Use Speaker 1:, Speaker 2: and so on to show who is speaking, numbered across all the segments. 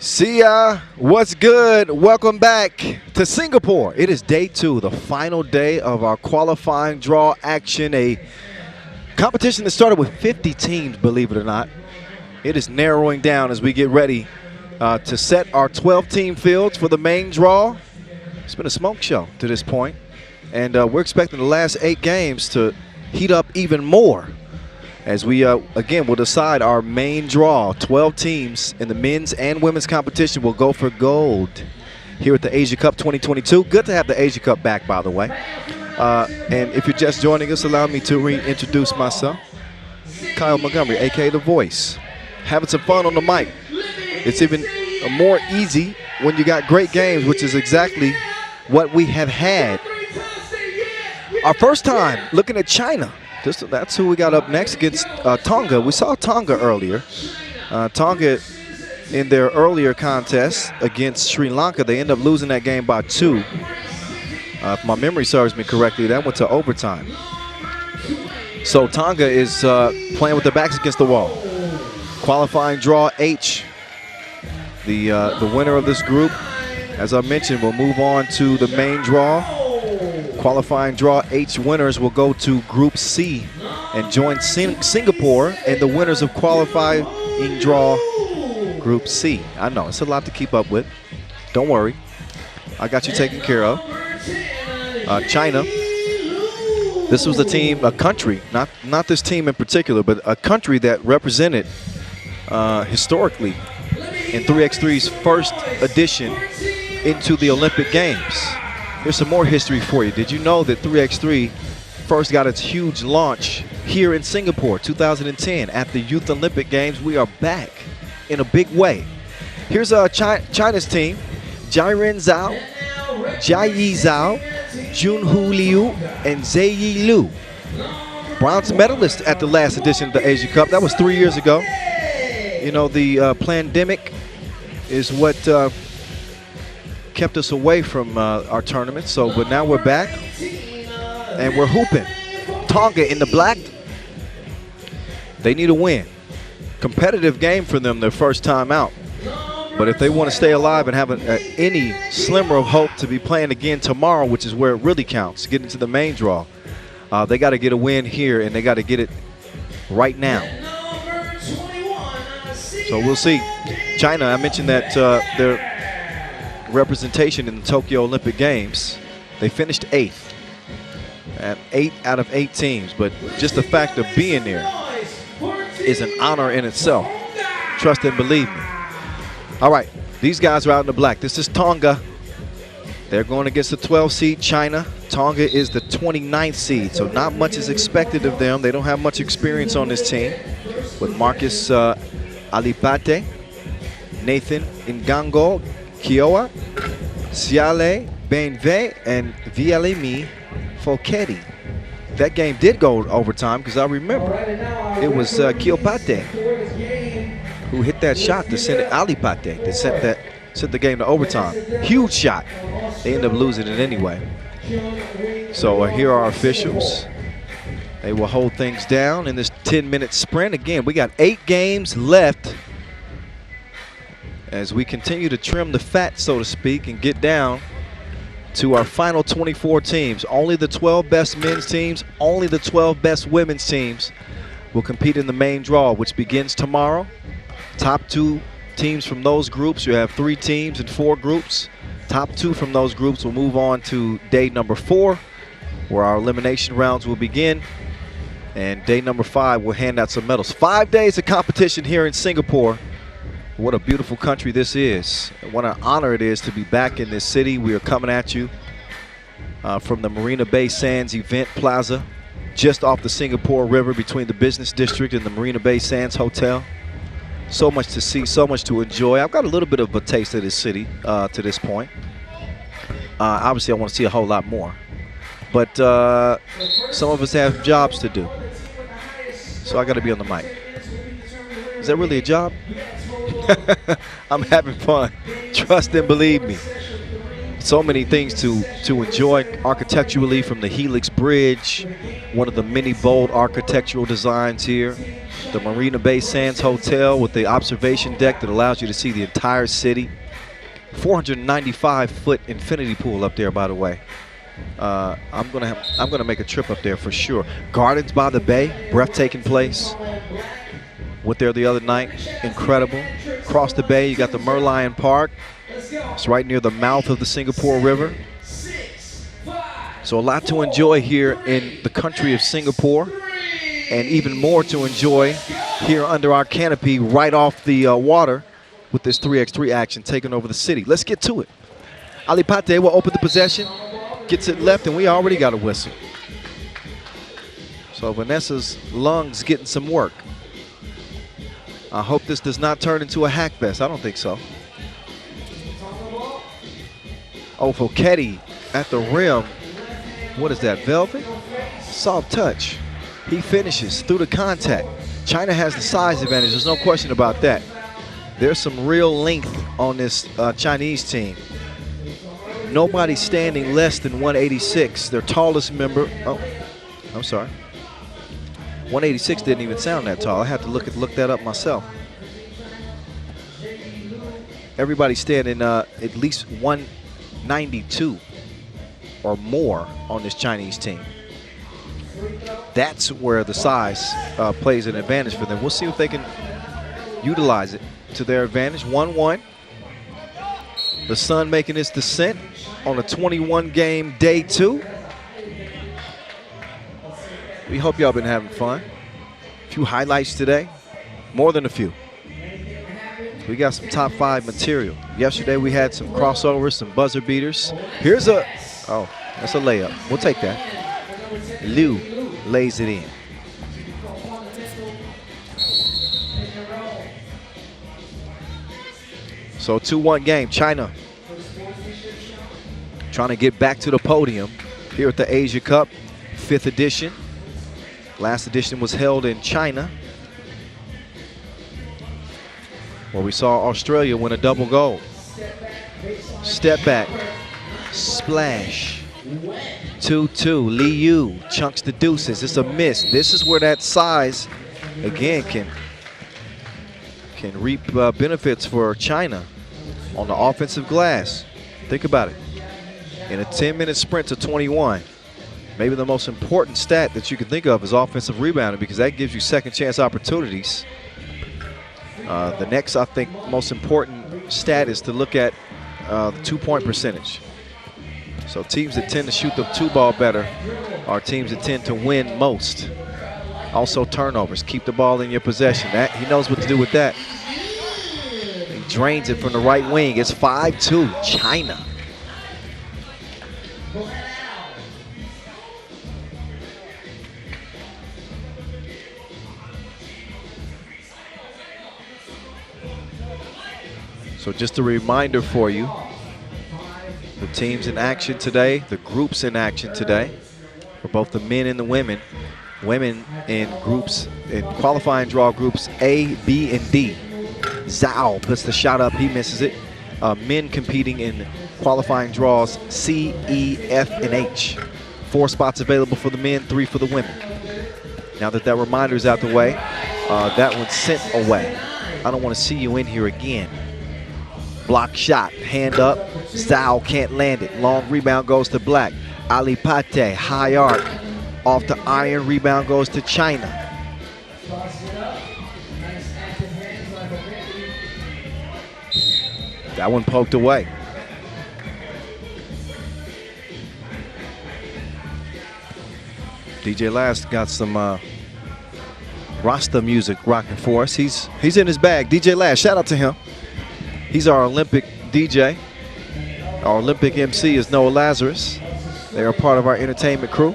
Speaker 1: See ya. What's good? Welcome back to Singapore. It is day 2, the final day of our qualifying draw action. A competition that started with 50 teams, believe it or not. It is narrowing down as we get ready to set our 12-team fields for the main draw. It's been a smoke show to this point, and we're expecting the last 8 games to heat up even more as we, again, will decide our main draw. 12 teams in the men's and women's competition will go for gold here at the Asia Cup 2022. Good to have the Asia Cup back, by the way. And if you're just joining us, allow me to reintroduce myself. Kyle Montgomery, a.k.a. The Voice. Having some fun on the mic. It's even more easy when you got great games, which is exactly what we have had. Our first time looking at China. That's who we got up next against Tonga. We saw Tonga earlier. Tonga, in their earlier contest against Sri Lanka, they ended up losing that game by 2. If my memory serves me correctly, that went to overtime. So Tonga is playing with their backs against the wall. Qualifying draw H. The winner of this group, as I mentioned, will move on to the main draw. Qualifying draw H winners will go to Group C and join Singapore and the winners of qualifying draw Group C. I know, it's a lot to keep up with. Don't worry. I got you taken care of. China. This was a team, a country, not this team in particular, but a country that represented historically in 3x3's first edition into the Olympic Games. Here's some more history for you. Did you know that 3x3 first got its huge launch here in Singapore, 2010, at the Youth Olympic Games? We are back in a big way. Here's China's team: Jiren Zhao, Jiayi Zhao, Junhu Liu, and Zheyi Liu. Bronze medalist at the last edition of the Asia Cup. That was 3 years ago. You know, the pandemic is what kept us away from our tournament. But now we're back and we're hooping. Tonga in the black. They need a win. Competitive game for them their first time out. But if they want to stay alive and have any slimmer of hope to be playing again tomorrow, which is where it really counts, get into the main draw, they got to get a win here, and they got to get it right now. So we'll see. China, I mentioned that their representation in the Tokyo Olympic Games, they finished 8th at 8 out of 8 teams, but just the fact of being there is an honor in itself. Trust and believe me. All right, these guys are out in the black. This is Tonga. They're going against the 12 seed China. Tonga is the 29th seed, so not much is expected of them. They don't have much experience on this team with Marcus Alipate, Nathan Ngango, Kiowa, Siale Benve, and Vielemi Foketi. That game did go overtime because I remember it was Kiopate who hit that shot to send it, Alipate, that sent the game to overtime. Huge shot. They end up losing it anyway. So here are our officials. They will hold things down in this 10-minute sprint. Again, we got 8 games left as we continue to trim the fat, so to speak, and get down to our final 24 teams. Only the 12 best men's teams, only the 12 best women's teams will compete in the main draw, which begins tomorrow. Top 2 teams from those groups, you have 3 teams and 4 groups. Top 2 from those groups will move on to day number 4, where our elimination rounds will begin. And day number 5, we'll hand out some medals. 5 days of competition here in Singapore. What a beautiful country this is. What an honor it is to be back in this city. We are coming at you from the Marina Bay Sands Event Plaza, just off the Singapore River between the business district and the Marina Bay Sands Hotel. So much to see, so much to enjoy. I've got a little bit of a taste of this city to this point. Obviously, I want to see a whole lot more. But some of us have jobs to do. So I got to be on the mic. Is that really a job? I'm having fun. Trust and believe me. So many things to enjoy architecturally, from the Helix Bridge, one of the many bold architectural designs here. the Marina Bay Sands Hotel with the observation deck that allows you to see the entire city. 495-foot infinity pool up there, by the way. I'm gonna make a trip up there for sure. Gardens by the Bay, breathtaking place. Went there the other night, incredible. Across the bay, you got the Merlion Park. It's right near the mouth of the Singapore River. So a lot to enjoy here in the country of Singapore, and even more to enjoy here under our canopy right off the water with this 3x3 action taking over the city. Let's get to it. Ali Pate will open the possession, gets it left, and we already got a whistle. So Vanessa's lungs getting some work. I hope this does not turn into a hack fest. I don't think so. Oh, Foketti at the rim. What is that, velvet? Soft touch. He finishes through the contact. China has the size advantage. There's no question about that. There's some real length on this Chinese team. Nobody standing less than 186. Their tallest member, oh, I'm sorry. 186 didn't even sound that tall. I had to look that up myself. Everybody standing at least 192 or more on this Chinese team. That's where the size plays an advantage for them. We'll see if they can utilize it to their advantage. 1-1. The sun making its descent on a 21-game day 2. We hope y'all been having fun. A few highlights today, more than a few. We got some top 5 material. Yesterday we had some crossovers, some buzzer beaters. Here's a, oh, that's a layup. We'll take that. Liu lays it in. So 2-1 game. China trying to get back to the podium here at the Asia Cup, 5th edition. Last edition was held in China, where we saw Australia win a double gold. Step back, splash, 2-2. Li Yu chunks the deuces. It's a miss. This is where that size, again, can reap benefits for China on the offensive glass. Think about it. In a 10-minute sprint to 21, maybe the most important stat that you can think of is offensive rebounding, because that gives you second chance opportunities. The next, I think, most important stat is to look at the 2-point percentage. So teams that tend to shoot the 2-ball better are teams that tend to win most. Also turnovers, keep the ball in your possession. He knows what to do with that. He drains it from the right wing. It's 5-2, China. So just a reminder for you, the teams in action today, the groups in action today, for both the men and the women. Women in groups, in qualifying draw groups A, B, and D. Zhao puts the shot up, he misses it. Men competing in qualifying draws C, E, F, and H. 4 spots available for the men, 3 for the women. Now that reminder's out the way, that one's sent away. I don't want to see you in here again. Block shot, hand up, Zhao can't land it. Long rebound goes to Black. Ali Pate, high arc, off the iron, rebound goes to China. That one poked away. DJ Last got some Rasta music rocking for us. He's in his bag. DJ Last, shout out to him. He's our Olympic DJ. Our Olympic MC is Noah Lazarus. They are part of our entertainment crew.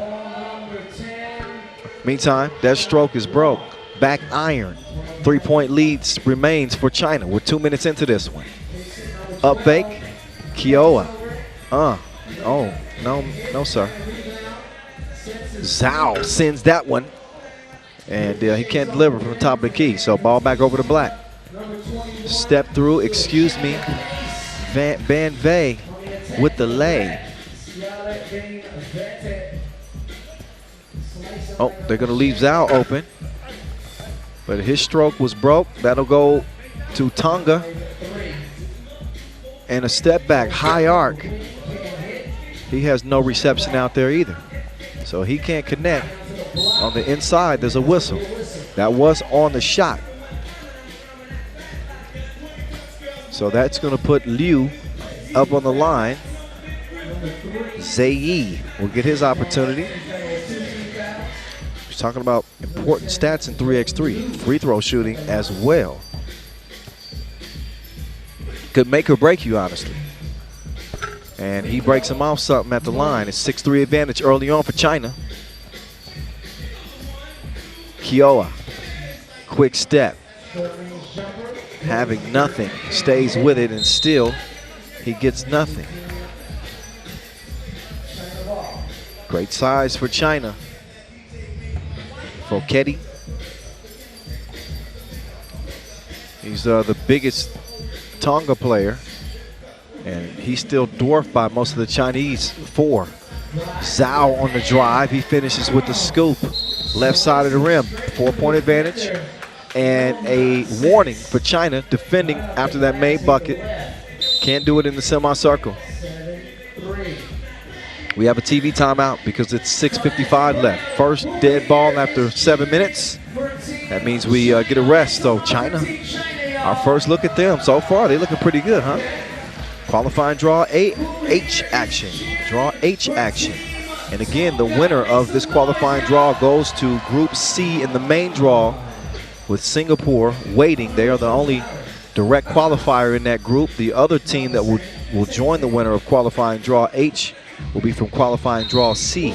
Speaker 1: Meantime, that stroke is broke. Back iron. 3-point lead remains for China. We're 2 minutes into this one. Up fake. Kiowa. Oh, no, sir. Zhao sends that one. And he can't deliver from the top of the key. So ball back over to Black. Step through, excuse me. Van Vey with the lay. Oh, they're going to leave Zhao open. But his stroke was broke. That'll go to Tonga. And a step back, high arc. He has no reception out there either. So he can't connect. On the inside, there's a whistle. That was on the shot. So that's going to put Liu up on the line. Zayi will get his opportunity. He's talking about important stats in 3x3. Free throw shooting as well. Could make or break you, honestly. And he breaks him off something at the line. It's 6-3 advantage early on for China. Kioa, quick step. Having nothing, stays with it, and still he gets nothing. Great size for China. Foketti. He's the biggest Tonga player, and he's still dwarfed by most of the Chinese four. Zhao on the drive. He finishes with the scoop. Left side of the rim. 4-point advantage. And a warning for China defending after that made bucket. Can't do it in the semicircle. We have a TV timeout because it's 6:55 left. First dead ball after 7 minutes. That means we get a rest. So China, our first look at them so far, they're looking pretty good, huh? Qualifying draw H action. Draw H action. And again, the winner of this qualifying draw goes to Group C in the main draw with Singapore waiting. They are the only direct qualifier in that group. The other team that will join the winner of qualifying draw H will be from qualifying draw C.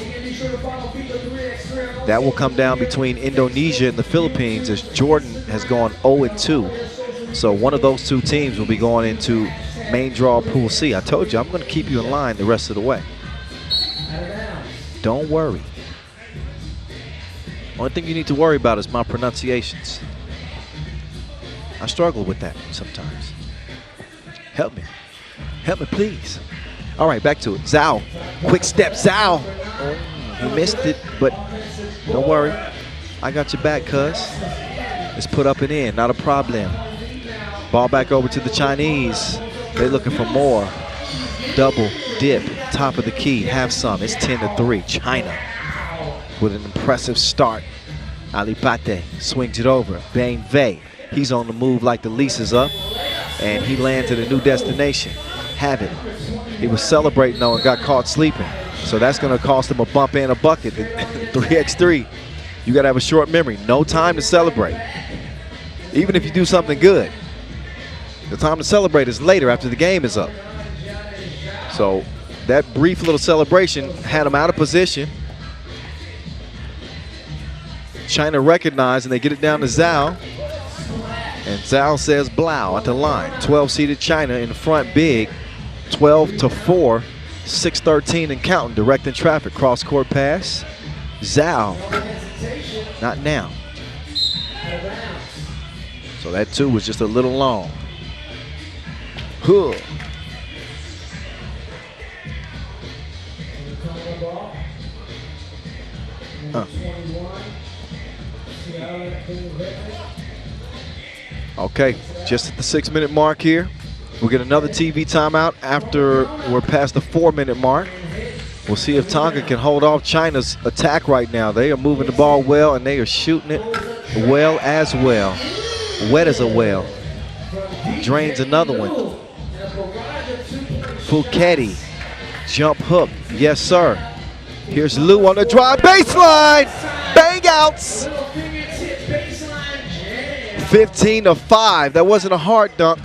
Speaker 1: That will come down between Indonesia and the Philippines, as Jordan has gone 0-2. So one of those two teams will be going into main draw Pool C. I told you, I'm going to keep you in line the rest of the way. Don't worry. Only thing you need to worry about is my pronunciations. I struggle with that sometimes. Help me. Help me, please. All right, back to it. Zhao. Quick step, Zhao. He missed it, but don't worry. I got your back, cuz. Let's put up and in, not a problem. Ball back over to the Chinese. They're looking for more. Double dip, top of the key, have some. It's 10-3. China with an impressive start. Alipate swings it over. Bang Vei. He's on the move like the lease is up, and he lands at a new destination. Have it. He was celebrating though and got caught sleeping. So that's going to cost him a bump and a bucket. 3x3. You got to have a short memory. No time to celebrate. Even if you do something good, the time to celebrate is later after the game is up. So that brief little celebration had him out of position. China recognized, and they get it down to Zhao. And Zhao says blow at the line. 12-seeded China in front big. 12-4. 6-13 and counting. Directing traffic. Cross-court pass. Zhao. Not now. So that two was just a little long. Huh. Okay, just at the 6-minute mark here. We'll get another TV timeout after we're past the 4-minute mark. We'll see if Tonga can hold off China's attack right now. They are moving the ball well, and they are shooting it well as well. Wet as a well. Drains another one. Foketti, jump hook, yes sir. Here's Liu on the drive, baseline, bang outs. 15-5, that wasn't a hard dunk.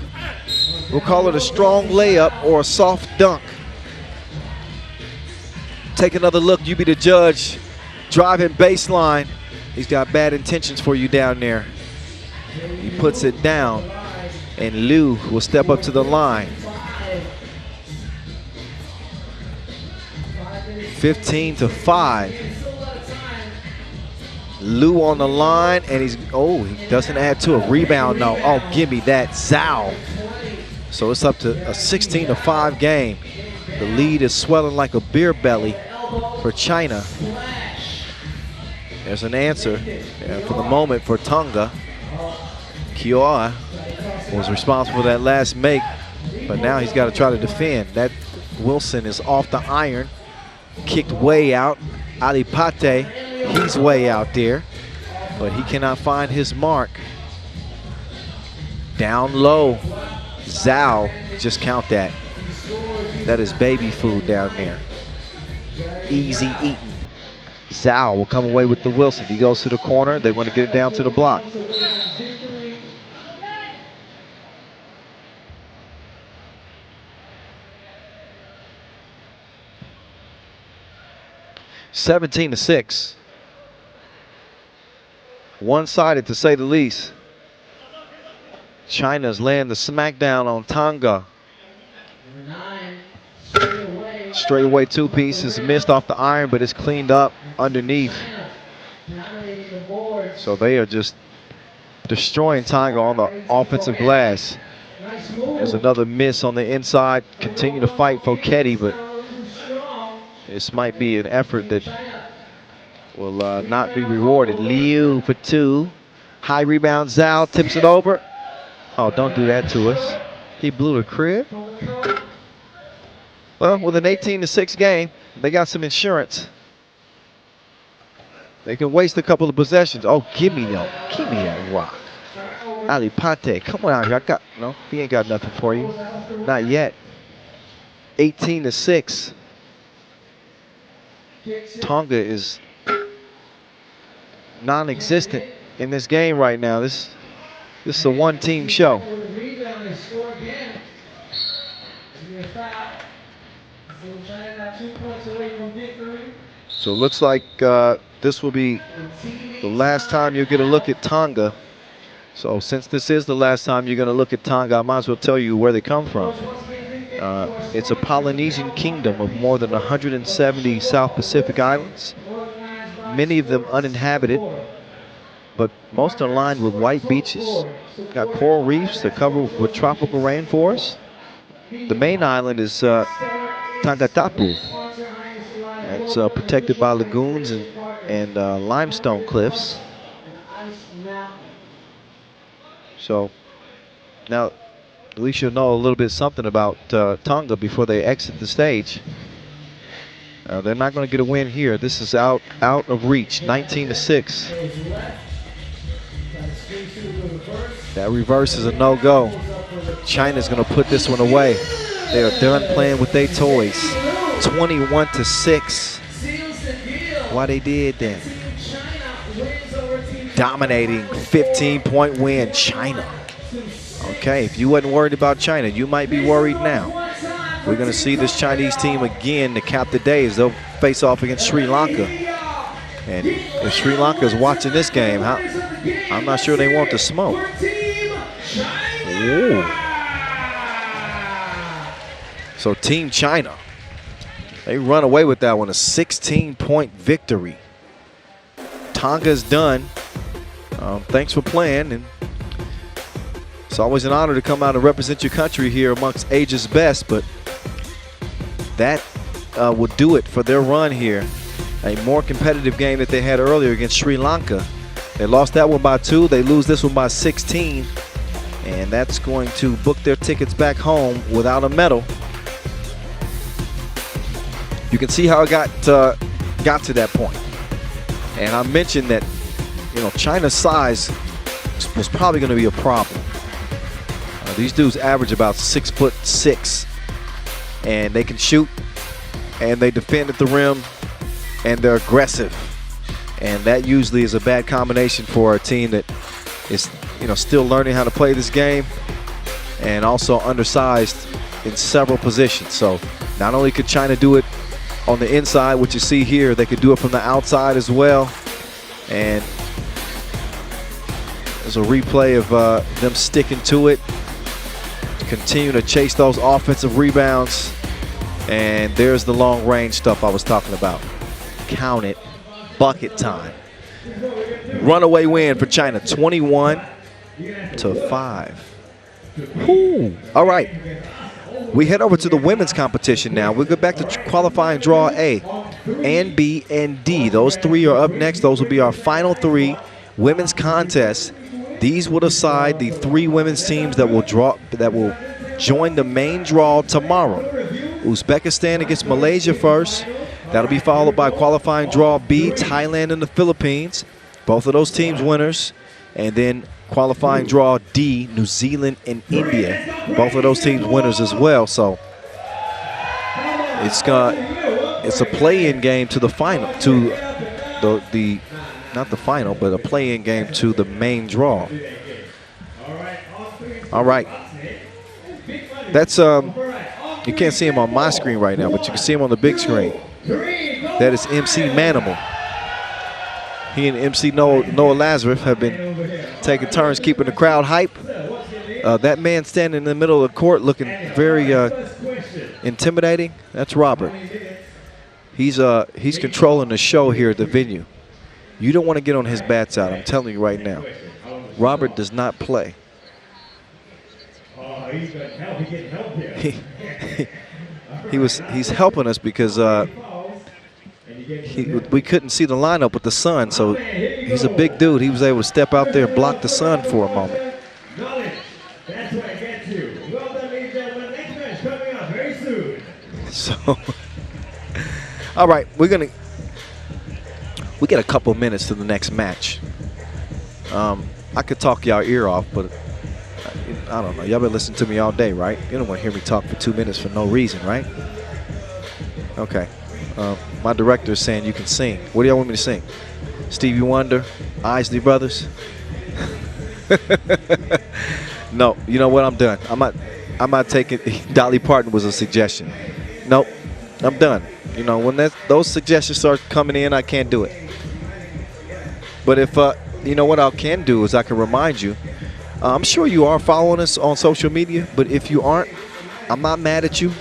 Speaker 1: We'll call it a strong layup or a soft dunk. Take another look, you be the judge. Driving baseline. He's got bad intentions for you down there. He puts it down, and Liu will step up to the line. 15-5. Liu on the line, and he doesn't add to a rebound, no. Oh, give me that, Zhao. So it's up to a 16-5 game. The lead is swelling like a beer belly for China. There's an answer for the moment for Tonga. Kioa was responsible for that last make, but now he's got to try to defend. That Wilson is off the iron, kicked way out. Ali Pate, he's way out there, but he cannot find his mark. Down low, Zhao, just count that. That is baby food down there. Easy eating. Zhao will come away with the Wilson. He goes to the corner. They want to get it down to the block. (17-6). One-sided to say the least. China's laying the smackdown on Tonga. Straightaway two-piece is missed off the iron, but it's cleaned up underneath. So they are just destroying Tonga on the offensive glass. There's another miss on the inside. Continue to fight Foketti, but this might be an effort that will not be rewarded. Liu for two. High rebound, Zhao tips it over. Oh, don't do that to us. He blew the crib. Well, with an 18-6 game, they got some insurance. They can waste a couple of possessions. Oh, give me that rock. Ali Pate, come on out here. No, he ain't got nothing for you. Not yet. 18-6. Tonga is non-existent in this game right now. This is a one-team show. So it looks like this will be the last time you'll get a look at Tonga. So since this is the last time you're going to look at Tonga, I might as well tell you where they come from. It's a Polynesian kingdom of more than 170 South Pacific islands, many of them uninhabited, but most are lined with white beaches. Got coral reefs that cover with tropical rainforests. The main island is Tangatapu. It's protected by lagoons and limestone cliffs. So now at least you'll know a little bit something about Tonga before they exit the stage. They're not going to get a win here. This is out of reach. 19-6. That reverse is a no-go. China's going to put this one away. They are done playing with their toys. 21-6. Why they did that? Dominating 15-point win, China. Okay, if you wasn't worried about China, you might be worried now. We're going to see this Chinese team again to cap the day as they'll face off against Sri Lanka. And if Sri Lanka is watching this game, I'm not sure they want to smoke. Ooh. So Team China, they run away with that one, a 16-point victory. Tonga's done. Thanks for playing, and it's always an honor to come out and represent your country here amongst age's best, but that will do it for their run here. A more competitive game that they had earlier against Sri Lanka. They lost that one by 2. They lose this one by 16, and that's going to book their tickets back home without a medal. You can see how it got to that point. And I mentioned that, China's size was probably going to be a problem. These dudes average about 6'6", and they can shoot, and they defend at the rim, and they're aggressive. And that usually is a bad combination for a team that is, still learning how to play this game, and also undersized in several positions. So not only could China do it on the inside, which you see here, they could do it from the outside as well. And there's a replay of them sticking to it, continue to chase those offensive rebounds. And there's the long range stuff I was talking about. Count it, bucket time. Runaway win for China, 21-5. Whew. All right. We head over to the women's competition now. We'll go back to qualifying draw A and B and D. Those three are up next. Those will be our final 3 women's contests. These will decide the 3 women's teams that will join the main draw tomorrow. Uzbekistan against Malaysia first. That'll be followed by qualifying draw B, Thailand and the Philippines. Both of those teams winners. And then qualifying draw D, New Zealand and India. Both of those teams winners as well. So it's a play-in game to the final, to the not the final, but a play-in game to the main draw. All right. That's you can't see him on my screen right now, but you can see him on the big screen. That is MC Manimal. He and MC Noah Lazarus have been taking turns keeping the crowd hype. That man standing in the middle of the court looking very intimidating, that's Robert. He's controlling the show here at the venue. You don't want to get on his bad side, I'm telling you right now. Robert does not play. He's helping us because we couldn't see the lineup with the sun, so he's a big dude. He was able to step out there and block the sun for a moment. So, all right, we get a couple minutes to the next match. I could talk y'all ear off, but I don't know. Y'all been listening to me all day, right? You don't want to hear me talk for 2 minutes for no reason, right? Okay. My director is saying you can sing. What do y'all want me to sing? Stevie Wonder, Isley Brothers? No, you know what? I'm done. I'm not taking. Dolly Parton was a suggestion. Nope, I'm done. You know, when those suggestions start coming in, I can't do it. But if you know what I can do is I can remind you. I'm sure you are following us on social media, but if you aren't, I'm not mad at you.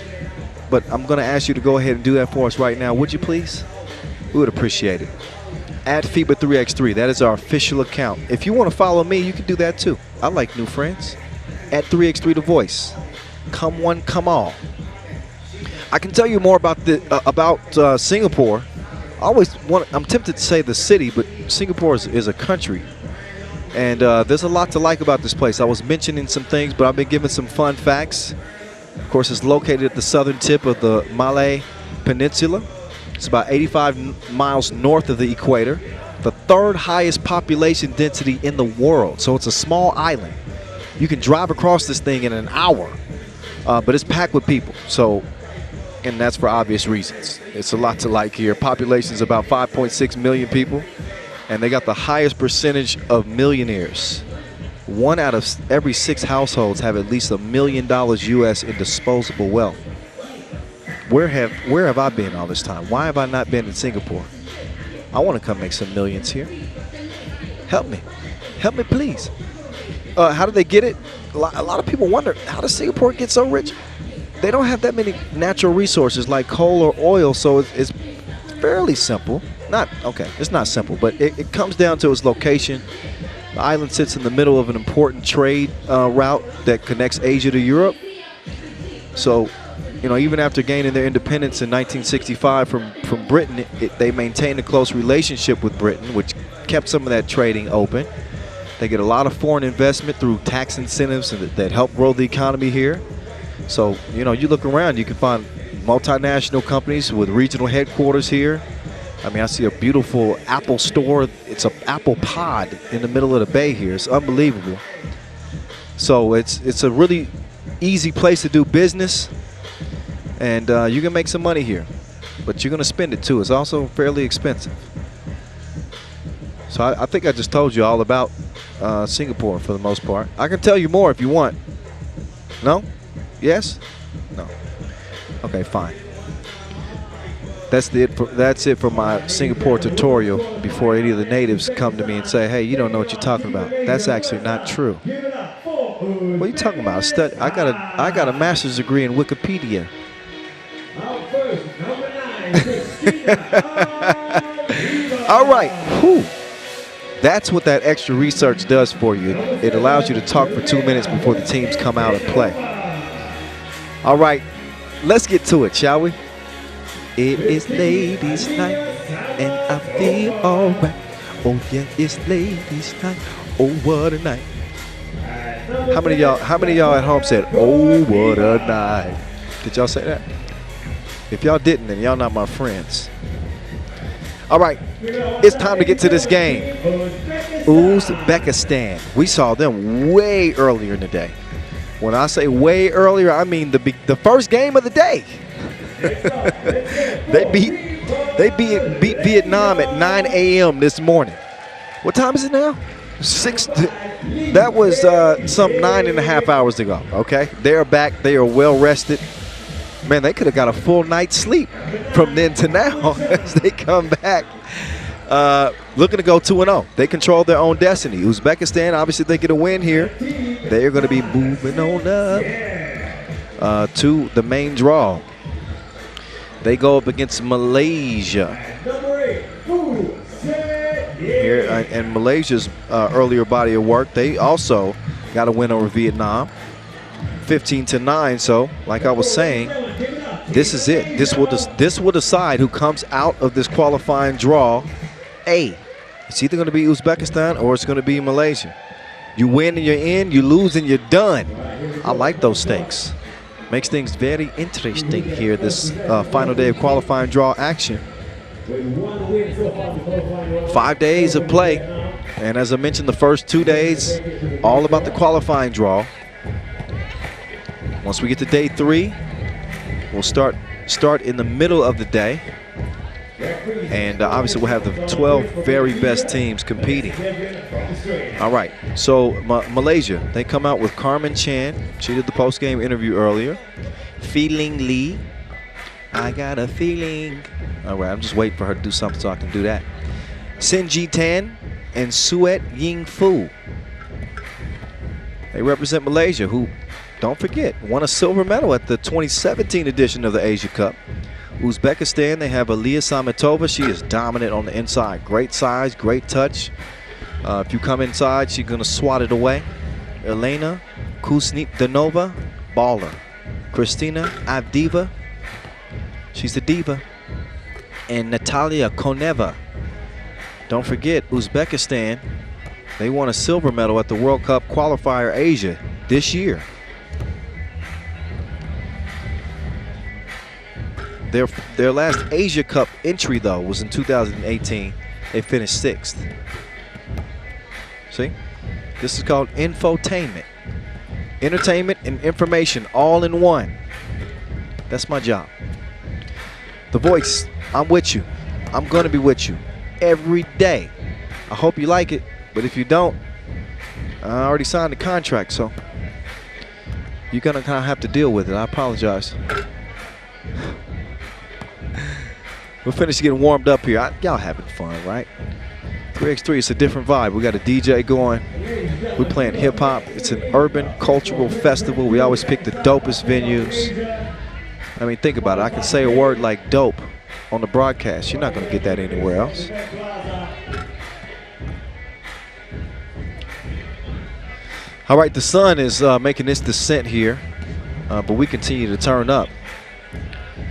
Speaker 1: But I'm going to ask you to go ahead and do that for us right now. Would you please? We would appreciate it. At FIBA 3x3, that is our official account. If you want to follow me, you can do that too. I like new friends. At 3x3 The Voice. Come one, come all. I can tell you more about Singapore. I'm tempted to say the city, but Singapore is a country. And there's a lot to like about this place. I was mentioning some things, but I've been giving some fun facts. Of course, it's located at the southern tip of the Malay Peninsula. It's about 85 miles north of the equator. The 3rd highest population density in the world. So it's a small island. You can drive across this thing in an hour, but it's packed with people. So, and that's for obvious reasons. It's a lot to like here. Population is about 5.6 million people. And they got the highest percentage of millionaires. 1 out of every 6 households have at least $1 million US in disposable wealth. Where have I been all this time? Why have I not been in Singapore? I want to come make some millions here. Help me please. How do they get it? A lot of people wonder, how does Singapore get so rich? They don't have that many natural resources like coal or oil, so it's fairly simple. It's not simple, but it comes down to its location. The island sits in the middle of an important trade route that connects Asia to Europe. So, you know, even after gaining their independence in 1965 from Britain, they maintained a close relationship with Britain, which kept some of that trading open. They get a lot of foreign investment through tax incentives that help grow the economy here. So, you know, you look around, you can find multinational companies with regional headquarters here. I mean, I see a beautiful Apple store. It's an Apple pod in the middle of the bay here. It's unbelievable. So it's a really easy place to do business, and you can make some money here, but you're going to spend it too. It's also fairly expensive. So I think I just told you all about Singapore for the most part. I can tell you more if you want. No? Yes? No. Okay, fine. That's it for my Singapore tutorial before any of the natives come to me and say, hey, you don't know what you're talking about. That's actually not true. What are you talking about? I got a master's degree in Wikipedia. All right. Whew. That's what that extra research does for you. It allows you to talk for 2 minutes before the teams come out and play. All right. Let's get to it, shall we? It is ladies' night, and I feel alright. Oh yeah, it's ladies' night. Oh, what a night. How many of y'all at home said, "Oh, what a night"? Did y'all say that? If y'all didn't, then y'all not my friends. All right, it's time to get to this game. Uzbekistan. We saw them way earlier in the day. When I say way earlier, I mean the first game of the day. They beat Vietnam at 9 a.m. this morning. What time is it now? 6. That was some 9.5 hours ago. Okay, they are back. They are well rested. Man, they could have got a full night's sleep from then to now as they come back. Looking to go 2-0. They control their own destiny. Uzbekistan, obviously, they get a win here. They are going to be moving on up to the main draw. They go up against Malaysia. Here and Malaysia's earlier body of work, they also got a win over Vietnam, 15-9. So, like I was saying, this is it. This will decide who comes out of this qualifying draw. It's either going to be Uzbekistan or it's going to be Malaysia. You win and you're in. You lose and you're done. I like those stakes. Makes things very interesting here this final day of qualifying draw action. 5 days of play, and as I mentioned, the first 2 days all about the qualifying draw. Once we get to day 3, we'll start in the middle of the day, and obviously we'll have the 12 very best teams competing. All right, so Malaysia, they come out with Carmen Chan. She did the post-game interview earlier. Feeling Lee, I got a feeling. All right, I'm just waiting for her to do something so I can do that. Sinji Tan and Suet Ying Fu. They represent Malaysia, who, don't forget, won a silver medal at the 2017 edition of the Asia Cup. Uzbekistan, they have Aliyah Sametova. She is dominant on the inside. Great size, great touch. If you come inside, she's going to swat it away. Elena Kuznetsova, baller. Kristina Avdiva, she's the diva. And Natalia Koneva. Don't forget, Uzbekistan, they won a silver medal at the World Cup Qualifier Asia this year. Their last Asia Cup entry, though, was in 2018. They finished 6th. See? This is called infotainment. Entertainment and information all in one. That's my job. The Voice, I'm with you. I'm going to be with you every day. I hope you like it, but if you don't, I already signed the contract, so you're going to kind of have to deal with it. I apologize. We're finished getting warmed up here. Y'all having fun, right? 3x3, it's a different vibe. We got a DJ going. We're playing hip-hop. It's an urban cultural festival. We always pick the dopest venues. I mean, think about it. I can say a word like dope on the broadcast. You're not going to get that anywhere else. All right, the sun is making its descent here, but we continue to turn up.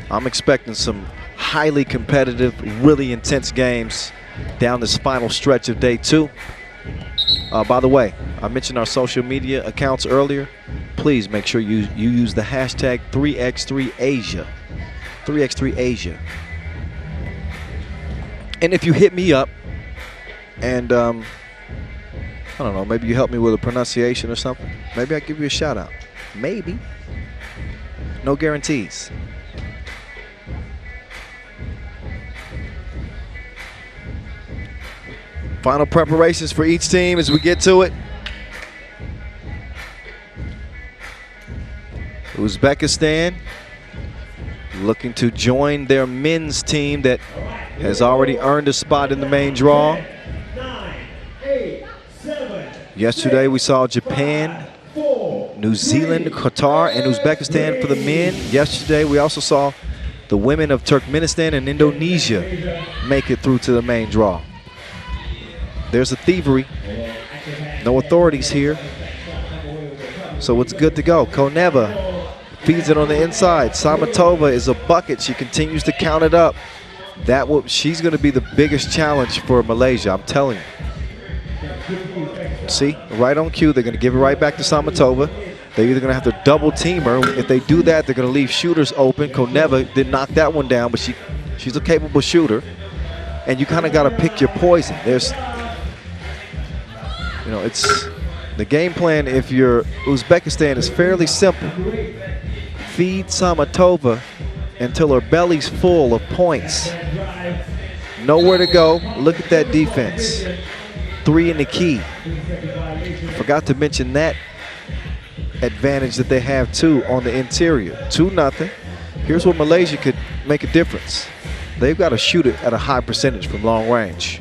Speaker 1: I'm expecting some highly competitive, really intense games down this final stretch of day 2. By the way, I mentioned our social media accounts earlier. Please make sure you use the hashtag 3x3Asia. 3x3Asia. And if you hit me up and, I don't know, maybe you help me with a pronunciation or something, maybe I'll give you a shout out. Maybe. No guarantees. Final preparations for each team as we get to it. Uzbekistan looking to join their men's team that has already earned a spot in the main draw. Yesterday we saw Japan, New Zealand, Qatar, and Uzbekistan for the men. Yesterday we also saw the women of Turkmenistan and Indonesia make it through to the main draw. There's a thievery. No authorities here. So it's good to go. Koneva feeds it on the inside. Samatova is a bucket. She continues to count it up. She's going to be the biggest challenge for Malaysia, I'm telling you. See, right on cue, they're going to give it right back to Samatova. They're either going to have to double team her. If they do that, they're going to leave shooters open. Koneva did knock that one down, but she's a capable shooter. And you kind of got to pick your poison. There's, you know, it's the game plan if you're Uzbekistan is fairly simple. Feed Samatova until her belly's full of points. Nowhere to go. Look at that defense. 3 in the key. Forgot to mention that advantage that they have too on the interior. 2-0. Here's where Malaysia could make a difference. They've got to shoot it at a high percentage from long range.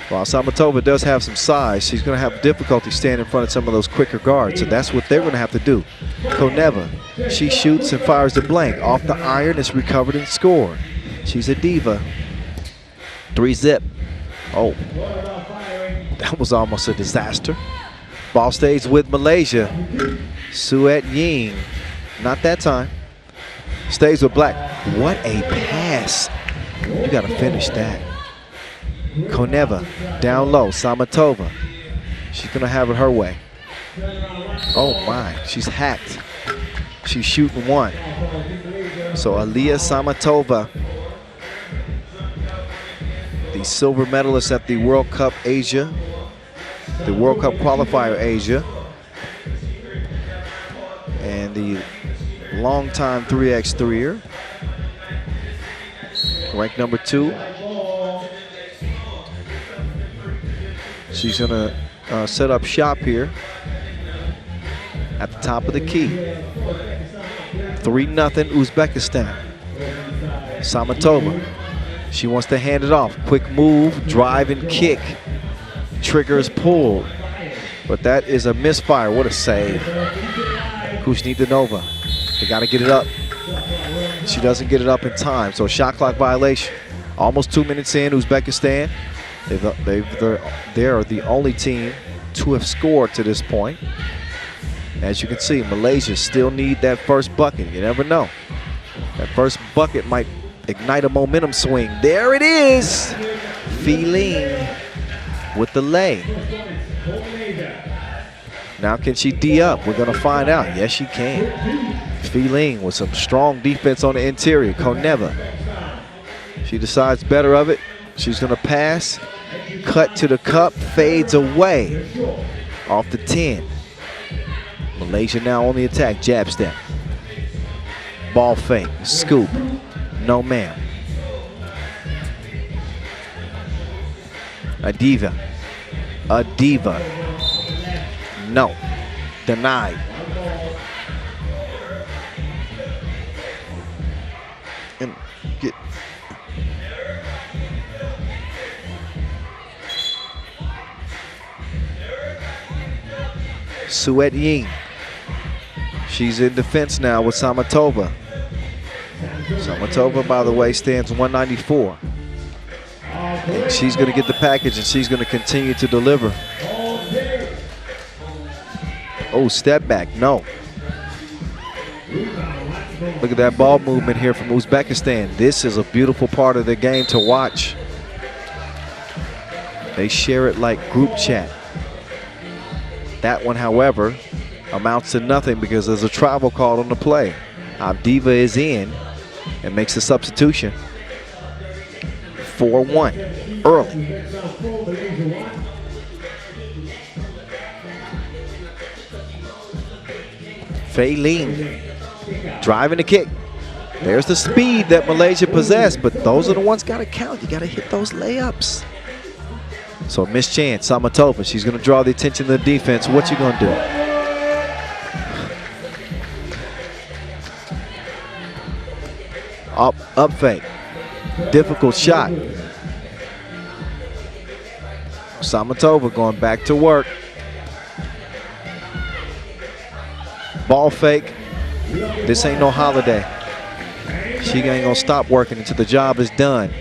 Speaker 1: While Samatova does have some size, she's going to have difficulty standing in front of some of those quicker guards, so that's what they're going to have to do. Koneva, she shoots and fires the blank. Off the iron, it's recovered and scored. She's a diva. 3-zip. Oh, that was almost a disaster. Ball stays with Malaysia. Suet Ying, not that time. Stays with Black. What a pass. You got to finish that. Koneva, down low, Samatova. She's going to have it her way. Oh my, she's hacked. She's shooting 1. So Aliyah Samatova, the silver medalist at the World Cup Asia, the World Cup qualifier Asia, and the longtime 3x3er, ranked number 2. She's gonna set up shop here at the top of the key. 3-0 Uzbekistan. Samatova, she wants to hand it off. Quick move, drive and kick. Trigger is pulled, but that is a misfire. What a save. Kushnidanova, they gotta get it up. She doesn't get it up in time, so shot clock violation. Almost 2 minutes in, Uzbekistan. They're the only team to have scored to this point. As you can see, Malaysia still need that first bucket. You never know. That first bucket might ignite a momentum swing. There it is. Feeling with the lay. Now can she D up? We're gonna find out. Yes, she can. Feeling with some strong defense on the interior. Koneva. She decides better of it. She's gonna pass. Cut to the cup, fades away off the 10. Malaysia now on the attack, jab step. Ball fake, scoop, no ma'am. A diva, no, denied. And get. Suet Ying. She's in defense now with Samatova. Samatova, by the way, stands 194. And she's going to get the package, and she's going to continue to deliver. Oh, step back, no. Look at that ball movement here from Uzbekistan. This is a beautiful part of the game to watch. They share it like group chat. That one, however, amounts to nothing because there's a travel call on the play. Avdiva is in and makes the substitution. 4-1 early. Fei Ling driving the kick. There's the speed that Malaysia possessed, but those are the ones got to count. You got to hit those layups. So missed chance, Samatova. She's going to draw the attention of the defense. What you going to do? Up fake. Difficult shot. Samatova going back to work. Ball fake. This ain't no holiday. She ain't gonna stop working until the job is done.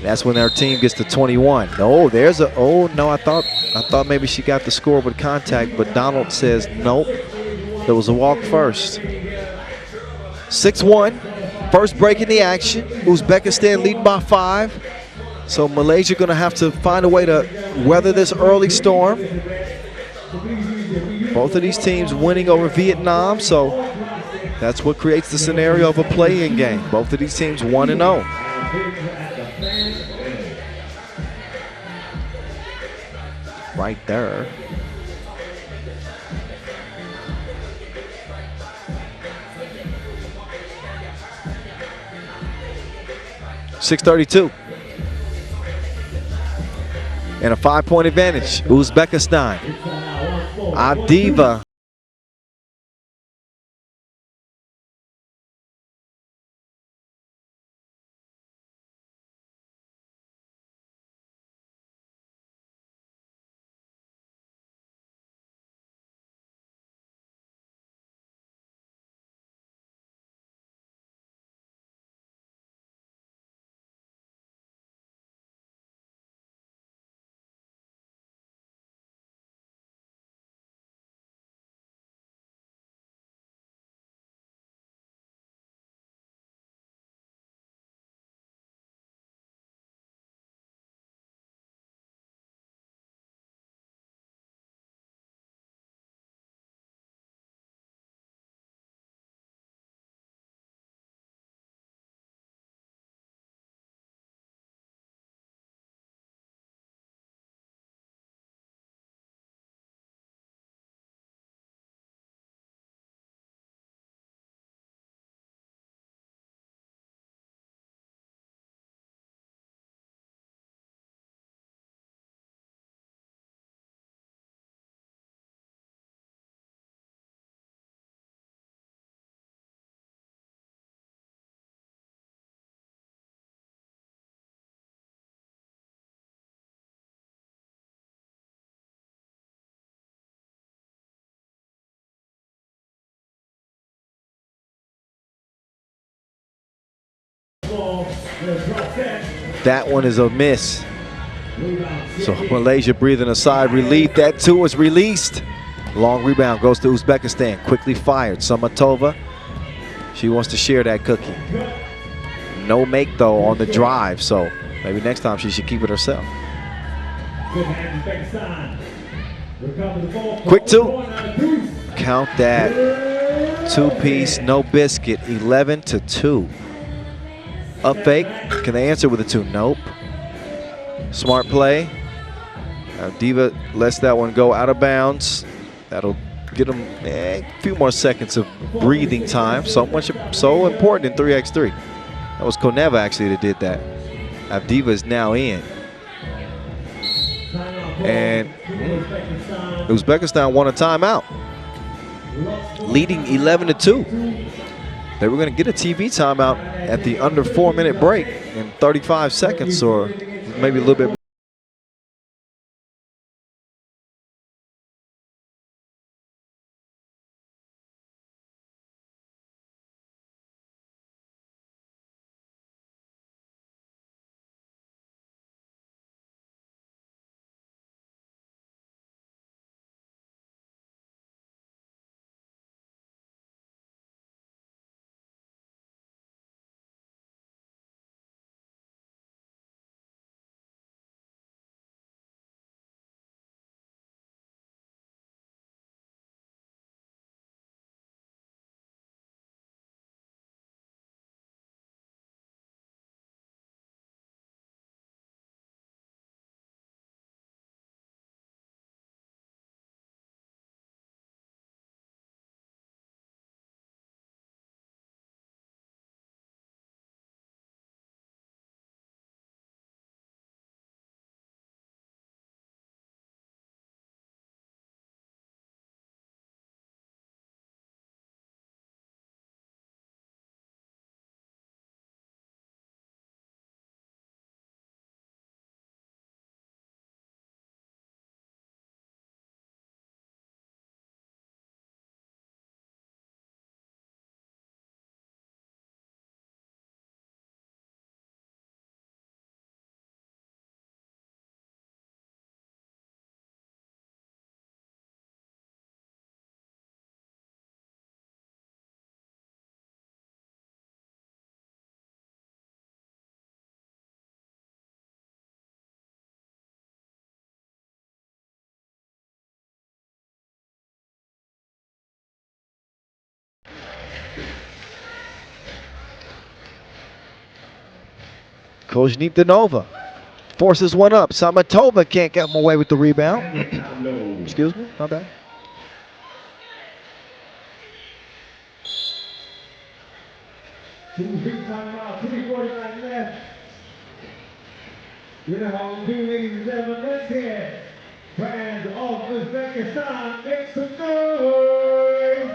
Speaker 1: That's when our team gets to 21. No, there's a, oh no, I thought maybe she got the score with contact, but Donald says nope. There was a walk first. 6-1, first break in the action. Uzbekistan leading by 5. So Malaysia going to have to find a way to weather this early storm. Both of these teams winning over Vietnam, so that's what creates the scenario of a play-in game. Both of these teams 1-0. Right there. .632. And a 5-point advantage, Uzbekistan. Avdiva. That one is a miss. So Malaysia breathing a sigh of relief. That too was released. Long rebound goes to Uzbekistan. Quickly fired. Samatova. She wants to share that cookie. No make though on the drive. So maybe next time she should keep it herself. Quick two. Count that. Two-piece, no biscuit. 11-2. Up fake. Can they answer with a two? Nope. Smart play. Diva lets that one go out of bounds. That'll get them a few more seconds of breathing time. So important in 3x3. That was Koneva actually that did that. Avdiva is now in. And Uzbekistan won a timeout. Leading 11-2. They were going to get a TV timeout at the under 4-minute break in 35 seconds or maybe a little bit more. Kozhnitdanova forces one up. Samatova can't get him away with the rebound. Excuse me, my bad.
Speaker 2: Timeout, 3:49 left. You know how we do, ladies and gentlemen. Let's hear fans of Uzbekistan make some noise.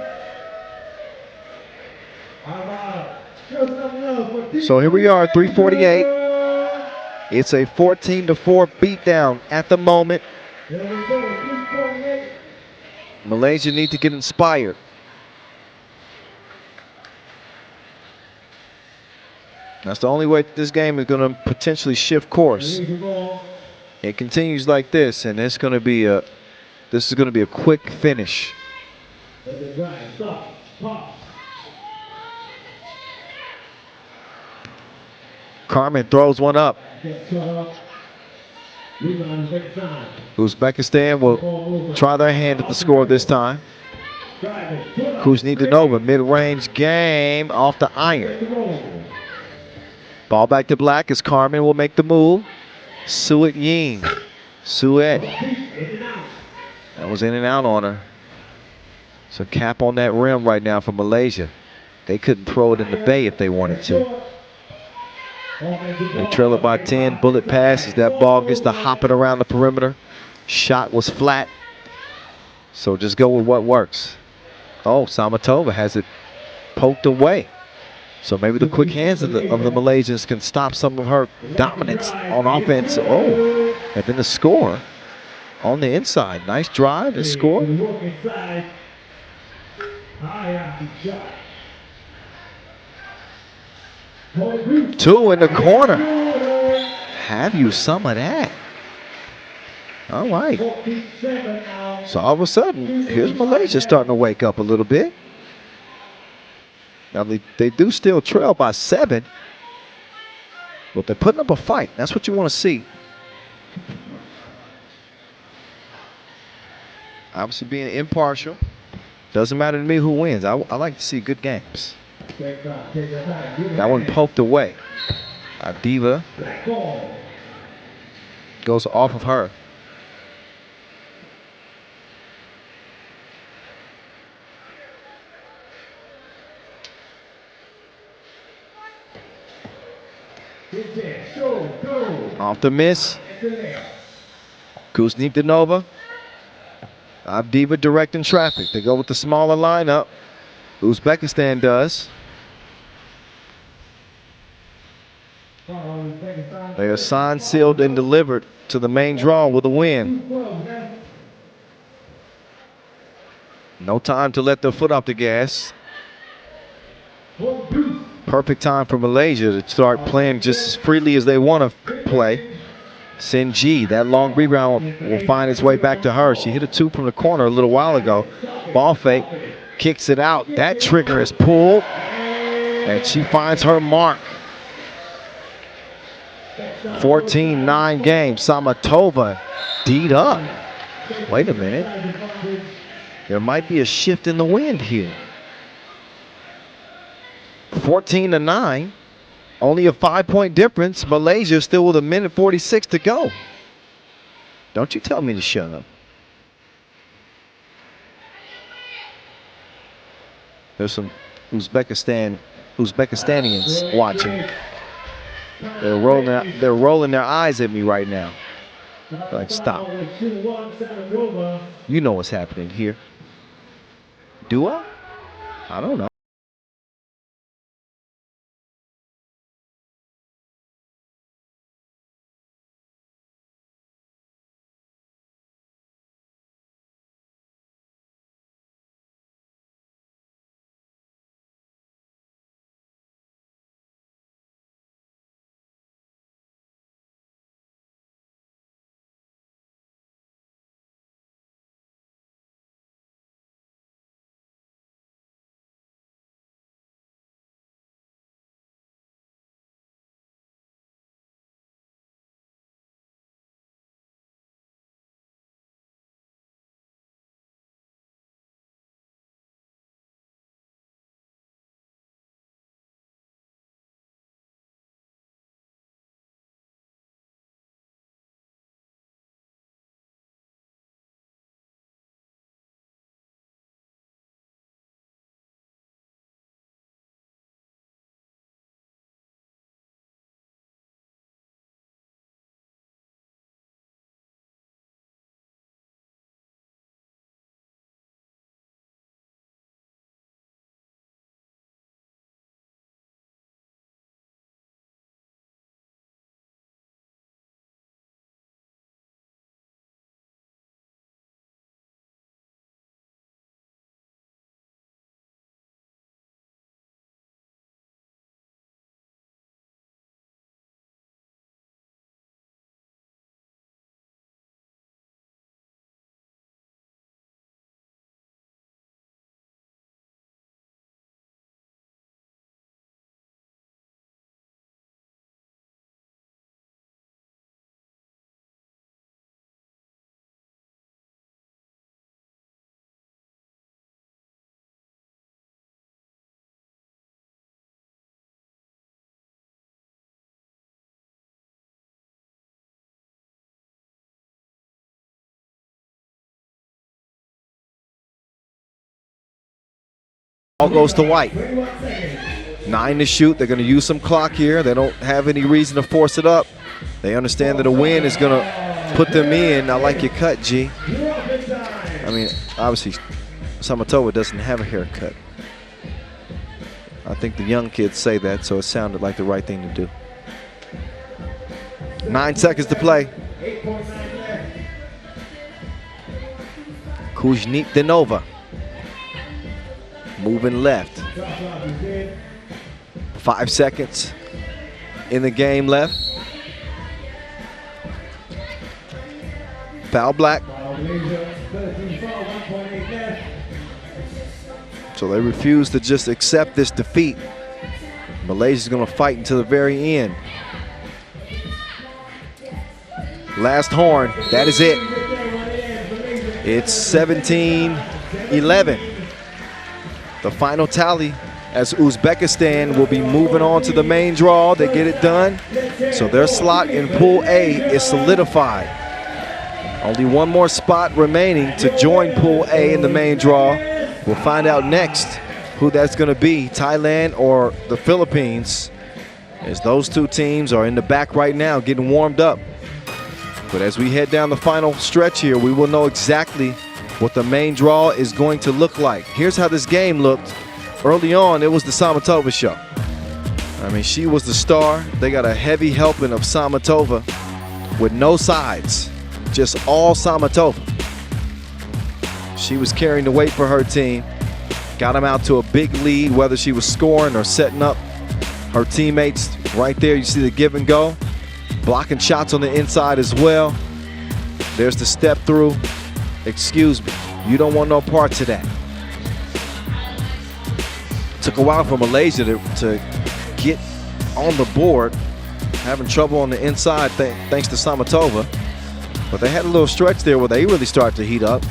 Speaker 2: How about show some love for
Speaker 1: So here we are, 3:48. It's a 14-4 beatdown at the moment.
Speaker 2: There we go, 3:48.
Speaker 1: Malaysia need to get inspired. That's the only way this game is going to potentially shift course. It continues like this, and this is going to be a quick finish. Carmen throws one up. Uzbekistan will try their hand at the score this time. Kozhnitdanova, mid-range game off the iron. Ball back to black as Carmen will make the move. Suet Ying. Suet. That was in and out on her. So cap on that rim right now for Malaysia. They couldn't throw it in the bay if they wanted to. They trail it by 10. Bullet pass as that ball gets to hopping around the perimeter. Shot was flat. So just go with what works. Oh, Samatova has it poked away. So maybe the quick hands of the Malaysians can stop some of her dominance on offense. Oh, and then the score on the inside. Nice drive and score. 2 in the corner. Have you some of that? All right. So all of a sudden, here's Malaysia starting to wake up a little bit. Now they do still trail by 7, but they're putting up a fight. That's what you want to see. Obviously being impartial. Doesn't matter to me who wins. I like to see good games. That one poked away. Diva goes off of her. Off the miss. Kozhnitdanova. Avdiva directing traffic. They go with the smaller lineup. Uzbekistan does. They are signed, sealed, and delivered to the main draw with a win. No time to let their foot off the gas. Perfect time for Malaysia to start playing just as freely as they want to play. Sinji, that long rebound will find its way back to her. She hit a 2 from the corner a little while ago. Ball fake, kicks it out. That trigger is pulled, and she finds her mark. 14-9 game. Samatova D'd up. Wait a minute. There might be a shift in the wind here. 14-9. Only a 5-point difference. Malaysia still with 1:46 to go. Don't you tell me to shut up. There's some Uzbekistanians watching. They're rolling their eyes at me right now. Like, stop. You know what's happening here. Do I? I don't know. Ball goes to White. 9 to shoot. They're going to use some clock here. They don't have any reason to force it up. They understand that a win is going to put them in. I like your cut, G. I mean, obviously, Samatova doesn't have a haircut. I think the young kids say that, so it sounded like the right thing to do. 9 seconds to play. Kuznikdenova moving left. 5 seconds in the game left. Foul black. So they refuse to just accept this defeat. Malaysia's going to fight until the very end. Last horn, that is it. It's 17-11. The final tally, as Uzbekistan will be moving on to the main draw. They get it done. So their slot in Pool A is solidified. Only one more spot remaining to join Pool A in the main draw. We'll find out next who that's going to be, Thailand or the Philippines, as those two teams are in the back right now getting warmed up. But as we head down the final stretch here, we will know exactly what the main draw is going to look like. Here's how this game looked. Early on, it was the Samatova show. I mean, she was the star. They got a heavy helping of Samatova with no sides, just all Samatova. She was carrying the weight for her team. Got them out to a big lead, whether she was scoring or setting up her teammates. Right there, you see the give and go. Blocking shots on the inside as well. There's the step through. Excuse me, you don't want no parts of that. Took a while for Malaysia to get on the board. Having trouble on the inside thanks to Samatova. But they had a little stretch there where they really started to heat up.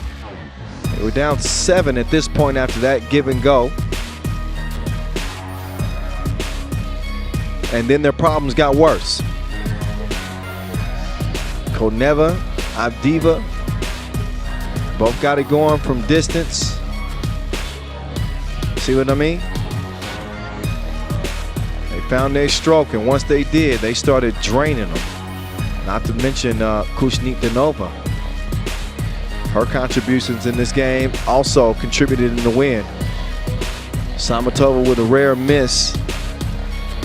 Speaker 1: They were down 7 at this point after that give and go. And then their problems got worse. Koneva, Avdiva, both got it going from distance. See what I mean? They found their stroke, and once they did, they started draining them. Not to mention Kuznikdenova. Her contributions in this game also contributed in the win. Samatova with a rare miss,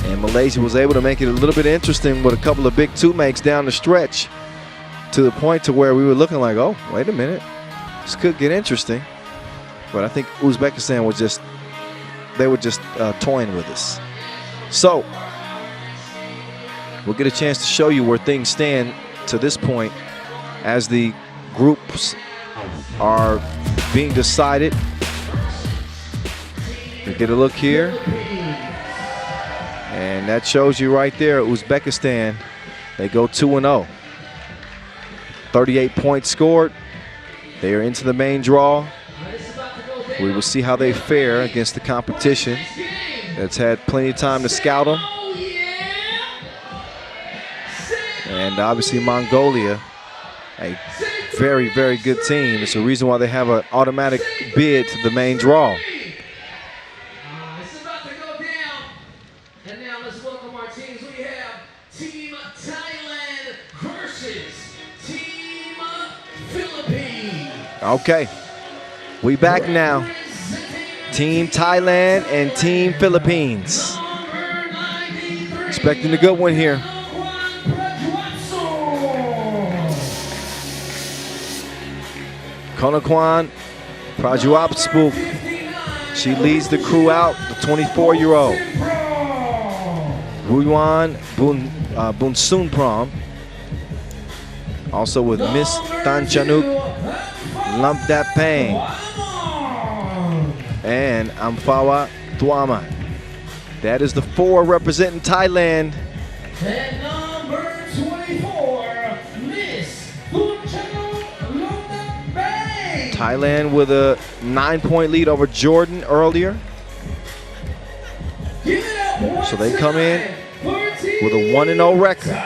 Speaker 1: and Malaysia was able to make it a little bit interesting with a couple of big two-makes down the stretch, to the point to where we were looking like, oh, wait a minute, this could get interesting. But I think Uzbekistan was just, they were just toying with us. So we'll get a chance to show you where things stand to this point as the groups are being decided. We get a look here, and that shows you right there, Uzbekistan, they go 2-0. 38 points scored. They are into the main draw. We will see how they fare against the competition that's had plenty of time to scout them. And obviously Mongolia, a very, very good team. It's the reason why they have an automatic bid to the main draw.
Speaker 2: It's about to go down. And now let's welcome our teams. We have Team Thailand versus Team Philippines.
Speaker 1: Okay, we back now. Team Thailand and Team Philippines. Expecting a good one here. Konakwan Prajuapspuk. She leads the crew out, the 24-year-old. Ruyan Bunsunprom. Also with Miss Tanchanuk Lampdapang. And Amphawa Tuama. That is the 4 representing Thailand.
Speaker 2: And number 24, Miss
Speaker 1: Thailand with a 9-point lead over Jordan earlier. So they come in with a 1-0 record.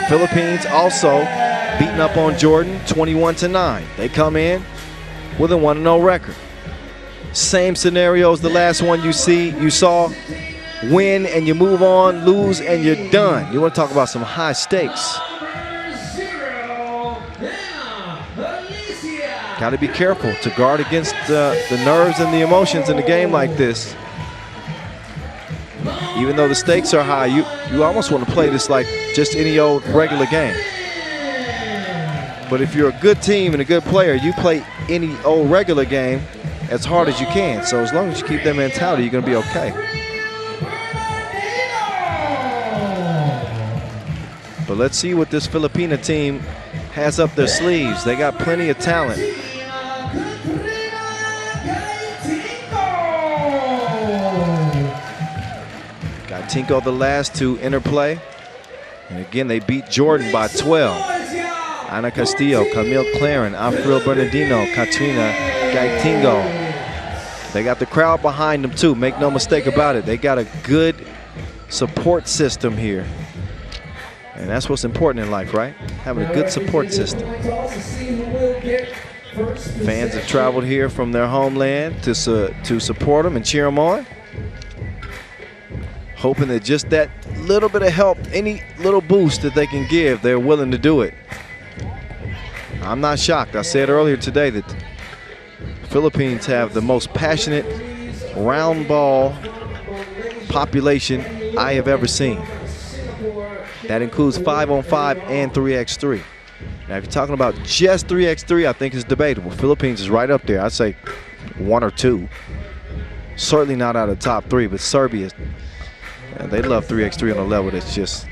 Speaker 1: Philippines also beating up on Jordan 21-9. They come in with a 1-0 record. Same scenario as the last one you saw. Win and you move on, lose and you're done. You want to talk about some high stakes. Got to be careful to guard against the nerves and the emotions in a game like this. Even though the stakes are high, you almost want to play this like just any old regular game. But if you're a good team and a good player, you play any old regular game as hard as you can. So as long as you keep that mentality, you're going to be okay. But let's see what this Filipina team has up their sleeves. They got plenty of talent. Got Tinko the last to interplay. And again, they beat Jordan by 12. Ana Castillo, Camille Claren, Afril Bernardino, Katrina Gaitingo. They got the crowd behind them too. Make no mistake about it. They got a good support system here. And that's what's important in life, right? Having a good support system. Fans have traveled here from their homeland to support them and cheer them on. Hoping that just that little bit of help, any little boost that they can give, they're willing to do it. I'm not shocked. I said earlier today that the Philippines have the most passionate round ball population I have ever seen. That includes 5-on-5 and 3x3. Now, if you're talking about just 3x3, I think it's debatable. Philippines is right up there. I'd say 1 or 2. Certainly not out of the top 3, but Serbia, they love 3x3 on a level that's just,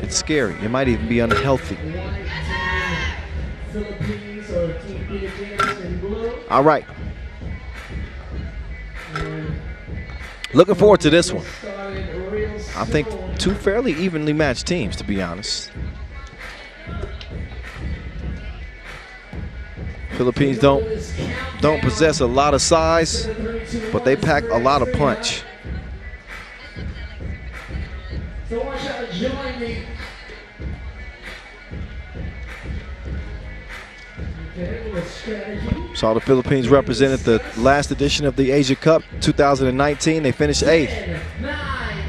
Speaker 1: it's scary. It might even be unhealthy. All right. Looking forward to this one. I think 2 fairly evenly matched teams, to be honest. Philippines don't possess a lot of size, but they pack a lot of punch. Saw the Philippines represented the last edition of the Asia Cup 2019. They finished 8th.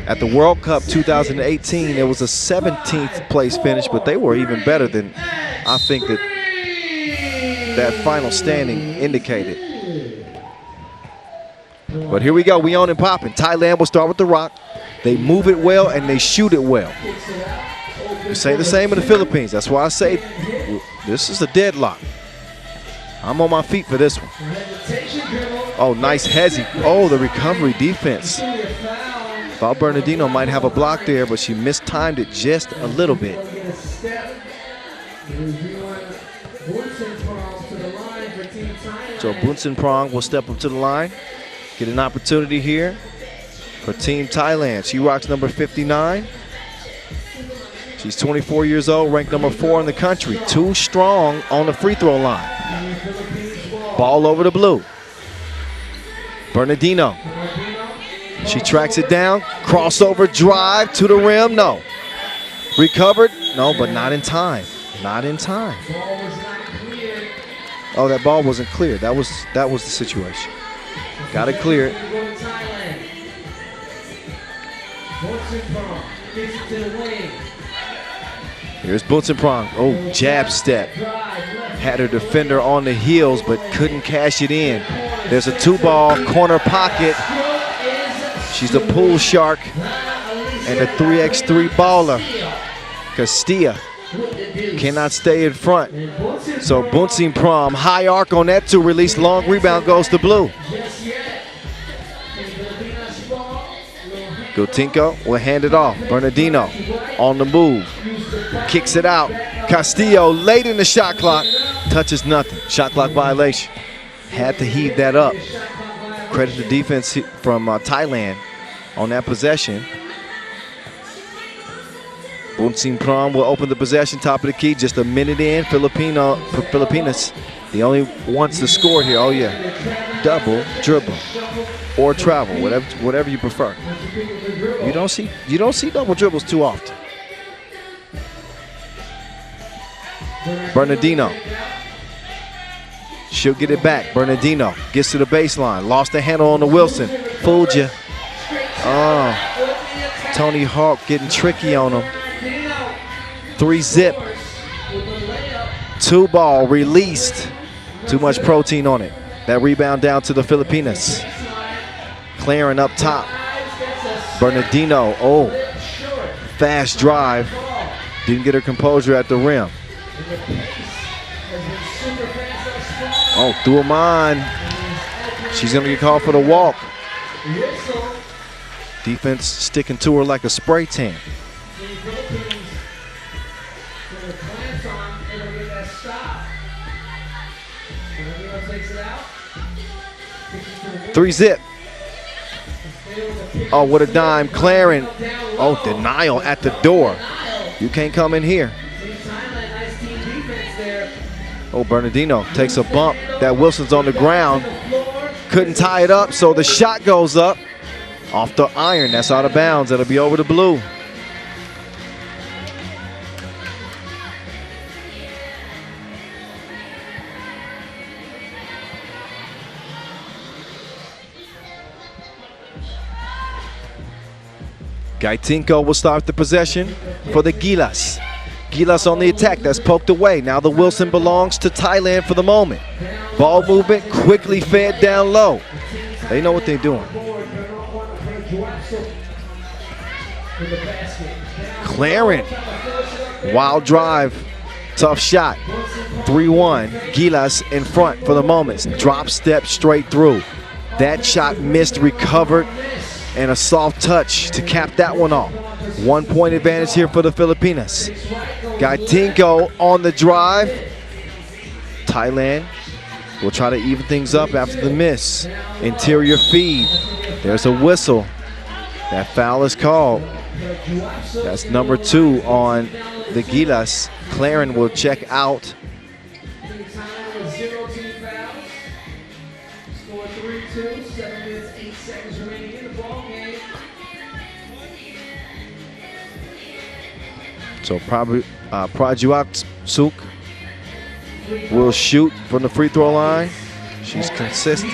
Speaker 1: At the World Cup 2018, it was a 17th place finish, but they were even better than I think that final standing indicated. But here we go, we on and popping. Thailand will start with the rock. They move it well and they shoot it well. You say the same in the Philippines. That's why I say this is a deadlock. I'm on my feet for this one. Oh, nice hezzy. Oh, the recovery defense. Thought Bernardino might have a block there, but she mistimed it just a little bit. So Bunsen Prong will step up to the line. Get an opportunity here for Team Thailand. She rocks number 59. She's 24 years old, ranked number 4 in the country. Too strong on the free throw line. Ball over the blue. Bernardino. She tracks it down. Crossover drive to the rim. No. Recovered. No, but not in time. Not in time. Oh, that ball wasn't clear. That was the situation. Got it cleared. Here's Bunsen Prong. Oh, jab step. Had her defender on the heels, but couldn't cash it in. There's a 2-ball corner pocket. She's a pool shark and a 3x3 baller. Castilla cannot stay in front. So Bunsen Prong, high arc on that 2, release long rebound, goes to blue. Goutinko will hand it off. Bernardino on the move. Kicks it out. Castillo late in the shot clock. Touches nothing. Shot clock violation. Had to heave that up. Credit the defense from Thailand on that possession. Bunsen Prong will open the possession, top of the key. Just a minute in. Filipinas, the only wants to score here. Oh yeah, double dribble or travel, whatever you prefer. You don't see double dribbles too often. Bernardino. She'll get it back. Bernardino gets to the baseline. Lost the handle on the Wilson. Fooled you. Oh, Tony Hawk getting tricky on him. 3-zip. 2-ball released. Too much protein on it. That rebound down to the Filipinas. Clearing up top. Bernardino, oh, fast drive. Didn't get her composure at the rim. Oh, threw him on. She's gonna get called for the walk. Defense sticking to her like a spray tan. 3-zip. Oh, what a dime. Claren. Oh, denial at the door. You can't come in here. Oh, Bernardino takes a bump. That Wilson's on the ground. Couldn't tie it up, so the shot goes up. Off the iron. That's out of bounds. That'll be over the blue. Gaitinko will start the possession for the Gilas. Gilas on the attack, that's poked away. Now the Wilson belongs to Thailand for the moment. Ball movement quickly fed down low. They know what they're doing. Claren, wild drive, tough shot. 3-1, Gilas in front for the moment. Drop step straight through. That shot missed, recovered, and a soft touch to cap that one off. 1 point advantage here for the Filipinas. Gaitinko on the drive. Thailand will try to even things up after the miss. Interior feed. There's a whistle. That foul is called. That's number 2 on the Gilas. Claren will check out. So probably Prajuaksuk will shoot from the free throw line. She's consistent.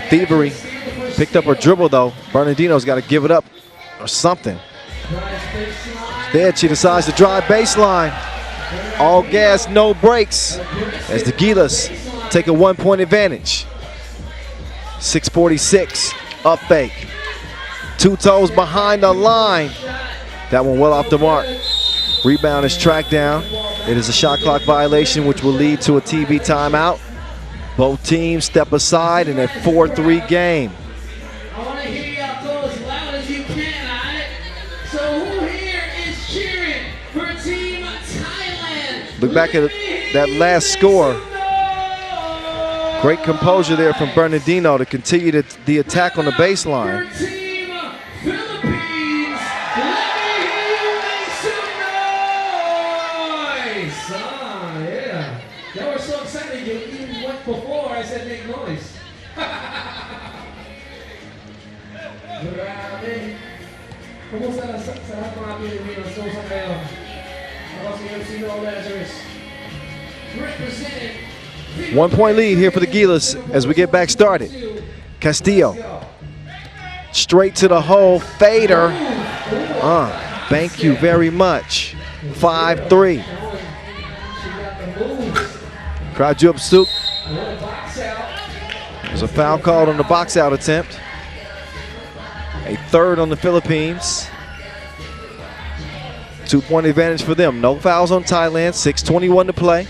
Speaker 1: Thievery picked up her dribble though. Bernardino's got to give it up or something. Instead, she decides to drive baseline. All gas, no brakes. As the Gilas take a 1 point advantage. 6:46, up fake. 2 toes behind the line. That one well off the mark. Rebound is tracked down. It is a shot clock violation, which will lead to a TV timeout. Both teams step aside in a 4-3 game.
Speaker 2: I want to hear y'all go as loud as you can, all right? So who here is cheering for Team Thailand?
Speaker 1: Look back at that last score. Great composure there from Bernardino to continue the attack on the baseline.
Speaker 2: Represented
Speaker 1: 1 point lead here for the Gilas as we get back started. Castillo. Straight to the hole. Fader. Thank you very much. 5-3. Prajuaksuk. There's a foul called on the box out attempt. A third on the Philippines. 2 point advantage for them. No fouls on Thailand. 6:21 to play.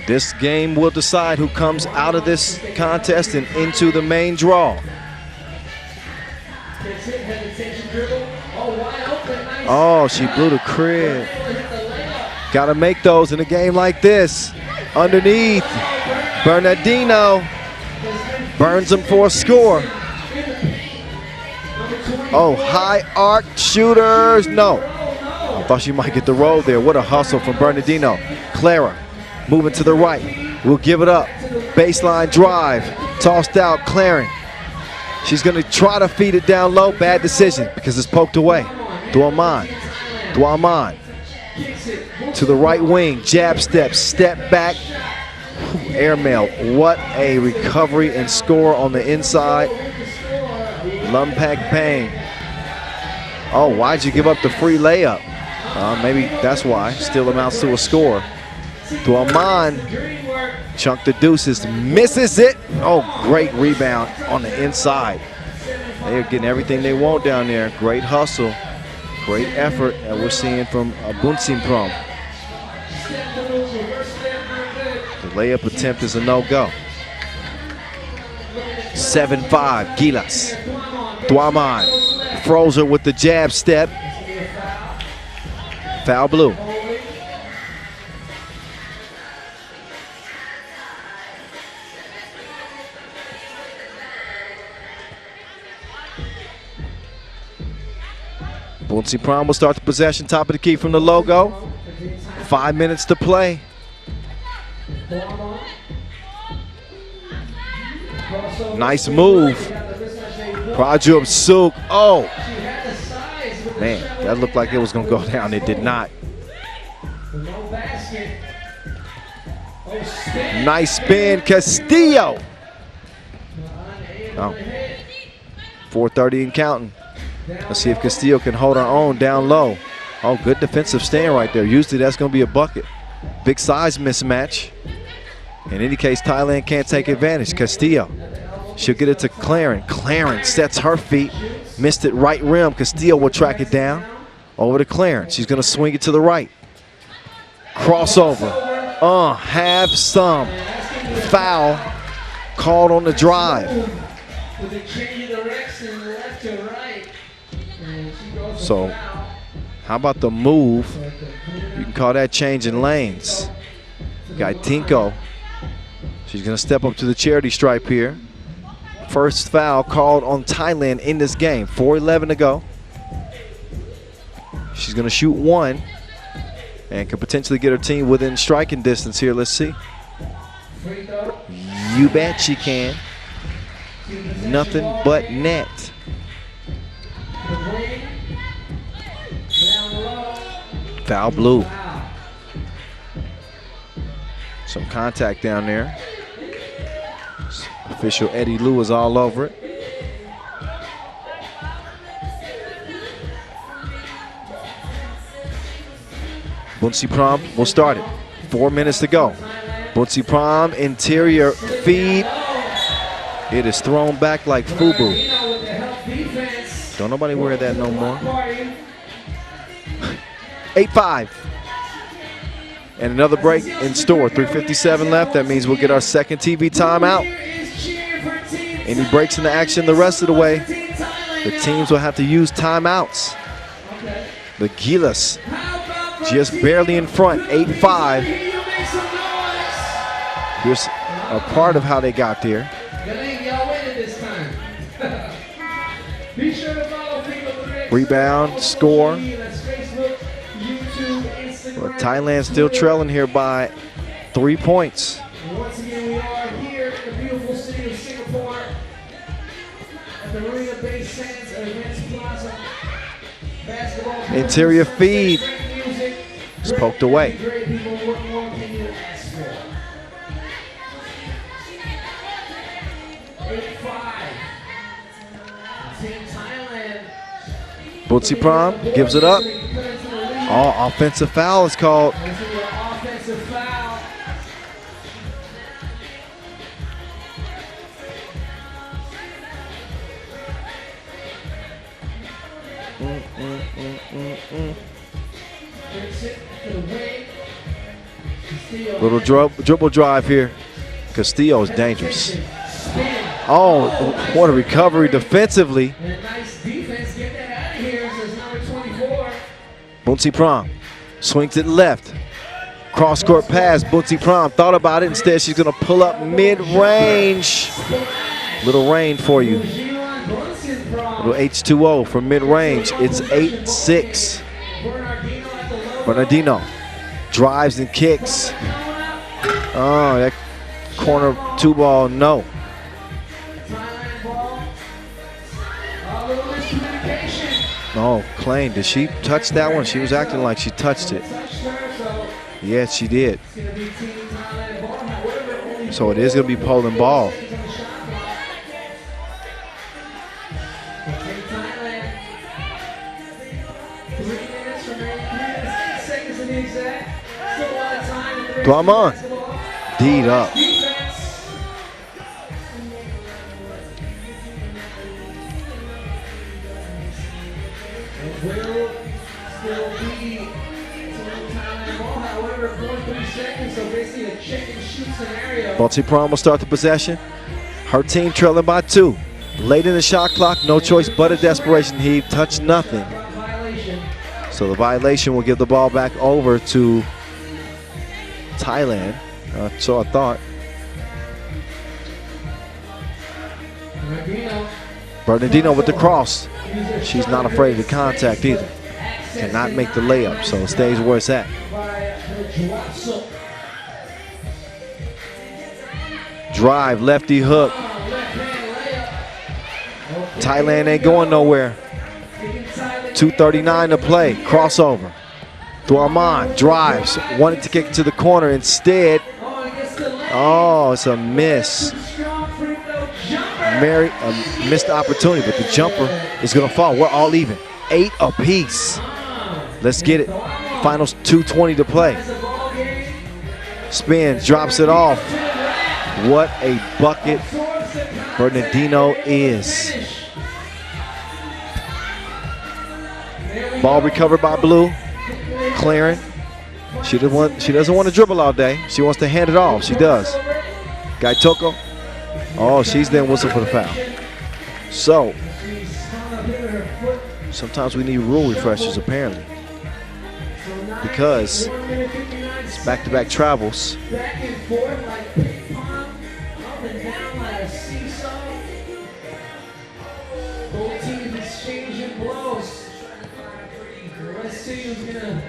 Speaker 1: This game will decide who comes out of this contest and into the main draw. Oh, she blew the crib. Got to make those in a game like this. Underneath, Bernardino burns him for a score. Oh, high arc shooters. No. I thought she might get the roll there. What a hustle from Bernardino. Clara moving to the right. We'll give it up. Baseline drive. Tossed out. Claren. She's going to try to feed it down low. Bad decision because it's poked away. Duaman. Duaman. To the right wing. Jab step. Step back. Airmail. What a recovery and score on the inside. Lumpak Pang. Oh, why'd you give up the free layup? Maybe that's why. Still amounts to a score. Duaman. Chunk the deuces. Misses it. Oh, great rebound on the inside. They're getting everything they want down there. Great hustle. Great effort that we're seeing from Bunsimprom. The layup attempt is a no-go. 7-5, Gilas. Duaman froze her with the jab step. Foul blue. Bunsimprom will start the possession, top of the key from the logo. 5 minutes to play. Nice move. Prajub Suk. Oh, man, that looked like it was going to go down. It did not. Nice spin, Castillo. Oh, 4:30 and counting. Let's see if Castillo can hold her own down low. Oh, good defensive stand right there. Usually that's going to be a bucket. Big size mismatch. In any case, Thailand can't take advantage. Castillo, she'll get it to Clarence. Clarence sets her feet. Missed it right rim. Castillo will track it down. Over to Clarence. She's going to swing it to the right. Crossover. Have some. Foul called on the drive. So, how about the move? You can call that changing lanes. Gaitinko, she's going to step up to the charity stripe here. First foul called on Thailand in this game. 4:11 to go. She's going to shoot one and could potentially get her team within striking distance here. Let's see. You bet she can. Nothing but net. Foul blue. Some contact down there. Official Eddie Lou is all over it. Bunsimprom will start it. 4 minutes to go. Bunsimprom interior feed. It is thrown back like FUBU. Don't nobody wear that no more. 8-5. And another break in store. 3:57 left. That means we'll get our second TV timeout. Any breaks in the action the rest of the way, the teams will have to use timeouts. The Gilas just barely in front, 8-5. Here's a part of how they got there. Rebound, score. But Thailand still trailing here by 3 points.
Speaker 2: Once again, we are here in the beautiful city of Singapore at the Marina Bay Sands Events Plaza. Basketball.
Speaker 1: Interior feed. It's poked away.
Speaker 2: Bunsimprom
Speaker 1: gives it up. Oh, offensive foul is called.
Speaker 2: Offensive foul.
Speaker 1: Little dribble drive here. Castillo is dangerous. Oh, what a recovery defensively.
Speaker 2: Nice defense. Get that out of here. Says number 24.
Speaker 1: Bunsimprom swings it left. Cross-court pass. Bunsimprom thought about it. Instead, she's going to pull up mid-range. Little rain for you. Little H2O for mid-range. It's 8-6. Bernardino drives and kicks. Oh, that corner two ball, no. Oh, Klein, did she touch that one? She was acting like she touched it. Yes, she did. So it is going to be Poland ball. Come on. D'd up.
Speaker 2: Will still be Thailand ball, however, 43 seconds, so basically a check and shoot scenario.
Speaker 1: Bouncy Prom will start the possession. Her team trailing by 2. Late in the shot clock, no choice but a desperation heave. Touch nothing. So the violation will give the ball back over to Thailand. So I thought. Bernardino with the cross. She's not afraid of the contact either. Cannot make the layup, so it stays where it's at. Drive, lefty hook. Thailand ain't going nowhere. 2:39 to play. Crossover. Thorman drives. Wanted to kick it to the corner. Instead, oh, it's a miss. A missed opportunity, but the jumper is going to fall. We're all even. 8 apiece. Let's get it. Finals 2:20 to play. Spins, drops it off. What a bucket Bernardino is. Ball recovered by Blue. Clearing. She doesn't want to dribble all day. She wants to hand it off. She does. Gaitoko. Oh, she's then whistle for the foul. So, sometimes we need rule refreshers apparently. Because it's back-to-back travels.
Speaker 2: Back and forth like ping pong, up and down like a seesaw. Both teams exchanging blows. Let's see who's gonna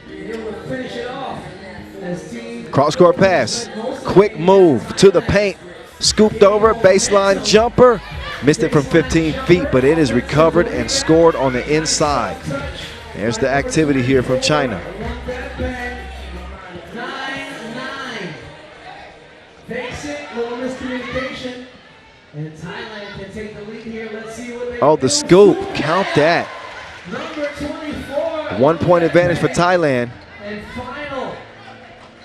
Speaker 2: be able to finish it off.
Speaker 1: Cross-court pass. Quick move to the paint. Scooped over, baseline jumper. Missed it from 15 feet, but it is recovered and scored on the inside. There's the activity here from China.
Speaker 2: 9-9. Basic, little miscommunication. And Thailand can take the lead here. Let's see what they
Speaker 1: Oh, the scoop. Count that.
Speaker 2: Number 24.
Speaker 1: 1 point advantage for Thailand.
Speaker 2: And final.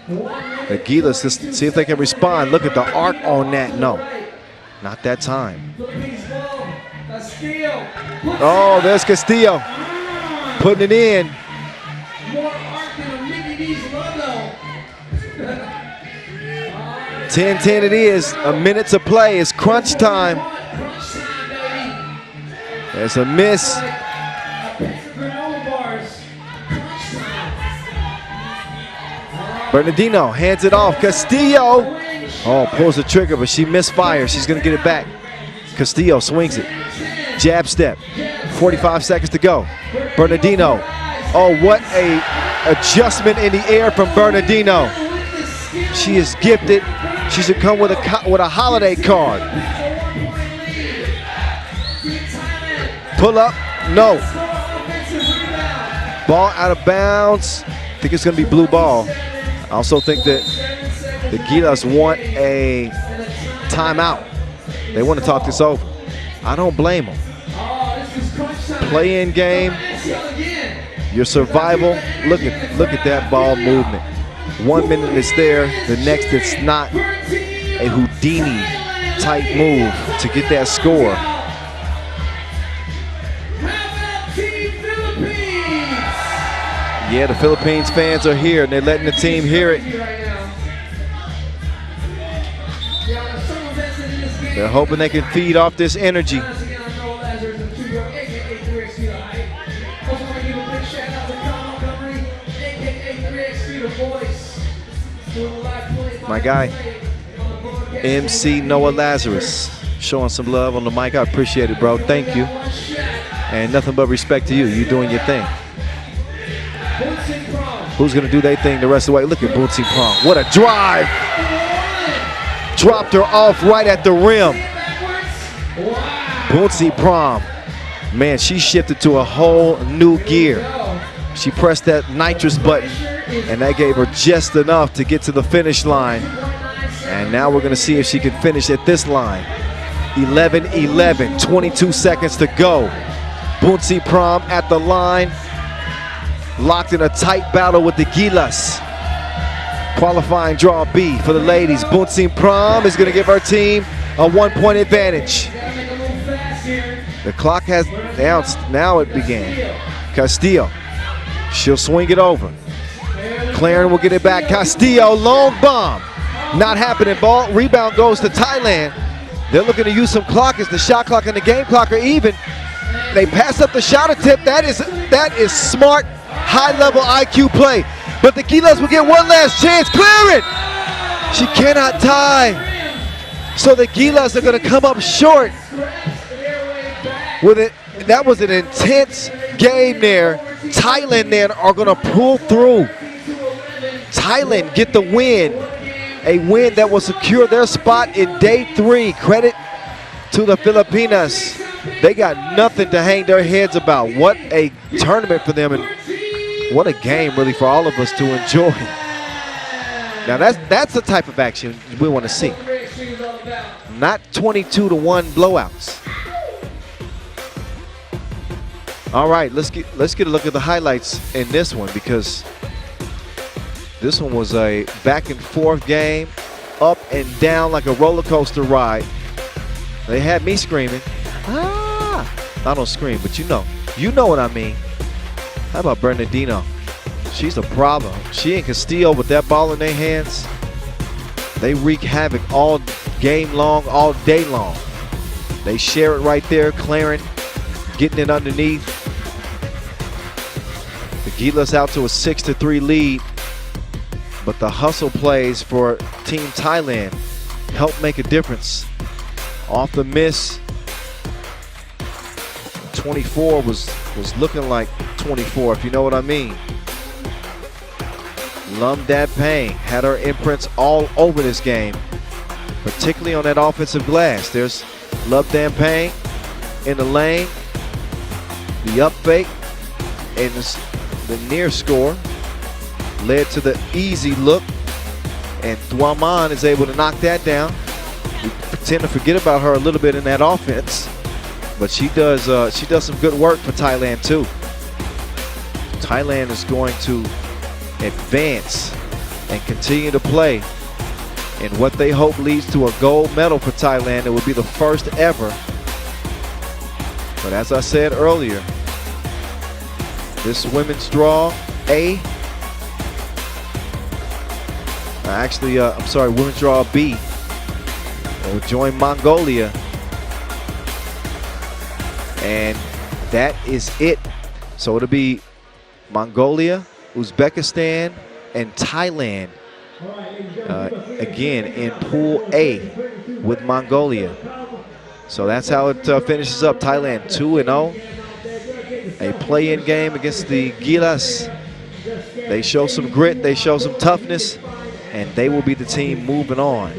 Speaker 2: 1 minute.
Speaker 1: The Gilas, just see if they can respond. Look at the arc on that. No, not that time. Oh, there's Castillo. Putting it in.
Speaker 2: More arc than a Mickey D's logo.
Speaker 1: 10-10 it is. A minute to play. It's crunch time.
Speaker 2: Crunch time, baby.
Speaker 1: There's a miss.
Speaker 2: Granola bars. Crunch time.
Speaker 1: Bernardino hands it off. Castillo. Oh, pulls the trigger, but she misfires. She's going to get it back. Castillo swings it. Jab step. 45 seconds to go. Bernardino. Oh, what a adjustment in the air from Bernardino. She is gifted. She should come with a holiday card. Pull up. No. Ball out of bounds. I think it's going to be blue ball. I also think that the Gilas want a timeout. They want to talk this over. I don't blame them. Play-in game, your survival. Look at that ball movement. 1 minute it's there, the next it's not. A Houdini type move to get that score. Yeah, the Philippines fans are here and they're letting the team hear it. They're hoping they can feed off this energy. My guy, MC Noah Lazarus, showing some love on the mic. I appreciate it, bro. Thank you. And nothing but respect to you. You doing your thing. Who's going to do their thing the rest of the way? Look at Bootsy Prom. What a drive. Dropped her off right at the rim. Bootsy Prom. Man, she shifted to a whole new gear. She pressed that nitrous button, and that gave her just enough to get to the finish line. And now we're going to see if she can finish at this line. 11-11, 22 seconds to go. Bunsi Pram at the line, locked in a tight battle with the Gilas. Qualifying draw B for the ladies. Bunsi Pram is going to give her team a 1-point advantage. The clock has announced, now it began. Castillo, she'll swing it over. Claren will get it back. Castillo, long bomb. Not happening, ball. Rebound goes to Thailand. They're looking to use some clock as the shot clock and the game clock are even. They pass up the shot attempt. That is smart, high-level IQ play. But the Gilas will get one last chance. Clear it! She cannot tie. So the Gilas are going to come up short with it. That was an intense game there. Thailand then are going to pull through. Thailand get the win. A win that will secure their spot in day 3. Credit to the Filipinas. They got nothing to hang their heads about. What a tournament for them, and what a game really for all of us to enjoy. Now that's the type of action we want to see. Not 22-1 blowouts. All right, let's get a look at the highlights in this one, because this one was a back and forth game, up and down like a roller coaster ride. They had me screaming. I don't scream, but you know what I mean. How about Bernardino? She's a problem. She and Castillo with that ball in their hands, they wreak havoc all game long, all day long. They share it right there. Claren getting it underneath. The Gilas out to a 6-3 lead. But the hustle plays for Team Thailand help make a difference. Off the miss, 24 was looking like 24, if you know what I mean. Lum Dad Payne had her imprints all over this game, particularly on that offensive glass. There's Lum Dad Payne in the lane, the up fake, and the near score led to the easy look, and Thuaman is able to knock that down. We tend to forget about her a little bit in that offense, but she does some good work for Thailand too. Thailand is going to advance and continue to play in what they hope leads to a gold medal for Thailand. It will be the first ever. But as I said earlier, this women's draw A, I'm sorry, women's draw B will join Mongolia, and that is it. So it'll be Mongolia, Uzbekistan, and Thailand again in Pool A with Mongolia. So that's how it finishes up. Thailand 2-0. A play-in game against the Gilas. They show some grit, they show some toughness, and they will be the team moving on.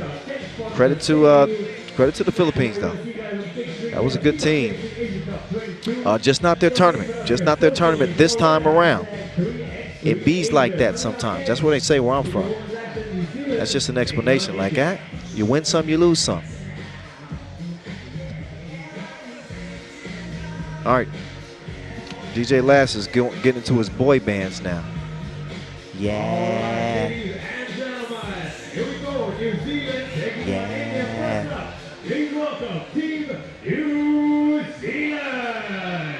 Speaker 1: Credit to the Philippines though. That was a good team. Just not their tournament. Just not their tournament this time around. It bees like that sometimes. That's what they say where I'm from. That's just an explanation. Like that, you win some, you lose some. All right. DJ Lass is getting into his boy bands now. Yeah. Yeah.
Speaker 2: Please welcome Team New Zealand.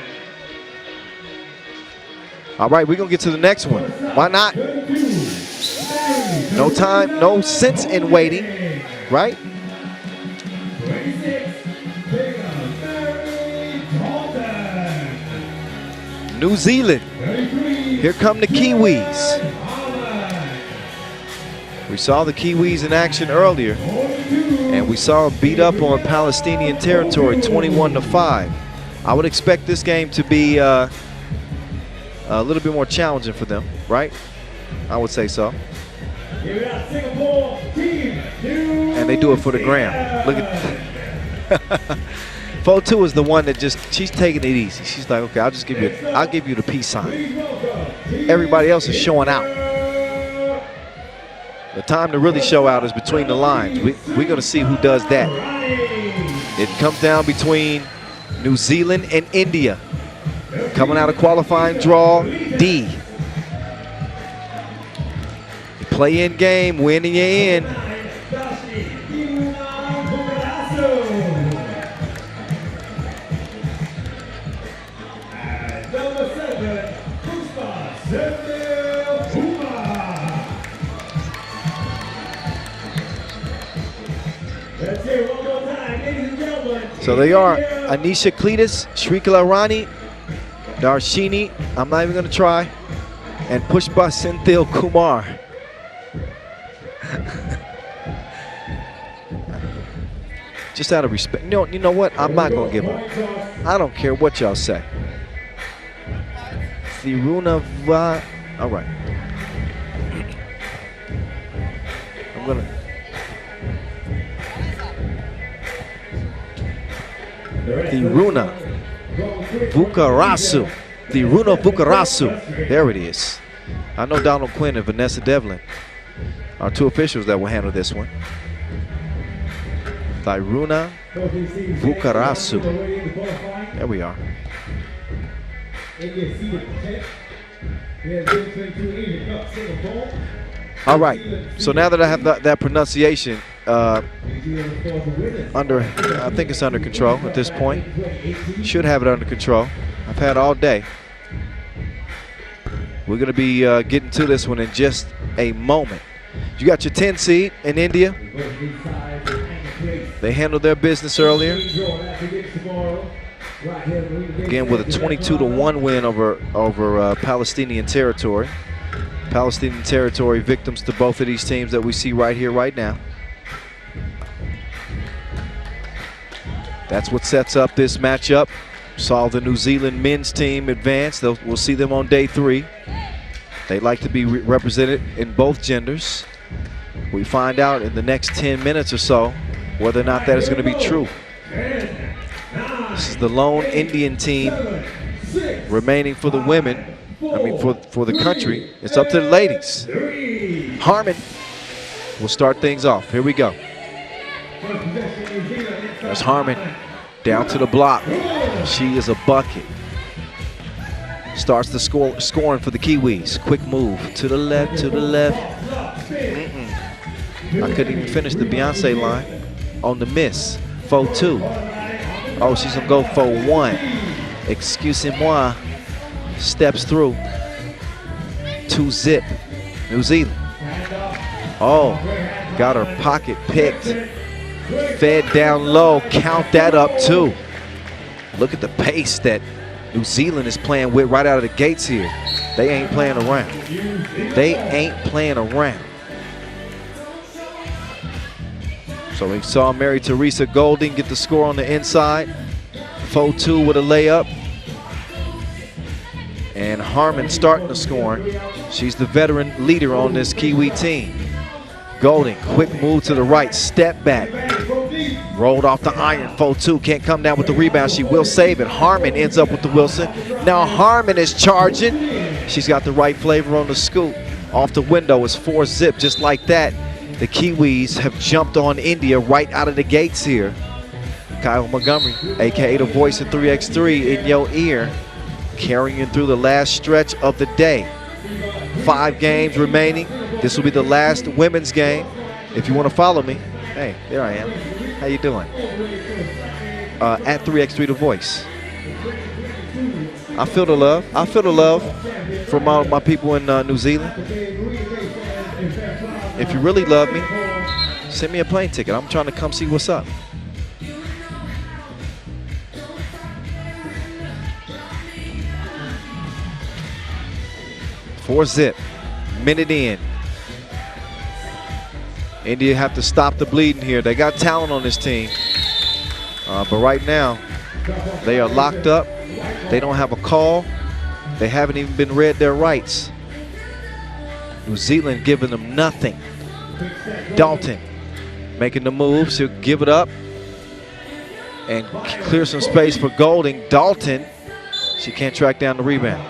Speaker 1: All right, we're going to get to the next one. Why not? No time, no sense in waiting, right? New Zealand. Here come the Kiwis. We saw the Kiwis in action earlier, and we saw them beat up on Palestinian territory 21-5. I would expect this game to be a little bit more challenging for them, right? I would say so. And they do it for the gram. Look at 4-2 is the one that she's taking it easy. She's like, okay, I'll give you the peace sign. Everybody else is showing out. The time to really show out is between the lines. We're going to see who does that. It comes down between New Zealand and India. Coming out of qualifying draw D. Play-in game, winning you in. So they are Anisha Cletus, Shrikala Rani, Darshini, I'm not even going to try, and Pushpa Senthil Kumar. Just out of respect. No, you know what? I'm not going to give them. I don't care what y'all say. Thiruna Va. All right. I'm going to. Thiruna Vukarasu. Thiruna Vukarasu. There it is. I know Donald Quinn and Vanessa Devlin are two officials that will handle this one. Thiruna Vukarasu. There we are. All right. So now that I have that pronunciation I think it's under control at this point. Should have it under control. I've had all day. We're going to be getting to this one in just a moment. You got your 10 seed in India. They handled their business earlier. Again, with a 22-1 win over Palestinian territory. Palestinian territory victims to both of these teams that we see right here, right now. That's what sets up this matchup. Saw the New Zealand men's team advance. We'll see them on day 3. They like to be represented in both genders. We find out in the next 10 minutes or so whether or not that is going to be true. This is the lone Indian team remaining for the women. I mean, for the country. It's up to the ladies. Harmon will start things off. Here we go. There's Harmon down to the block. She is a bucket. Starts the scoring for the Kiwis. Quick move to the left, to the left. I couldn't even finish the Beyonce line on the miss. 4-2. Oh, she's gonna go 4-1. Excusez-moi. Steps through. 2-zip. New Zealand. Oh, got her pocket picked. Fed down low. Count that up too. Look at the pace that New Zealand is playing with right out of the gates here. They ain't playing around. They ain't playing around. So we saw Mary Teresa Golding get the score on the inside. 4-2 with a layup. And Harmon starting the scoring. She's the veteran leader on this Kiwi team. Golding, quick move to the right, step back. Rolled off the iron, 4-2, can't come down with the rebound. She will save it. Harmon ends up with the Wilson. Now Harmon is charging. She's got the right flavor on the scoop. Off the window is 4-zip, just like that. The Kiwis have jumped on India right out of the gates here. Kyle Montgomery, AKA the voice of 3x3 in your ear, carrying through the last stretch of the day. 5 games remaining. This will be the last women's game. If you want to follow me, hey, there I am. How you doing? At 3x3 the voice. I feel the love. I feel the love from all my people in New Zealand. If you really love me, send me a plane ticket. I'm trying to come see what's up. Four zip, minute in. India have to stop the bleeding here. They got talent on this team. But right now, they are locked up. They don't have a call. They haven't even been read their rights. New Zealand giving them nothing. Dalton making the move. She'll give it up. and clear some space for Golding. Dalton, she can't track down the rebound.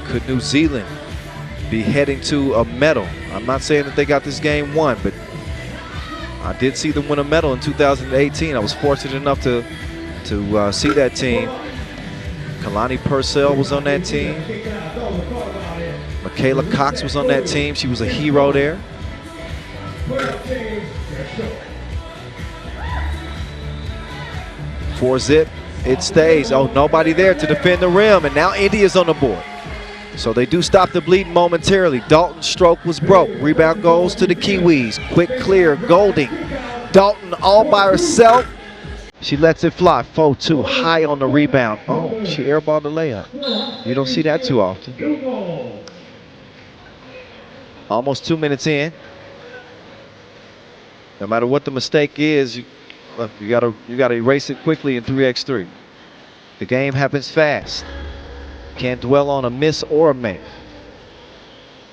Speaker 1: Could New Zealand be heading to a medal? I'm not saying that they got this game won, but I did see them win a medal in 2018. I was fortunate enough to see that team. Kalani Purcell was on that team. Michaela Cox was on that team. She was a hero there. 4-zip, it stays. Oh, nobody there to defend the rim, and now India's on the board. So they do stop the bleeding momentarily. Dalton's stroke was broke. Rebound goes to the Kiwis. Quick clear, Golding. Dalton all by herself. She lets it fly. 4-2, high on the rebound. Oh, she airballed the layup. You don't see that too often. Almost 2 minutes in. No matter what the mistake is, you gotta erase it quickly in 3x3. The game happens fast. Can't dwell on a miss or a make.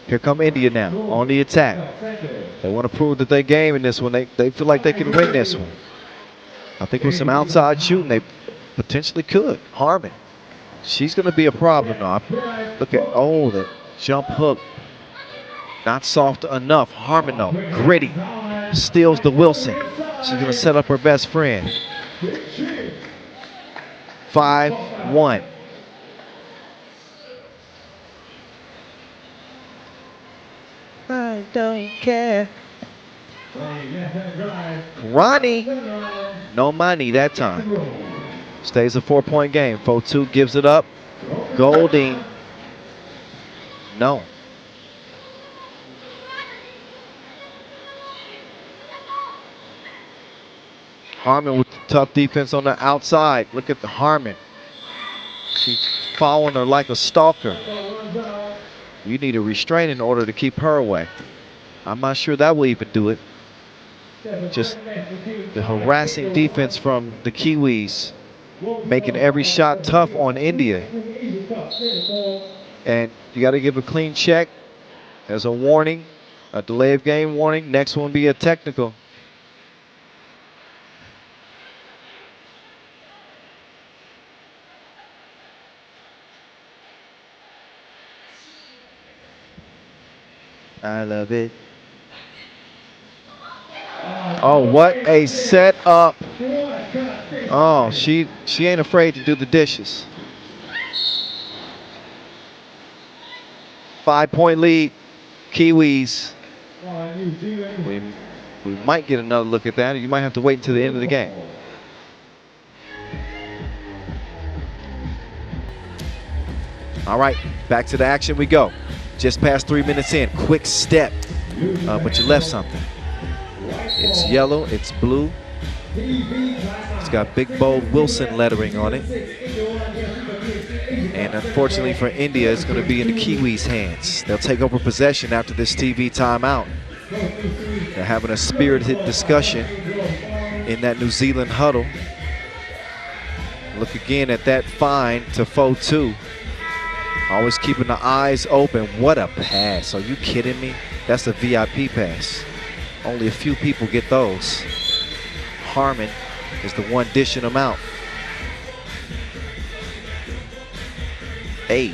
Speaker 1: Here come India now on the attack. They want to prove that they game in this one. They feel like they can win this one. I think with some outside shooting, they potentially could. Harmon, she's going to be a problem now. Look at, oh, the jump hook. Not soft enough. Harmon, though, gritty. Steals the Wilson. She's going to set up her best friend. 5-1. I don't care. Ronnie, no money that time. Stays a 4-point game. 4-2 gives it up. Golding, no. Harmon with tough defense on the outside. Look at the Harmon. She's following her like a stalker. You need a restraint in order to keep her away. I'm not sure that will even do it. Just the harassing defense from the Kiwis, making every shot tough on India. And you got to give a clean check as a warning, a delay of game warning. Next one be a technical. I love it. Oh, what a setup. Oh, she ain't afraid to do the dishes. 5-point lead, Kiwis. We might get another look at that. You might have to wait until the end of the game. All right, back to the action we go. Just past 3 minutes in. Quick step, but you left something. It's yellow, it's blue. It's got big, bold Wilson lettering on it. And unfortunately for India, it's going to be in the Kiwis' hands. They'll take over possession after this TV timeout. They're having a spirited discussion in that New Zealand huddle. Look again at that fine to 4-2. Always keeping the eyes open. What a pass. Are you kidding me? That's a VIP pass. Only a few people get those. Harmon is the one dishing them out. 8.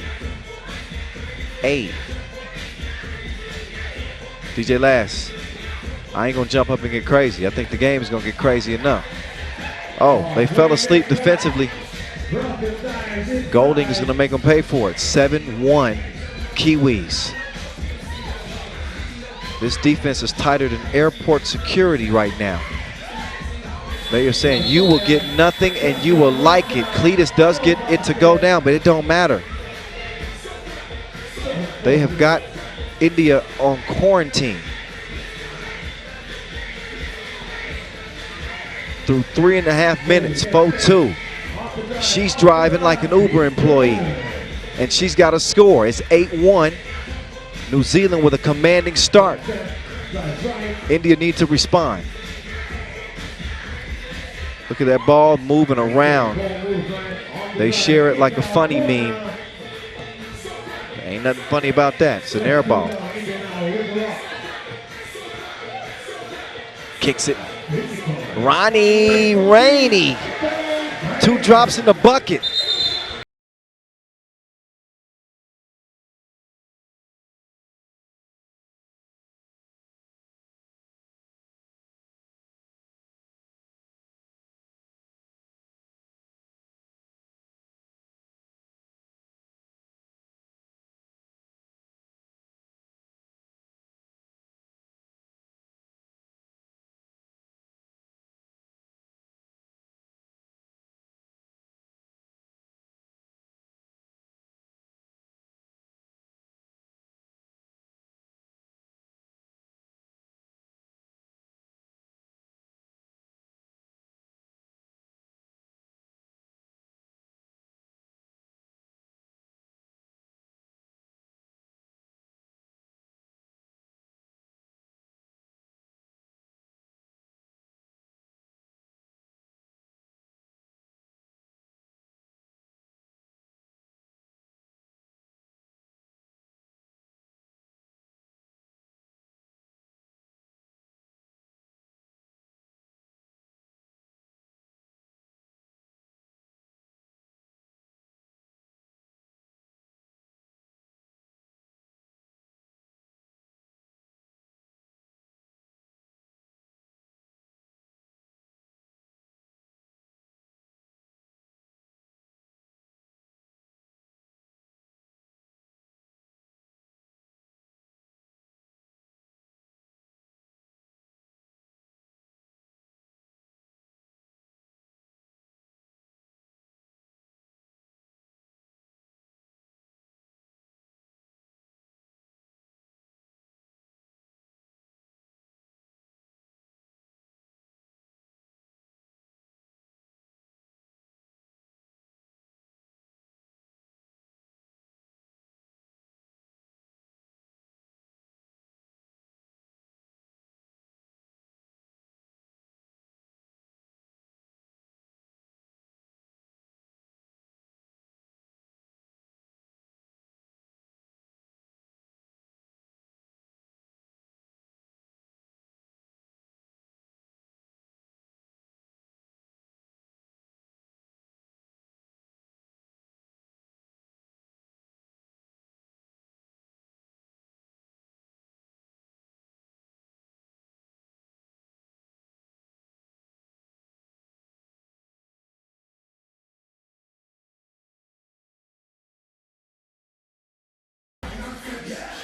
Speaker 1: DJ Lass, I ain't gonna jump up and get crazy. I think the game is gonna get crazy enough. Oh, they fell asleep defensively. Golding is gonna make them pay for it. 7-1 Kiwis. This defense is tighter than airport security right now. They are saying you will get nothing and you will like it. Cletus does get it to go down, but it don't matter. They have got India on quarantine. Through 3.5 minutes, 4-2. She's driving like an Uber employee, and she's got a score. It's 8-1. New Zealand with a commanding start. India needs to respond. Look at that ball moving around. They share it like a funny meme. Ain't nothing funny about that. It's an air ball. kicks it. Ronnie Rainey. 2 drops in the bucket.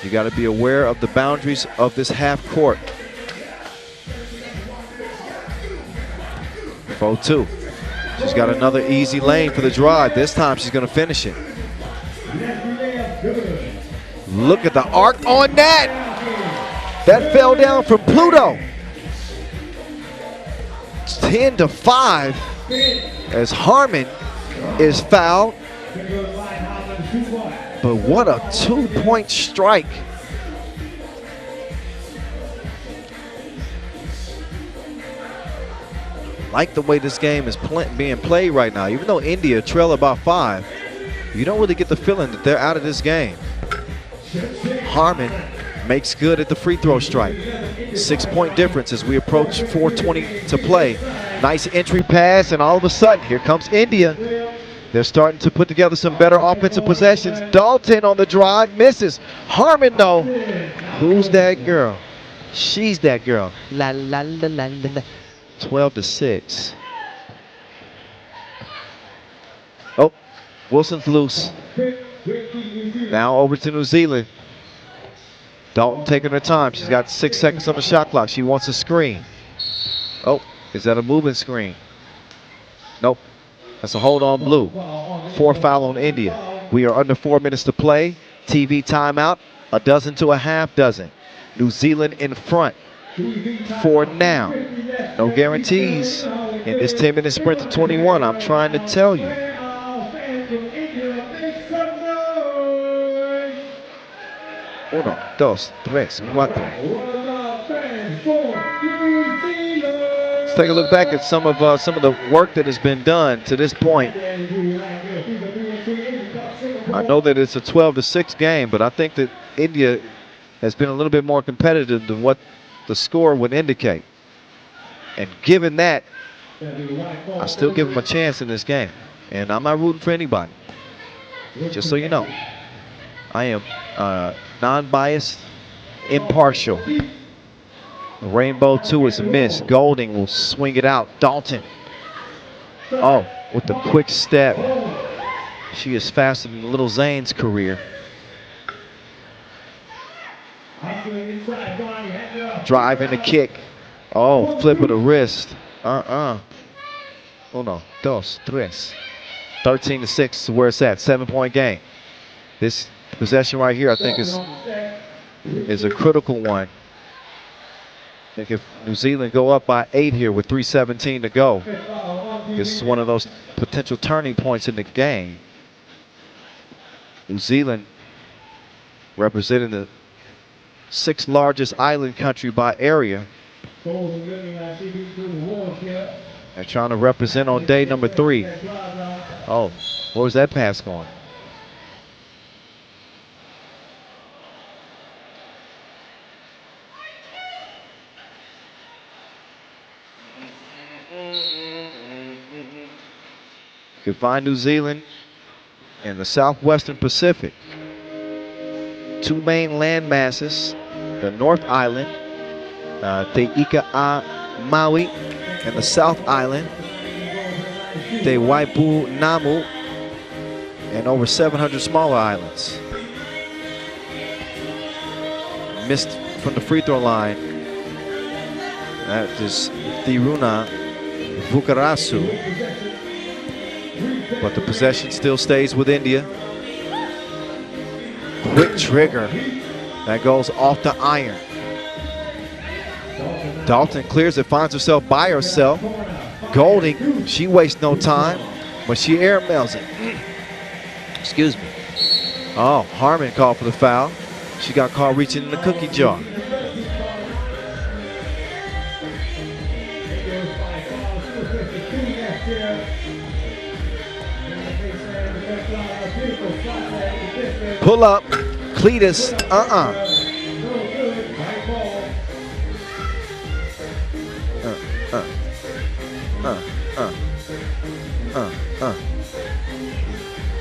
Speaker 1: You got to be aware of the boundaries of this half court. 4-2. She's got another easy lane for the drive. This time she's going to finish it. Look at the arc on that. That fell down from Pluto. 10-5 as Harmon is fouled. But what a 2-point strike. Like the way this game is being played right now. Even though India trail about 5, you don't really get the feeling that they're out of this game. Harmon makes good at the free throw strike. 6-point difference as we approach 4:20 to play. Nice entry pass, and all of a sudden, here comes India. They're starting to put together some better offensive possessions. Dalton on the drive, misses. Harmon, though. Who's that girl? She's that girl. La la la la la. 12-6. Oh, Wilson's loose. Now over to New Zealand. Dalton taking her time. She's got 6 seconds on the shot clock. She wants a screen. Oh, is that a moving screen? Nope. That's a hold on blue. 4 foul on India. We are under 4 minutes to play. TV timeout. 12 to a half dozen. New Zealand in front for now. No guarantees in this 10-minute sprint to 21. I'm trying to tell you. 1, 2, 3, 4. Let's take a look back at some of the work that has been done to this point. I know that it's a 12-6 game, but I think that India has been a little bit more competitive than what the score would indicate. And given that, I still give them a chance in this game. And I'm not rooting for anybody. Just so you know. I am non-biased, impartial. Rainbow 2 is a miss. Golding will swing it out. Dalton. Oh, with the quick step. She is faster than Little Zane's career. Drive and a kick. Oh, flip of the wrist. Uno, dos, tres. 13-6 is where it's at. 7-point game. This possession right here, I think, is a critical one. I think if New Zealand go up by 8 here with 3:17 to go, this is one of those potential turning points in the game. New Zealand representing the 6th largest island country by area. They're trying to represent on day number 3. Oh, where's that pass going? You can find New Zealand in the southwestern Pacific. 2 main land masses, the North Island, Te Ika a Maui, and the South Island, Te Waipu Namu, and over 700 smaller islands. Missed from the free throw line. That is Thiruna Vukarasu. But the possession still stays with India. Quick trigger. That goes off the iron. Dalton clears it, finds herself by herself. Golding, she wastes no time, but she airmails it. Excuse me. Oh, Harmon called for the foul. She got caught reaching in the cookie jar. Pull up, Cletus,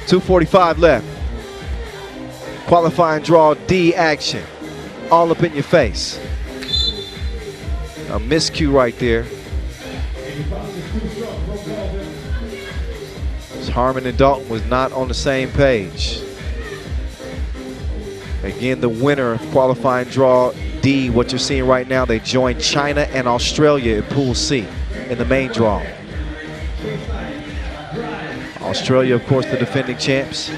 Speaker 1: .245 left. Qualifying draw D action. All up in your face. A miscue right there. Harmon and Dalton was not on the same page. Again, the winner of qualifying draw D, what you're seeing right now, they joined China and Australia in Pool C in the main draw. Australia, of course, the defending champs.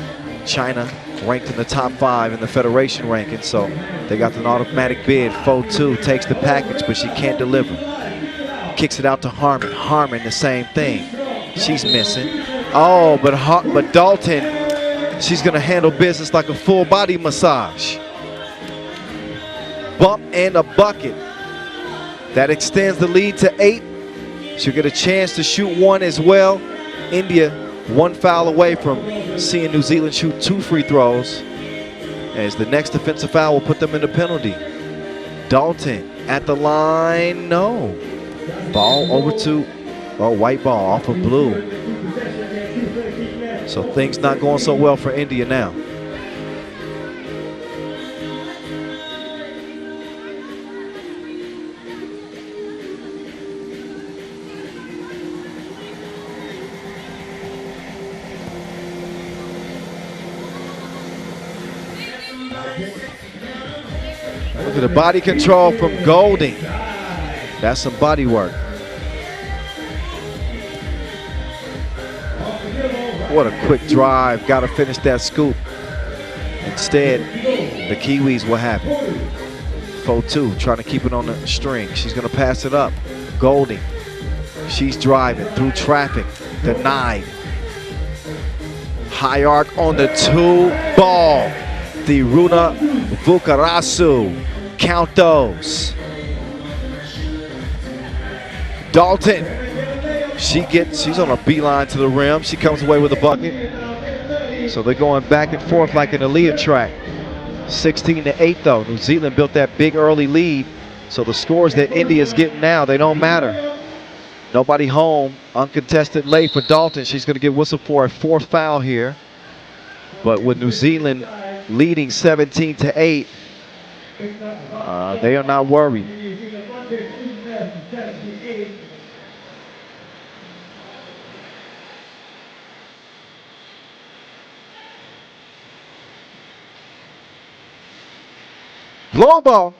Speaker 1: China ranked in the top 5 in the Federation ranking, so they got an automatic bid. 4-2 takes the package, but she can't deliver. Kicks it out to Harmon. Harmon, the same thing. She's missing. Oh, but Dalton, she's going to handle business like a full body massage. Bump and a bucket. That extends the lead to 8. She'll get a chance to shoot 1 as well. India 1 foul away from seeing New Zealand shoot 2 free throws. As the next defensive foul will put them in the penalty. Dalton at the line, no. Ball over to, white ball off of blue. So things not going so well for India now. Look at the body control from Golding. That's some body work. What a quick drive. Got to finish that scoop. Instead, the Kiwis will have it. 4-2, trying to keep it on the string. She's going to pass it up. Golding. She's driving through traffic. Denied. High arc on the 2 ball. Thiruna Vukarasu. Count those. Dalton. She's on a beeline to the rim. She comes away with a bucket. So they're going back and forth like an Aaliyah track. 16-8 though. New Zealand built that big early lead. So the scores that India's getting now, they don't matter. Nobody home. Uncontested late for Dalton. She's going to get whistled for a 4th foul here. But with New Zealand leading 17-8, they are not worried. Blow ball.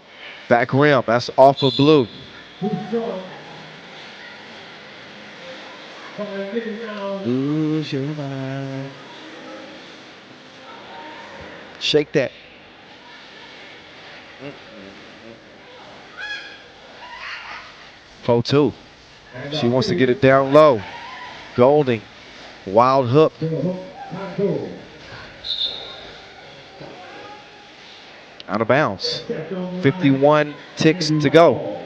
Speaker 1: Back rim. That's off of blue. Lose your mind. Shake that. 4-2. She wants to get it down low. Golding. Wild hook. Out of bounds. 51 ticks to go.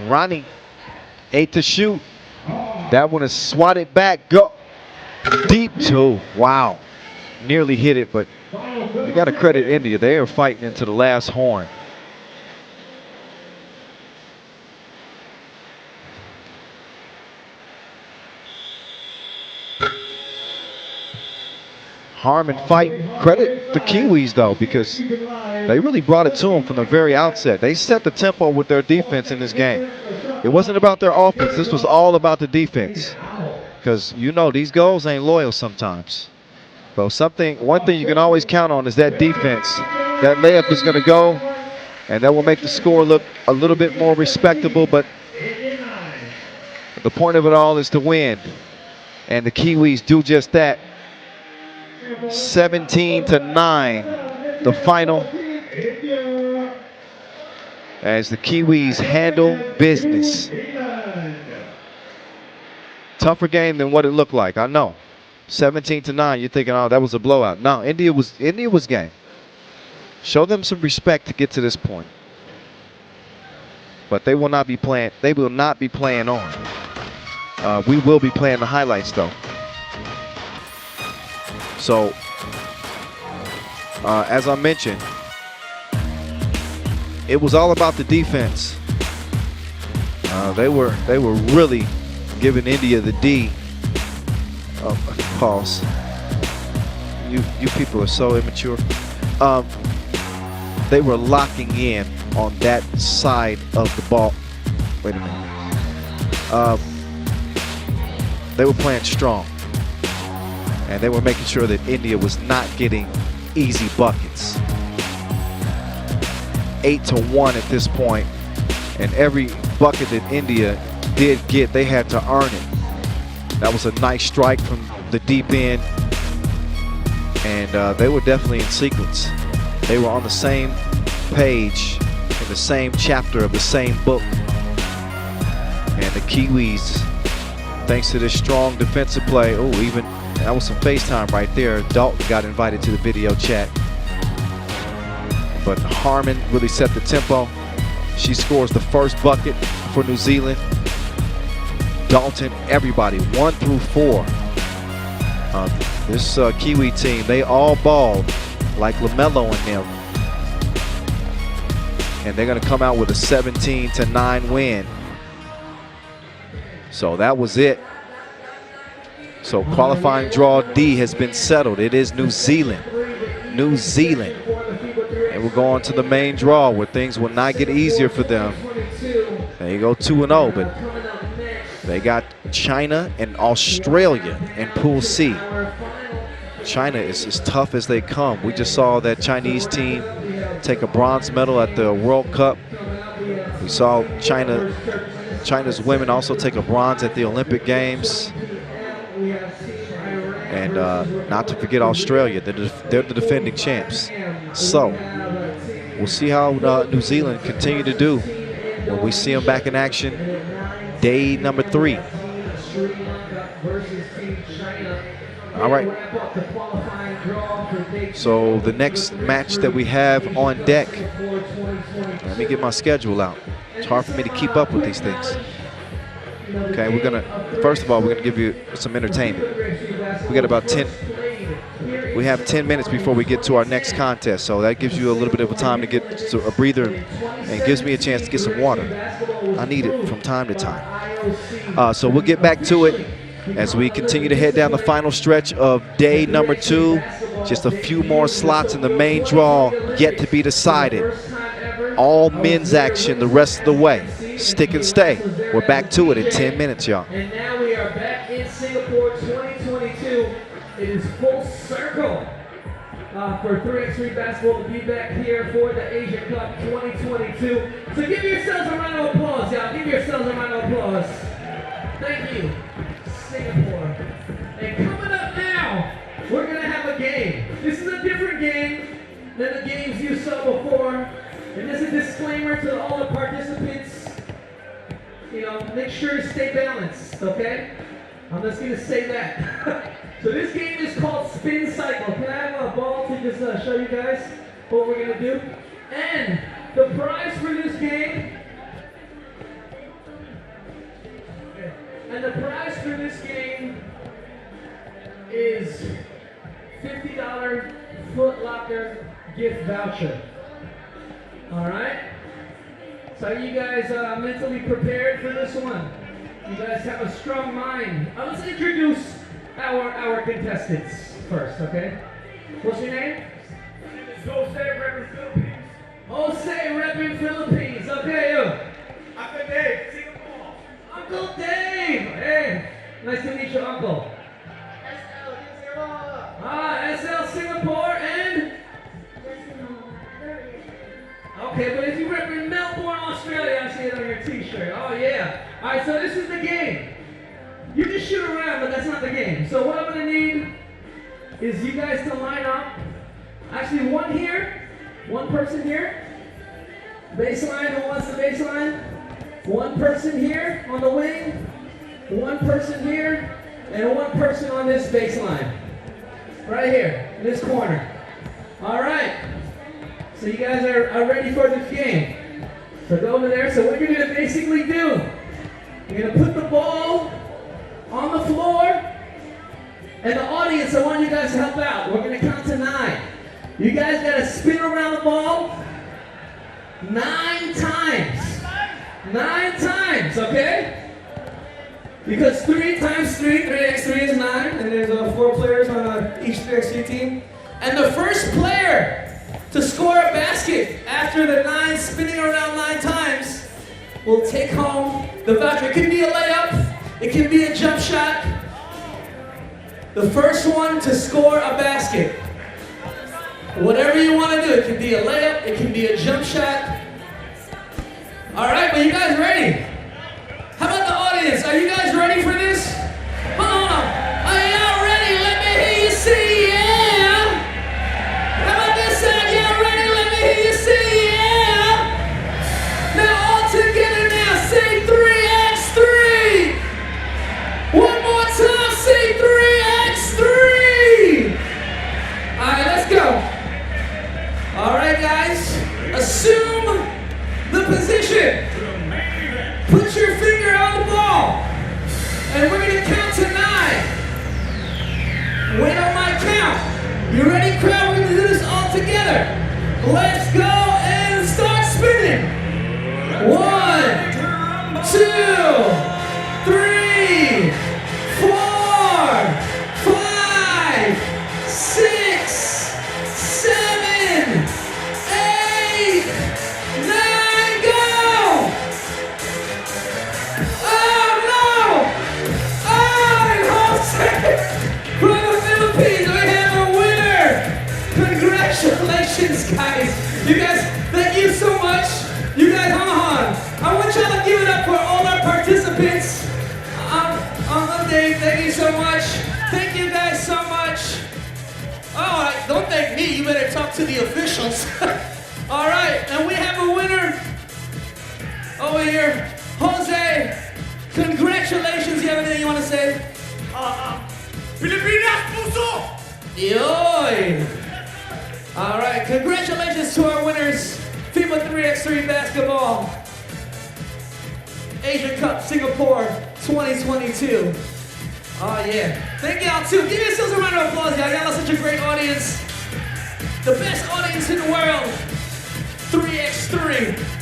Speaker 1: Ronnie, 8 to shoot. That one is swatted back. Go. Deep 2. Wow. Nearly hit it, but you got to credit India. They are fighting into the last horn. Harmon fight. Credit the Kiwis, though, because they really brought it to them from the very outset. They set the tempo with their defense in this game. It wasn't about their offense. This was all about the defense. Because, you know, these goals ain't loyal sometimes. But one thing you can always count on is that defense. That layup is going to go, and that will make the score look a little bit more respectable. But the point of it all is to win. And the Kiwis do just that. 17-9, the final, as the Kiwis handle business. Tougher game than what it looked like, I know. 17-9, you're thinking, oh, that was a blowout. No, India was game. Show them some respect to get to this point. But they will not be playing. They will not be playing on. We will be playing the highlights, though. So, as I mentioned, it was all about the defense. They were really giving India the D. Pause. You people are so immature. They were locking in on that side of the ball. Wait a minute. They were playing strong. And they were making sure that India was not getting easy buckets. 8-1 at this point, and every bucket that India did get, they had to earn it. That was a nice strike from the deep end, and they were definitely in sequence. They were on the same page, in the same chapter of the same book. And the Kiwis, thanks to this strong defensive play, that was some FaceTime right there. Dalton got invited to the video chat. But Harmon really set the tempo. She scores the first bucket for New Zealand. Dalton, everybody, 1 through 4. This Kiwi team, they all balled like LaMelo and them. And they're going to come out with a 17-9 win. So that was it. So qualifying draw D has been settled. It is New Zealand. New Zealand. And we're going to the main draw where things will not get easier for them. There you go, 2-0, but they got China and Australia in Pool C. China is as tough as they come. We just saw that Chinese team take a bronze medal at the World Cup. We saw China's women also take a bronze at the Olympic Games. And not to forget Australia, they're the defending champs. So we'll see how New Zealand continue to do when we see them back in action day number 3. All right. So the next match that we have on deck, let me get my schedule out. It's hard for me to keep up with these things. Okay, we're gonna, first of all, we're gonna give you some entertainment. We got about 10, we have 10 minutes before we get to our next contest. So that gives you a little bit of a time to get a breather and gives me a chance to get some water. I need it from time to time. So we'll get back to it as we continue to head down the final stretch of day number 2. Just a few more slots in the main draw yet to be decided. All men's action the rest of the way. Stick and stay. We're back to it in 10 minutes, y'all.
Speaker 2: And now we are back in Singapore 2022. It is full circle for 3x3 basketball to be back here for the Asia Cup 2022. So give yourselves a round of applause, y'all. Give yourselves a round of applause. Thank you, Singapore. And coming up now, we're going to have a game. This is a different game than the games you saw before. And there's a disclaimer to all the participants. You know, make sure to stay balanced, okay? I'm just going to say that. So this game is called Spin Cycle. Can I have a ball to just show you guys what we're going to do? And the prize for this game, is $50 Foot Locker gift voucher. All right? So are you guys mentally prepared for this one? You guys have a strong mind. Let's introduce our contestants first, okay? What's your name?
Speaker 3: Jose repping Philippines.
Speaker 2: Jose repping Philippines. Okay, you.
Speaker 3: Uncle Dave, Singapore.
Speaker 2: Uncle Dave. Hey, nice to meet you, Uncle.
Speaker 3: SL, Singapore.
Speaker 2: SL Singapore and? Okay, but if you represent Melbourne, Australia, I see it on your t-shirt. Oh yeah. All right, so this is the game. You just shoot around, but that's not the game. So what I'm gonna need is you guys to line up. Actually, one here, one person here. Baseline, who wants the baseline? One person here on the wing, one person here, and one person on this baseline. Right here, in this corner. All right. So you guys are ready for this game. So go over there. So what you're gonna basically do, you're gonna put the ball on the floor, and the audience, I want you guys to help out. We're gonna count to 9. You guys gotta spin around the ball 9 times. 9 times, okay? Because 3 times 3, 3x3 is 9, and there's 4 players on each 3x3 team. And the first player to score a basket after the 9 spinning around 9 times will take home the voucher. It can be a layup, it can be a jump shot. The first one to score a basket. Whatever you want to do, it can be a layup, it can be a jump shot. All right, but you guys ready? How about the audience? Are you guys ready for this? Hold on. Are y'all ready? Let me hear you say yeah. How about this side? Y'all ready? Let me hear you say yeah. Now all together now, say 3x3. One more time, say 3x3. All right, let's go. All right, guys, assume the position. Put your finger on the ball. And we're gonna count to 9. Wait on my count. You ready, crowd? We're gonna do this all together. Let's go and start spinning. 1, 2, 3, 4, 5, 6, 7, 8, 9, go! Oh no! Oh, and Jose from the Philippines, we have a winner! Congratulations, guys! You guys, thank you so much. You guys, hold on. I want y'all to give it up for all our participants. Uncle Dave, thank you so much. Thank you guys so much. Oh, don't thank me. You better talk to the officials. All right, and we have a winner over here. Jose, congratulations. You have anything you want to say?
Speaker 3: Pilipinas,
Speaker 2: Yoy! All right, congratulations to our winners, FIBA 3x3 basketball, Asia Cup Singapore 2022. Oh yeah, thank y'all too. Give yourselves a round of applause, y'all. Y'all are such a great audience. The best audience in the world, 3x3.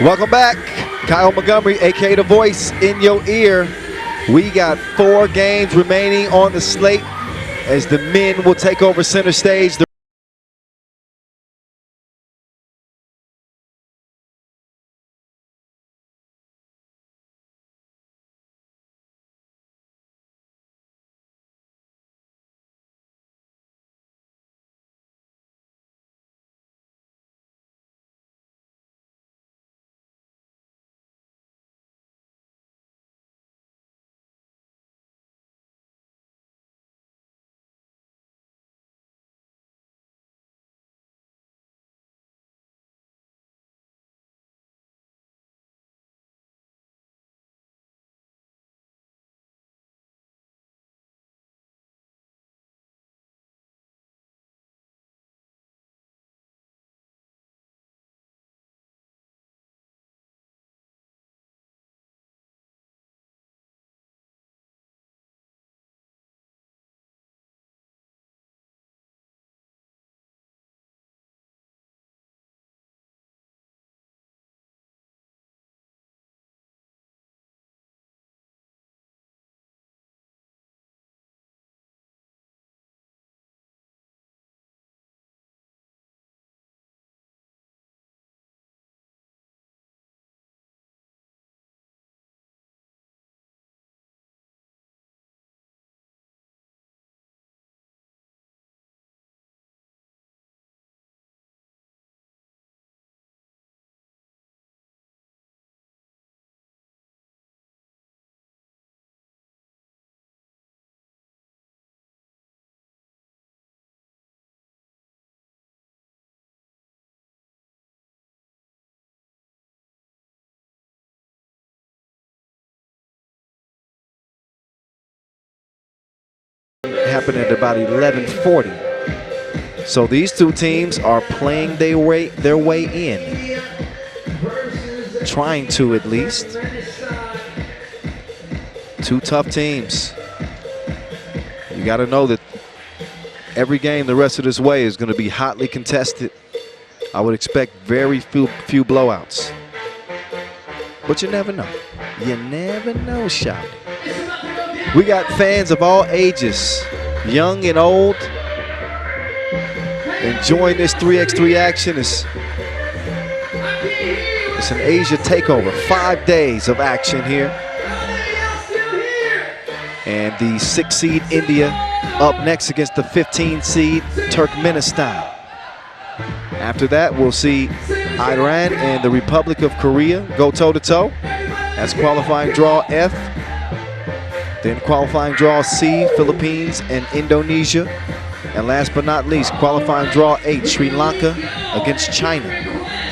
Speaker 1: Welcome back. Kyle Montgomery, aka The Voice, in your ear. We got 4 games remaining on the slate as the men will take over center stage. Happened at about 11:40. So these 2 teams are playing their way in, trying to at least. 2 tough teams. You got to know that every game the rest of this way is going to be hotly contested. I would expect very few blowouts, but you never know. You never know, shout. We got fans of all ages, young and old, enjoying this 3x3 action. It's an Asia takeover. 5 days of action here. And the 6 seed India up next against the 15 seed Turkmenistan. After that, we'll see Iran and the Republic of Korea go toe-to-toe. That's qualifying draw F. Then qualifying draw C, Philippines and Indonesia. And last but not least, qualifying draw H, Sri Lanka against China.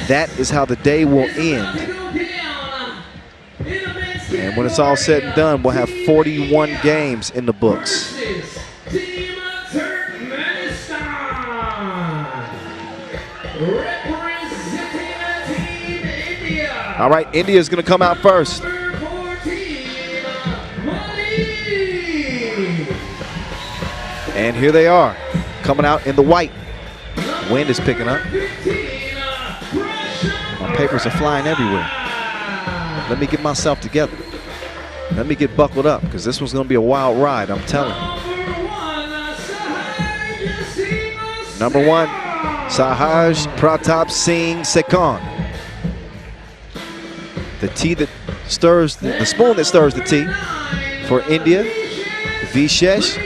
Speaker 1: That is how the day will end. And when it's all said and done, we'll have 41 games in the books. All right, India is going to come out first. And here they are, coming out in the white. Wind is picking up. My papers are flying everywhere. Let me get myself together. Let me get buckled up, because this one's going to be a wild ride, I'm telling you. Number 1, Sahaj Pratap Singh Sekon. The tea that stirs, the spoon that stirs the tea for India. Vishesh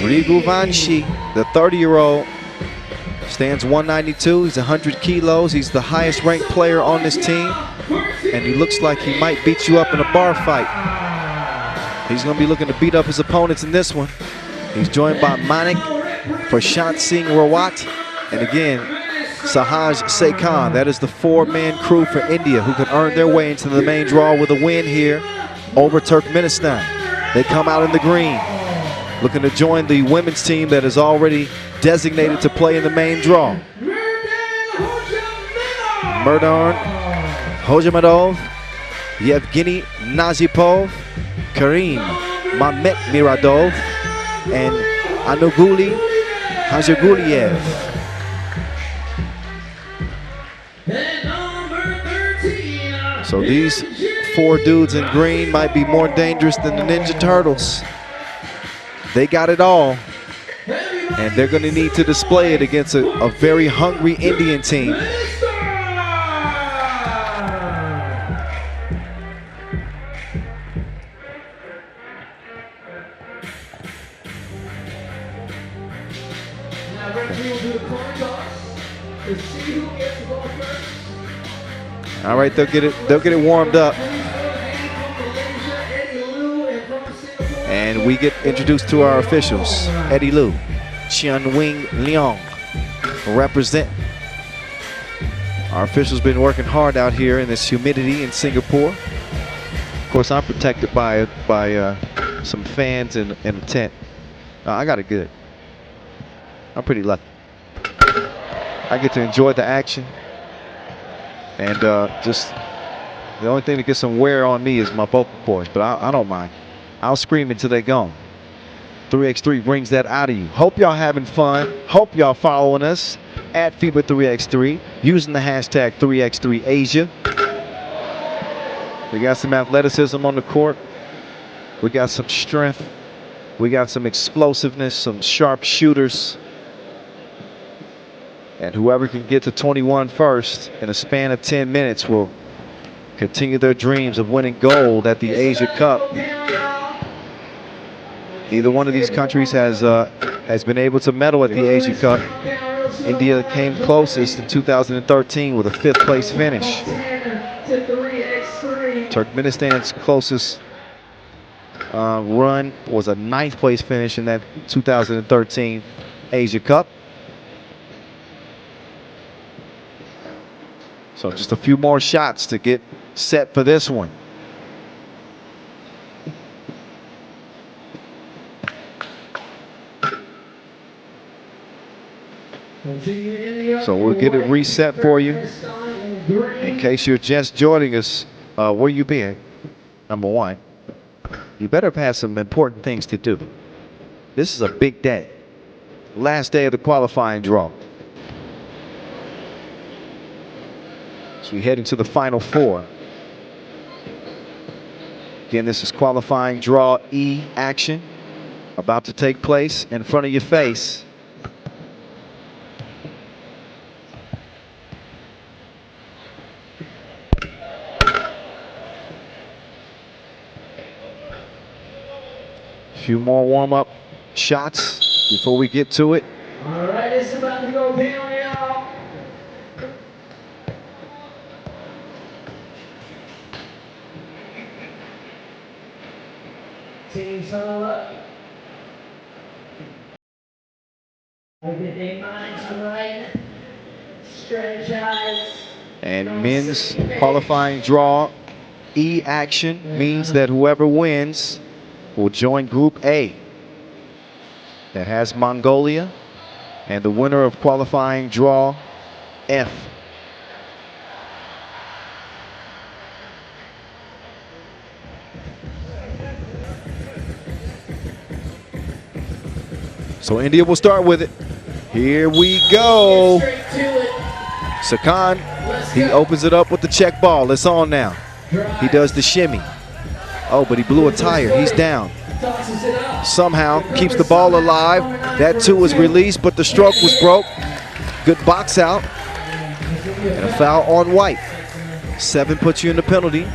Speaker 1: Riguvanshi, the 30-year-old, stands 192. He's 100 kilos. He's the highest ranked player on this team. And he looks like he might beat you up in a bar fight. He's going to be looking to beat up his opponents in this one. He's joined by Manik, Prashant Singh Rawat, and again, Sahaj Sekhan. That is the 4-man crew for India who can earn their way into the main draw with a win here over Turkmenistan. They come out in the green, looking to join the women's team that is already designated to play in the main draw. Murdan Hojamadov, Yevgeny Nazipov, Karim Mamet Miradov, and Anuguli Hajaguliev.
Speaker 2: And number
Speaker 1: So these 4 dudes in green might be more dangerous than the Ninja Turtles. They got it all, and they're going to need to display it against a very hungry Indian team. All right, they'll get it warmed up. And we get introduced to our officials. Eddie Liu, Chian Wing Leong represent. Our officials been working hard out here in this humidity in Singapore. Of course, I'm protected by some fans in a tent. I got it good. I'm pretty lucky. I get to enjoy the action. And just the only thing that gets some wear on me is my vocal cords, but I don't mind. I'll scream until they're gone. 3x3 brings that out of you. Hope y'all having fun. Hope y'all following us at FIBA 3x3 using the hashtag 3x3Asia. We got some athleticism on the court. We got some strength. We got some explosiveness, some sharp shooters. And whoever can get to 21 first in a span of 10 minutes will continue their dreams of winning gold at the Asia Cup. Neither one of these countries has been able to medal at the Asia Cup. India came closest in 2013 with a 5th place finish. Turkmenistan's closest run was a 9th place finish in that 2013 Asia Cup. So just a few more shots to get set for this one. So we'll get it reset for you. In case you're just joining us, where you been? Number one, you better have some important things to do. This is a big day. Last day of the qualifying draw. So we head into the Final Four. Again, this is qualifying draw E action about to take place in front of your face. A few more warm-up shots before we get to it.
Speaker 2: All right, it's about to go down, y'all. Teams huddle up. Get their minds right. Strategize.
Speaker 1: And men's qualifying draw E action means that whoever wins will join Group A. That has Mongolia and the winner of qualifying draw F. So India will start with it. Here we go. Sakan, he opens it up with the check ball. It's on now. He does the shimmy. Oh, but he blew a tire. He's down. Somehow keeps the ball alive. That too was released, but the stroke was broke. Good box out. And a foul on White. 7 puts you in the penalty.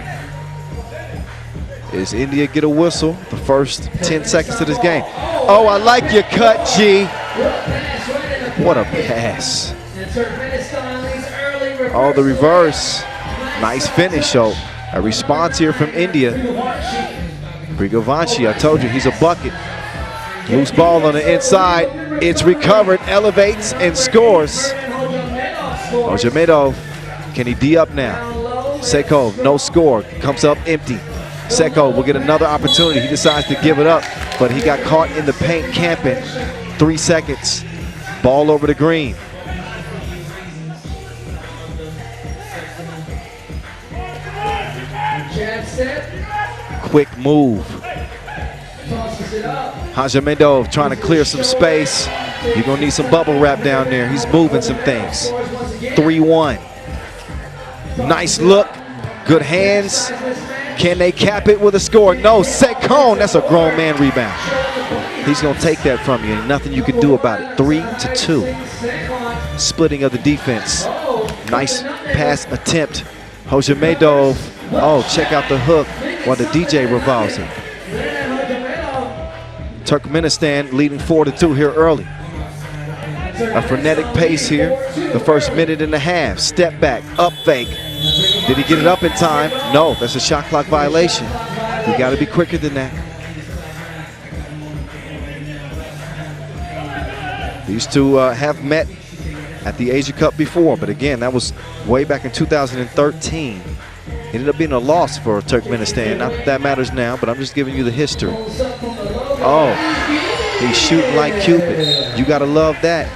Speaker 1: Is India get a whistle the first 10 seconds of this game? Oh, I like your cut, G. What a pass. Oh, the reverse. Nice finish. So a response here from India. Brigovanshi, I told you, he's a bucket. Loose ball on the inside. It's recovered, elevates, and scores. Ojamedov, can he D up now? Seko, no score, comes up empty. Seko will get another opportunity. He decides to give it up, but he got caught in the paint camping. 3 seconds. Ball over the green. Quick move. Hajamedov trying to clear some space. You're going to need some bubble wrap down there. He's moving some things. 3-1. Nice look. Good hands. Can they cap it with a score? No. Sekon, that's a grown man rebound. He's going to take that from you, and nothing you can do about it. 3-2. Splitting of the defense. Nice pass attempt. Hojamedov. Oh, check out the hook while the DJ revolves it. Turkmenistan leading 4-2 here early. A frenetic pace here. The first minute and a half. Step back, up fake. Did he get it up in time? No, that's a shot clock violation. You got to be quicker than that. These two have met at the Asia Cup before, but again, that was way back in 2013. It ended up being a loss for Turkmenistan. Not that that matters now, but I'm just giving you the history. Oh, he's shooting like Cupid. You gotta love that,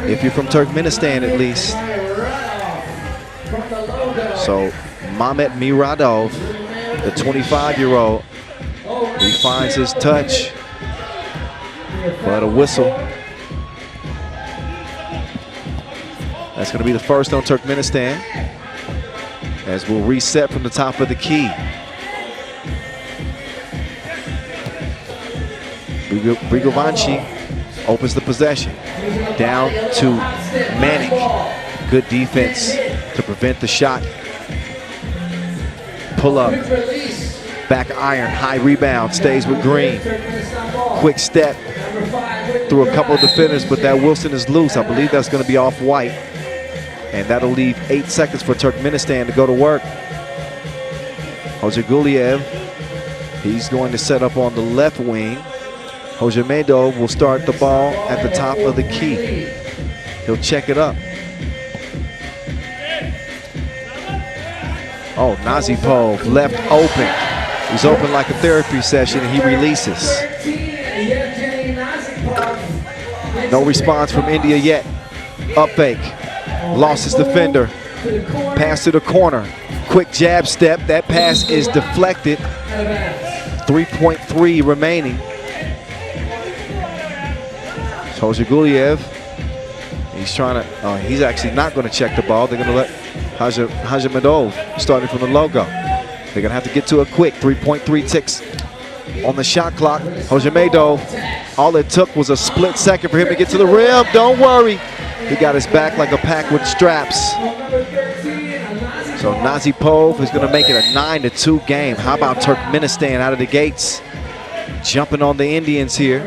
Speaker 1: if you're from Turkmenistan at least. So, Mehmet Miradov, the 25-year-old, he finds his touch, but a whistle. That's going to be the first on Turkmenistan, as we'll reset from the top of the key. Brigovanci opens the possession. Down to Manic. Good defense to prevent the shot. Pull up. Back iron. High rebound. Stays with Green. Quick step through a couple of defenders, but that Wilson is loose. I believe that's going to be off White. And that'll leave 8 seconds for Turkmenistan to go to work. Hojaguliev, he's going to set up on the left wing. Hojamedov will start the ball at the top of the key. He'll check it up. Oh, Nazipov left open. He's open like a therapy session, and he releases. No response from India yet. Up fake. Lost his defender. Pass to the corner. Quick jab step. That pass is deflected. 3.3 remaining. Hojaguliev. He's trying to, he's actually not going to check the ball. They're going to let Hajimedov starting from the logo. They're going to have to get to it quick. 3.3 ticks on the shot clock. Hojamedov, all it took was a split second for him to get to the rim. Don't worry. He got his back like a pack with straps. So Nazipov is going to make it a 9-2 game. How about Turkmenistan out of the gates? Jumping on the Indians here.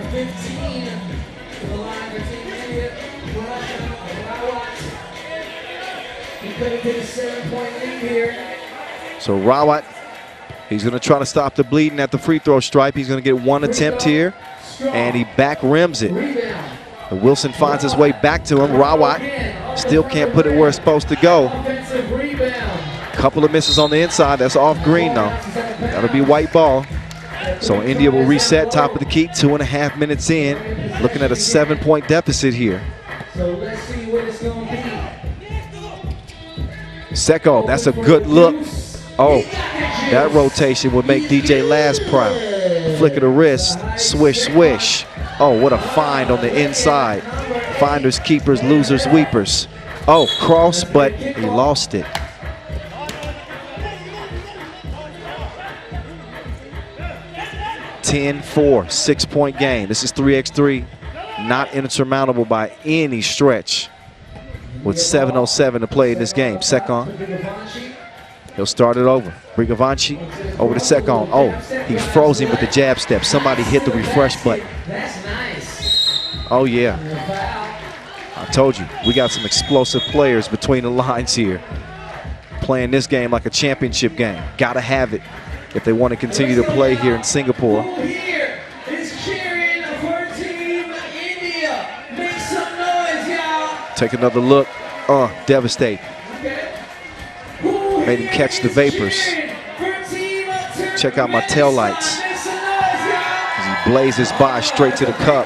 Speaker 1: So Rawat, he's going to try to stop the bleeding at the free throw stripe. He's going to get one attempt here, and he back rims it. Wilson finds his way back to him. Rawat still can't put it where it's supposed to go. Couple of misses on the inside. That's off Green though. That'll be white ball. So India will reset top of the key. 2.5 minutes in. Looking at a 7-point deficit here.
Speaker 2: So let's see what it's going to be.
Speaker 1: Seko, that's a good look. Oh, that rotation would make DJ Last proud. Flick of the wrist, swish, swish. Oh, what a find on the inside. Finders, keepers, losers, weepers. Oh, cross, but he lost it. (10-4), 6-point game. This is 3x3, not insurmountable by any stretch. With 7:07 to play in this game. Sekon, he'll start it over. Brigovanci over to Sekon. Oh, he froze him with the jab step. Somebody hit the refresh button. Oh yeah, I told you, we got some explosive players between the lines here. Playing this game like a championship game. Gotta have it if they want to continue to play here in Singapore.
Speaker 2: Here is cheering for Team India. Make some noise, y'all.
Speaker 1: Take another look. Devastate. Made him catch the vapors. Check out my tail lights. As he blazes by straight to the cup.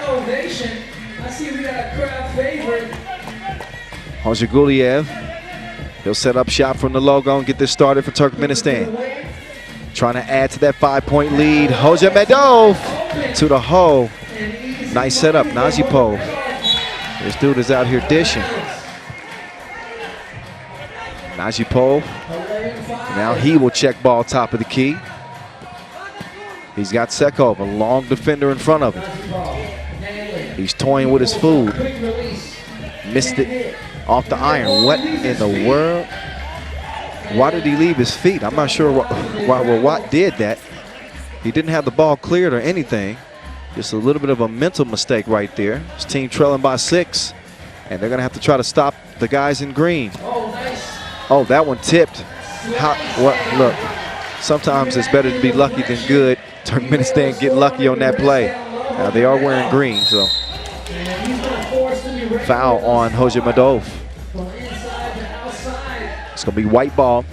Speaker 1: Hojaguliev. He'll set up shot from the logo and get this started for Turkmenistan. Trying to add to that 5-point lead. Hojamedov to the hole. Nice setup, Nazipov. This dude is out here dishing. Nazipov Now he will check ball top of the key. He's got Sekov, a long defender in front of him. He's toying with his food. Missed it off the iron. What in the world? Why did he leave his feet? I'm not sure why Watt did that. He didn't have the ball cleared or anything. Just a little bit of a mental mistake right there. His team trailing by 6, and they're going to have to try to stop the guys in green. Oh, that one tipped. Look, sometimes it's better to be lucky than good. Turkmenistan get lucky on that play. Now they are wearing green, so foul on Hojamadov. It's going to be white ball.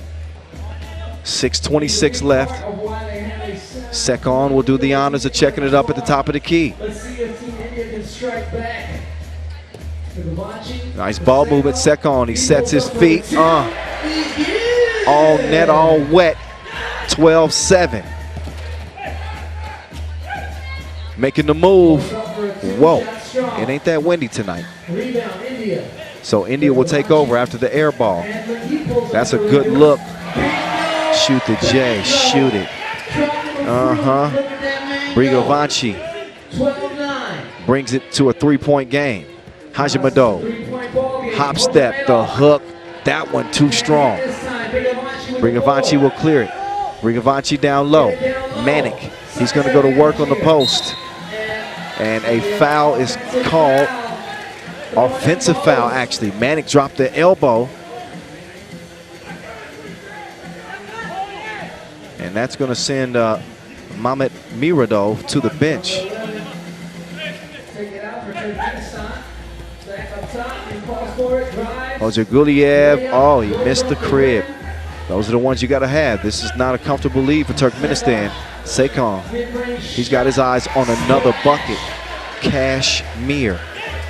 Speaker 1: 6:26 left. Sekon will do the honors of checking it up at the top of the key. Nice ball movement, Sekon. He sets his feet. All net, all wet. 12-7. Making the move. Whoa, it ain't that windy tonight. So India will take over after the air ball. That's a good look. Shoot the J, shoot it. Brigovanci brings it to a 3-point game. Hajimadov, hop step, the hook. That one too strong. Brigovanci will clear it. Brigovanci down low. Manik, he's going to go to work on the post. And a foul is called. Offensive foul, actually. Manik dropped the elbow. And that's going to send Mamet Miradov to the bench. Ozerguliev, oh, he missed the crib. Those are the ones you got to have. This is not a comfortable lead for Turkmenistan. Sekon, he's got his eyes on another bucket. Kashmir,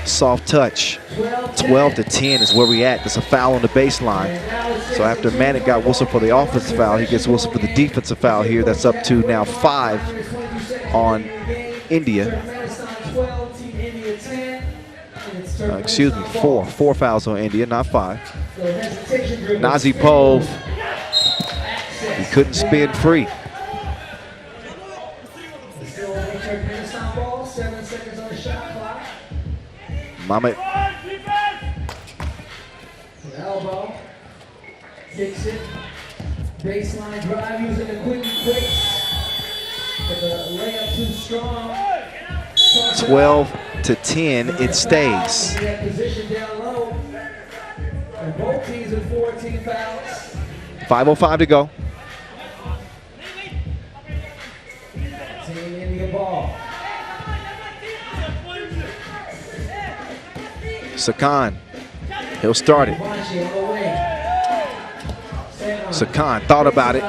Speaker 1: soft touch. 12-10 is where we at. There's a foul on the baseline. So after Manik got whistled for the offensive foul, he gets whistled for the defensive foul here. That's up to now 5 on India. Excuse me, 4. 4 fouls on India, not 5. Nazipov, he couldn't spin free. Mamet.
Speaker 2: Elbow. Kicks it. Baseline drive using a quick breaks. But the layup too strong.
Speaker 1: 12-10, it stays.
Speaker 2: Position down low. And both teams with 14 fouls.
Speaker 1: 5:05 to go.
Speaker 2: Team India ball.
Speaker 1: Sakan, he'll start it. Sakan thought about it,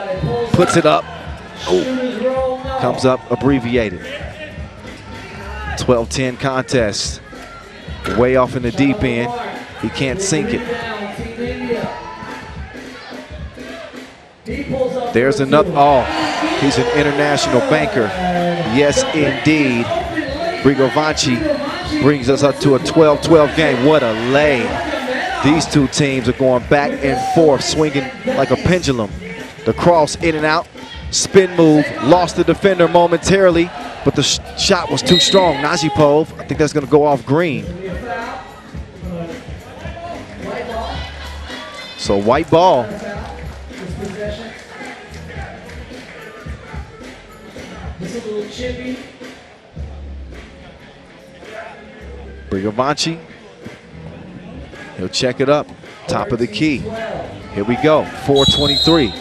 Speaker 1: puts it up. Ooh. Comes up abbreviated. 12-10 contest. Way off in the deep end. He can't sink it. There's another. Oh, he's an international banker. Yes, indeed. Brigovanci brings us up to a 12-12 game. What a lay. These two teams are going back and forth, swinging like a pendulum. The cross in and out, spin move, lost the defender momentarily, but the shot was too strong. Nazipov, I think that's going to go off green. So white ball. Brigovanci, he'll check it up, top of the key. Here we go, 4:23.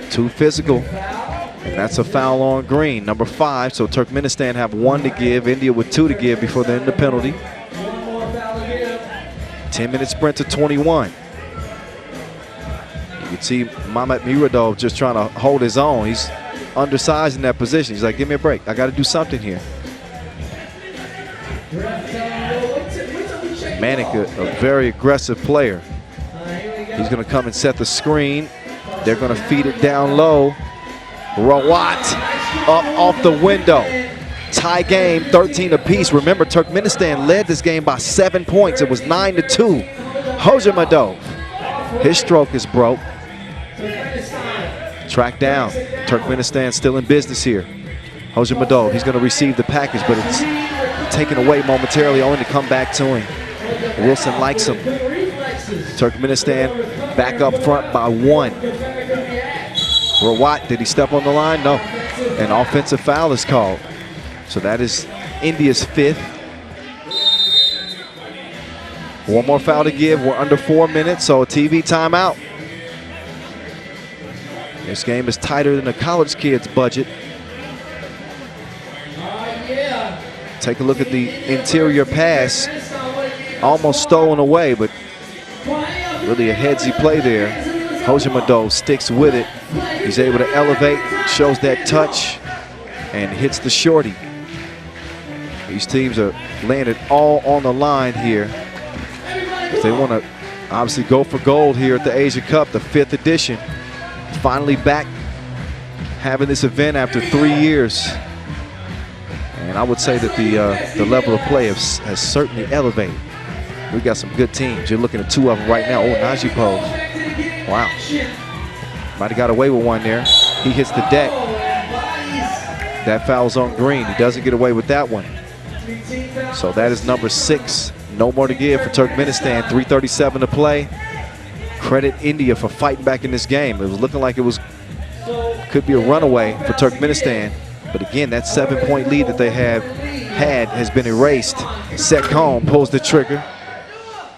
Speaker 1: Too physical, and that's a foul on green, number 5. So Turkmenistan have 1 to give, India with 2 to give before the end of the penalty. 10-minute sprint to 21. You can see Mamet Miradov just trying to hold his own. He's undersized in that position. He's like, give me a break. I got to do something here. Manik, a very aggressive player. He's going to come and set the screen. They're going to feed it down low. Rawat up off the window. Tie game, 13 apiece. Remember, Turkmenistan led this game by 7 points. It was 9-2. Hojamadov, his stroke is broke. Track down. Turkmenistan still in business here. Hojamadov, he's going to receive the package, but it's taken away momentarily, only to come back to him. Wilson likes him. Turkmenistan back up front by 1. Rawat, did he step on the line? No. An offensive foul is called. So that is India's 5th. One more foul to give. We're under 4 minutes, so a TV timeout. This game is tighter than a college kid's budget. Take a look at the interior pass. Almost stolen away, but really a headsy play there. Hojamadov sticks with it. He's able to elevate, shows that touch, and hits the shorty. These teams are laying it all on the line here. They want to obviously go for gold here at the Asia Cup, the 5th edition. Finally back having this event after 3 years. And I would say that the level of play has certainly elevated. We've got some good teams. You're looking at 2 of them right now. Oh, Najipov. Wow. Might have got away with one there. He hits the deck. That foul's on Green. He doesn't get away with that one. So that is number 6. No more to give for Turkmenistan. 3:37 to play. Credit India for fighting back in this game. It was looking like it could be a runaway for Turkmenistan. But again, that 7-point lead that they had has been erased. Sekon pulls the trigger,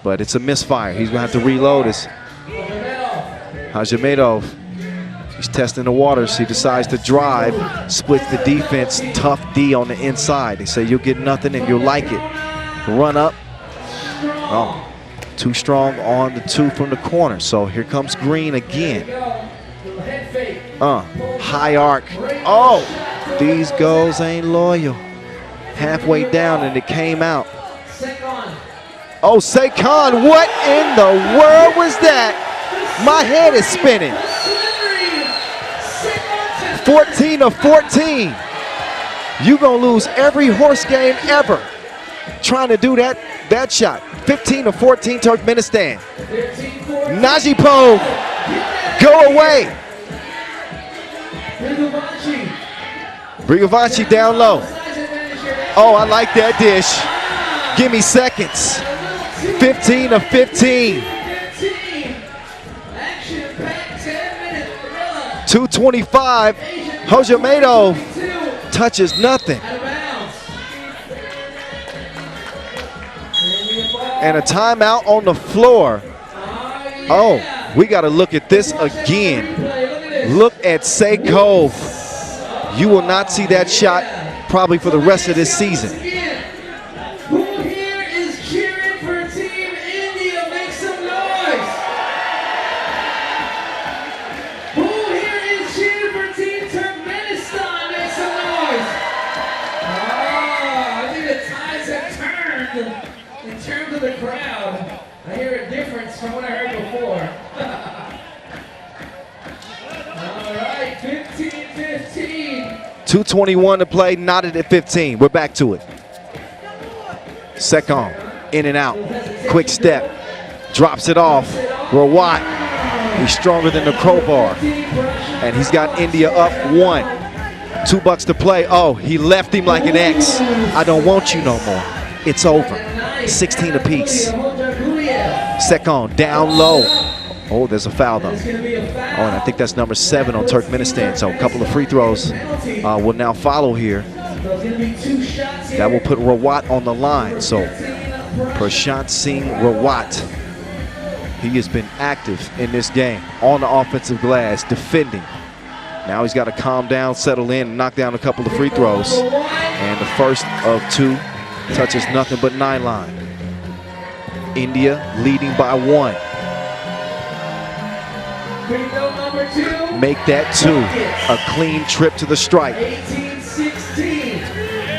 Speaker 1: but it's a misfire. He's gonna have to reload this. Hajimedov, he's testing the waters. He decides to drive, splits the defense, tough D on the inside. They say you'll get nothing and you'll like it. Run up. Oh, too strong on the 2 from the corner. So here comes Green again. High arc. Oh, these goals ain't loyal. Halfway down and it came out. Oh, Sekon, what in the world was that? My head is spinning. 14 of 14. You gonna lose every horse game ever trying to do that shot. 15 of 14 Turkmenistan. Najipov, go away. Brigovanci down low. Oh, I like that dish. Give me seconds. 15 of 15. 2:25. Hojamadov touches nothing. And a timeout on the floor. Oh, we got to look at this again. Look at Sekon. You will not see that shot probably for the rest of this season.
Speaker 2: Who here is cheering for Team India? Make some noise. Who here is cheering for Team Turkmenistan? Make some noise. I think the tides have turned in terms of the crowd. I hear a difference from what I heard before. All right, 15-15.
Speaker 1: 2:21 to play, knotted at 15. We're back to it. Sekon, in and out. Quick step, drops it off. Rawat, he's stronger than the crowbar. And he's got India up 1. $2 to play. Oh, he left him like an X. I don't want you no more. It's over. 16 apiece. Sekon down low. Oh, there's a foul though. Oh, and I think that's number 7 on Turkmenistan. So a couple of free throws will now follow here. That will put Rawat on the line. So Prashant Singh Rawat, he has been active in this game on the offensive glass, defending. Now he's got to calm down, settle in, and knock down a couple of free throws. And the first of 2 touches nothing but 9 line. India leading by 1. Make that 2. A clean trip to the stripe.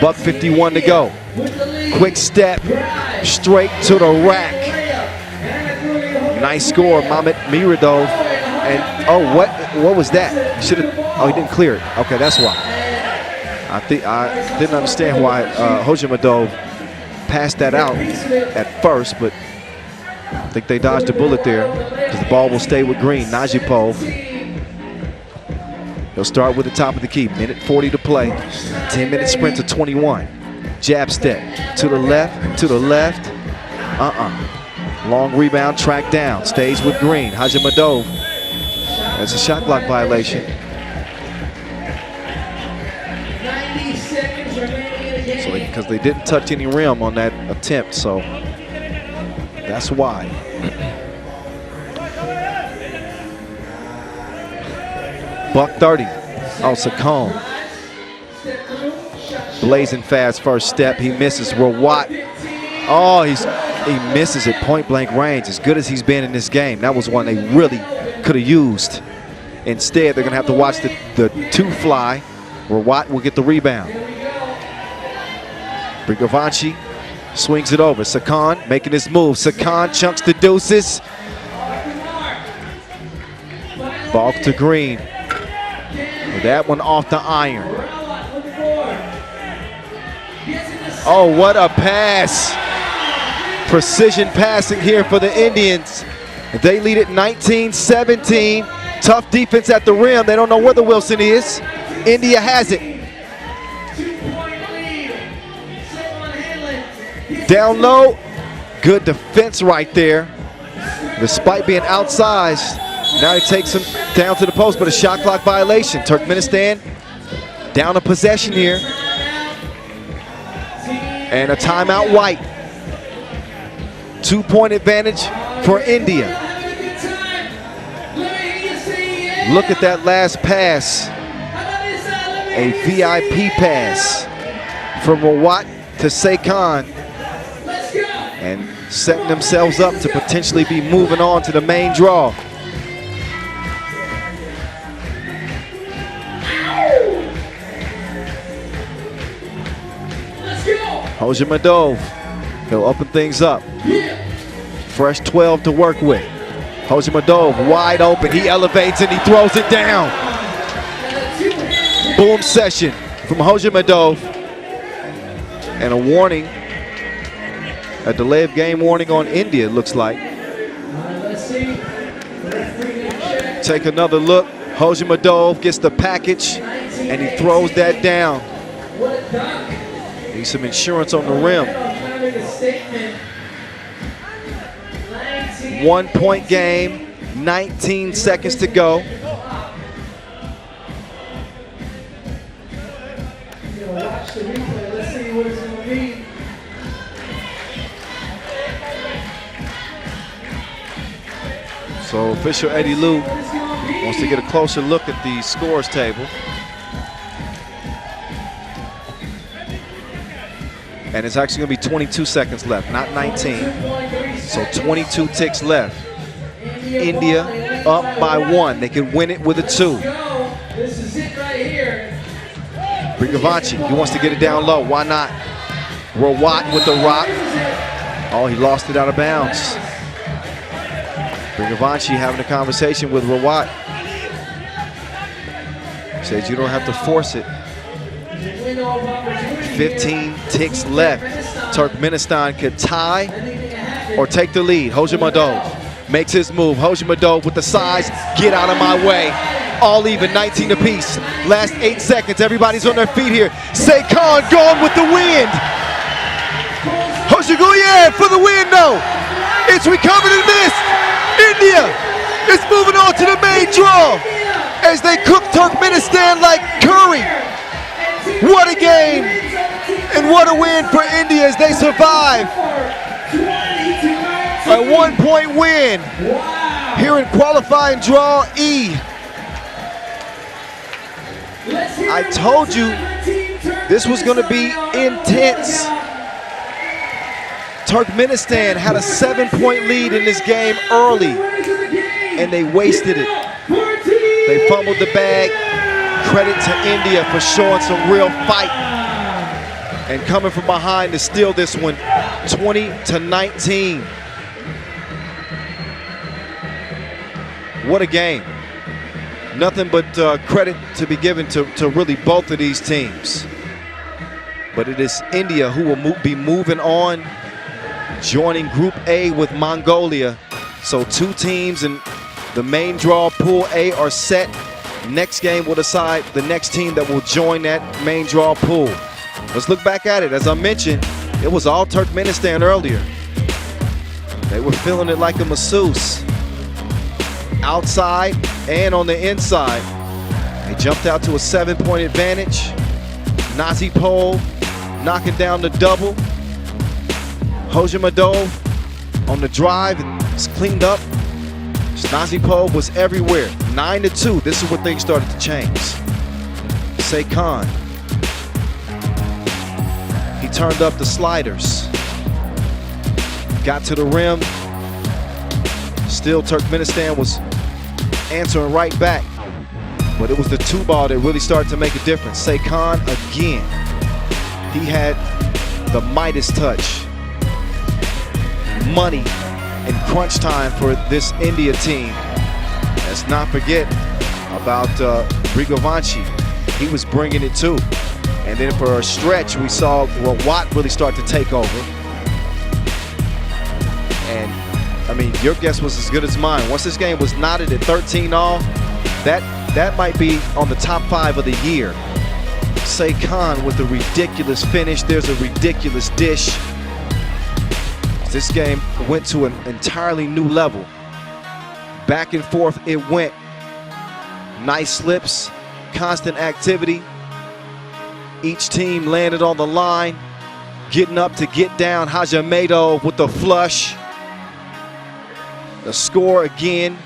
Speaker 1: $1:51 to go. Quick step, straight to the rack. Nice score, Mehmet Miradov. And oh, what was that? Oh, he didn't clear it. Okay, that's why. I didn't understand why Hojamadov passed that out at first, but I think they dodged a bullet there because the ball will stay with Green. Najipov He'll start with the top of the key. Minute 40 to play. 10-minute sprint to 21. Jab step to the left, to the left. Long rebound, track down. Stays with Green. Hajimadov. That's a shot clock violation.
Speaker 2: 90 seconds remaining in the game.
Speaker 1: So because they didn't touch any rim on that attempt, so that's why. Buck 30. Oh, Sakon. Blazing fast first step. He misses. Rawat. Oh, he misses at point blank range. As good as he's been in this game, that was one they really could have used. Instead, they're going to have to watch the two fly. Rawat will get the rebound. Brigavanchi swings it over. Sakon making his move. Sakon chunks the deuces. Ball to Green. That one off the iron. Oh, what a pass. Precision passing here for the Indians. They lead it 19-17. Tough defense at the rim. They don't know where the Wilson is. India has it. Down low. Good defense right there. Despite being outsized. Now he takes him down to the post, but a shot clock violation. Turkmenistan down a possession here. And a timeout White. 2-point advantage for India. Look at that last pass. A VIP pass from Rawat to Sakon. And setting themselves up to potentially be moving on to the main draw. Hajimadov, he'll open things up. Fresh 12 to work with. Hajimadov wide open, he elevates and he throws it down. Boom session from Hajimadov. And a warning, a delay of game warning on India, it looks like. Take another look. Hajimadov gets the package and he throws that down. Needs some insurance on the rim. 1-point game, 19 seconds to go. So official Eddie Liu wants to get a closer look at the scores table. And it's actually going to be 22 seconds left, not 19. So 22 ticks left. India up by 1. They can win it with a 2. Brigavanchi, he wants to get it down low. Why not? Rawat with the rock. Oh, he lost it out of bounds. Brigavanchi having a conversation with Rawat. Says you don't have to force it. 15 ticks left. Turkmenistan could tie or take the lead. Hajimadov makes his move. Hajimadov with the size. Get out of my way. All even, 19 apiece. Last 8 seconds. Everybody's on their feet here. Sakon gone with the wind. Hajimadov for the win, no. It's recovered and missed. India is moving on to the main draw as they cook Turkmenistan like curry. What a game, and what a win for India as they survive. A 1-point win here in qualifying draw E. I told you this was going to be intense. Turkmenistan had a 7-point lead in this game early, and they wasted it. They fumbled the bag. Credit to India for showing some real fight and coming from behind to steal this one, 20-19. What a game. Nothing but credit to be given to really both of these teams. But it is India who will be moving on, joining Group A with Mongolia. So 2 teams in the main draw, Pool A, are set. Next game will decide the next team that will join that main draw pool. Let's look back at it. As I mentioned, it was all Turkmenistan earlier. They were feeling it like a masseuse. Outside and on the inside. They jumped out to a 7-point advantage. Nazipol knocking down the double. Hojamadov on the drive and it's cleaned up. Nazipol was everywhere. 9-2. This is where things started to change. Khan. He turned up the sliders. Got to the rim. Still Turkmenistan was answering right back. But it was the 2-ball that really started to make a difference. Khan again. He had the Midas touch. Money in crunch time for this India team. Let's not forget about Brigovanci. He was bringing it too. And then for a stretch, we saw Watt really start to take over. And I mean, your guess was as good as mine. Once this game was knotted at 13-all, that might be on the top 5 of the year. Khan with a ridiculous finish. There's a ridiculous dish. This game went to an entirely new level. Back and forth it went. Nice slips, constant activity. Each team landed on the line, getting up to get down. Hajamedov with the flush. The score again,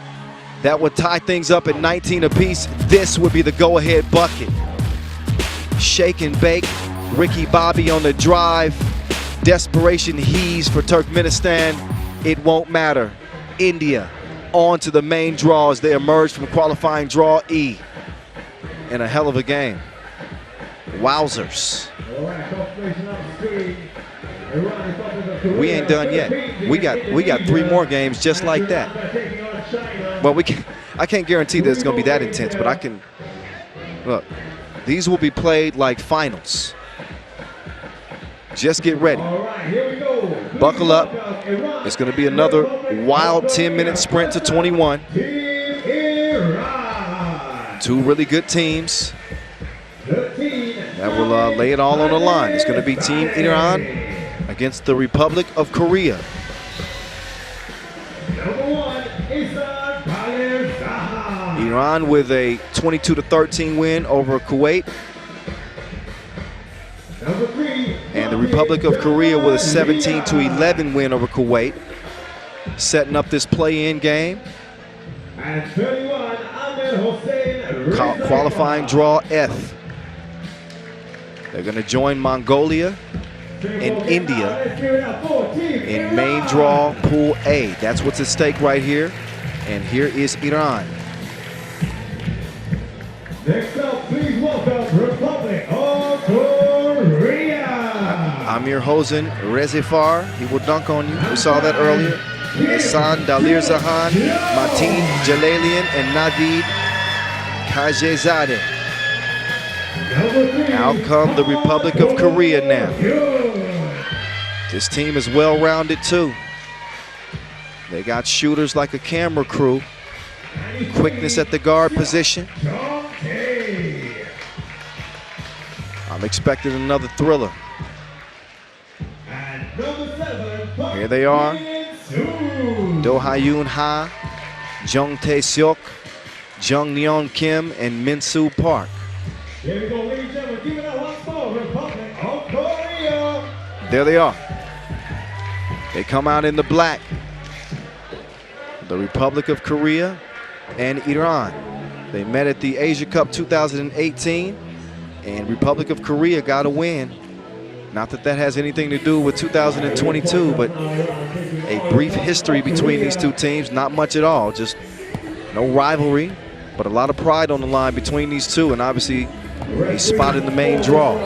Speaker 1: that would tie things up at 19 apiece. This would be the go-ahead bucket. Shake and bake, Ricky Bobby on the drive. Desperation heaves for Turkmenistan. It won't matter. India on to the main draw as they emerge from qualifying draw E. In a hell of a game. Wowzers. We ain't done yet. We got 3 more games just like that. Well, I can't guarantee that it's going to be that intense, but I can. Look, these will be played like finals. Just get ready. Buckle up. It's going to be another wild 10-minute sprint to 21. 2 really good teams that will lay it all on the line. It's going to be Team Iran against the Republic of Korea. Iran with a 22-13 win over Kuwait. And the Republic of Korea with a 17-11 win over Kuwait. Setting up this play-in game. Qualifying draw F. They're going to join Mongolia and India in main draw Pool A. That's what's at stake right here. And here is Iran.
Speaker 3: Next up, please welcome Republic of Korea.
Speaker 1: Amir Hosen Rezifar, he will dunk on you. We saw that earlier. Ehsan Dalir Zahan, Mateen Jalalian, and Navid Kajezadeh. Out come the Republic of Korea now. This team is well-rounded too. They got shooters like a camera crew. Quickness at the guard position. I'm expecting another thriller. Here they are. Do Ha-yoon Ha, Jung Tae-seok, Jung Nyeon Kim, and Min-soo Park.
Speaker 3: Here we go, ladies and gentlemen. Give it up once more, Republic of Korea.
Speaker 1: There they are. They come out in the black. The Republic of Korea and Iran. They met at the Asia Cup 2018, and Republic of Korea got a win. Not that that has anything to do with 2022, but a brief history between these two teams. Not much at all, just no rivalry, but a lot of pride on the line between these two, and obviously a spot in the main draw.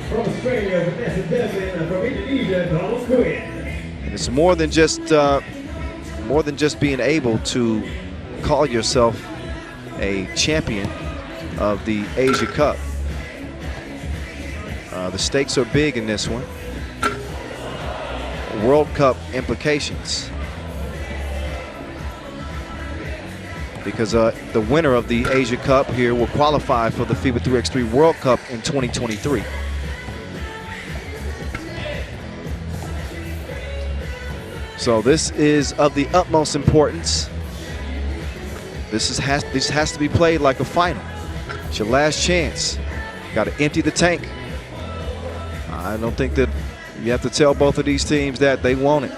Speaker 3: From Australia, Vanessa Devlin, from Indonesia, Donald Quinn.
Speaker 1: And it's more than just being able to call yourself a champion of the Asia Cup. The stakes are big in this one. World Cup implications. because the winner of the Asia Cup here will qualify for the FIBA 3x3 World Cup in 2023. So this is of the utmost importance. This has to be played like a final. It's your last chance. Got to empty the tank. I don't think that you have to tell both of these teams that they want it.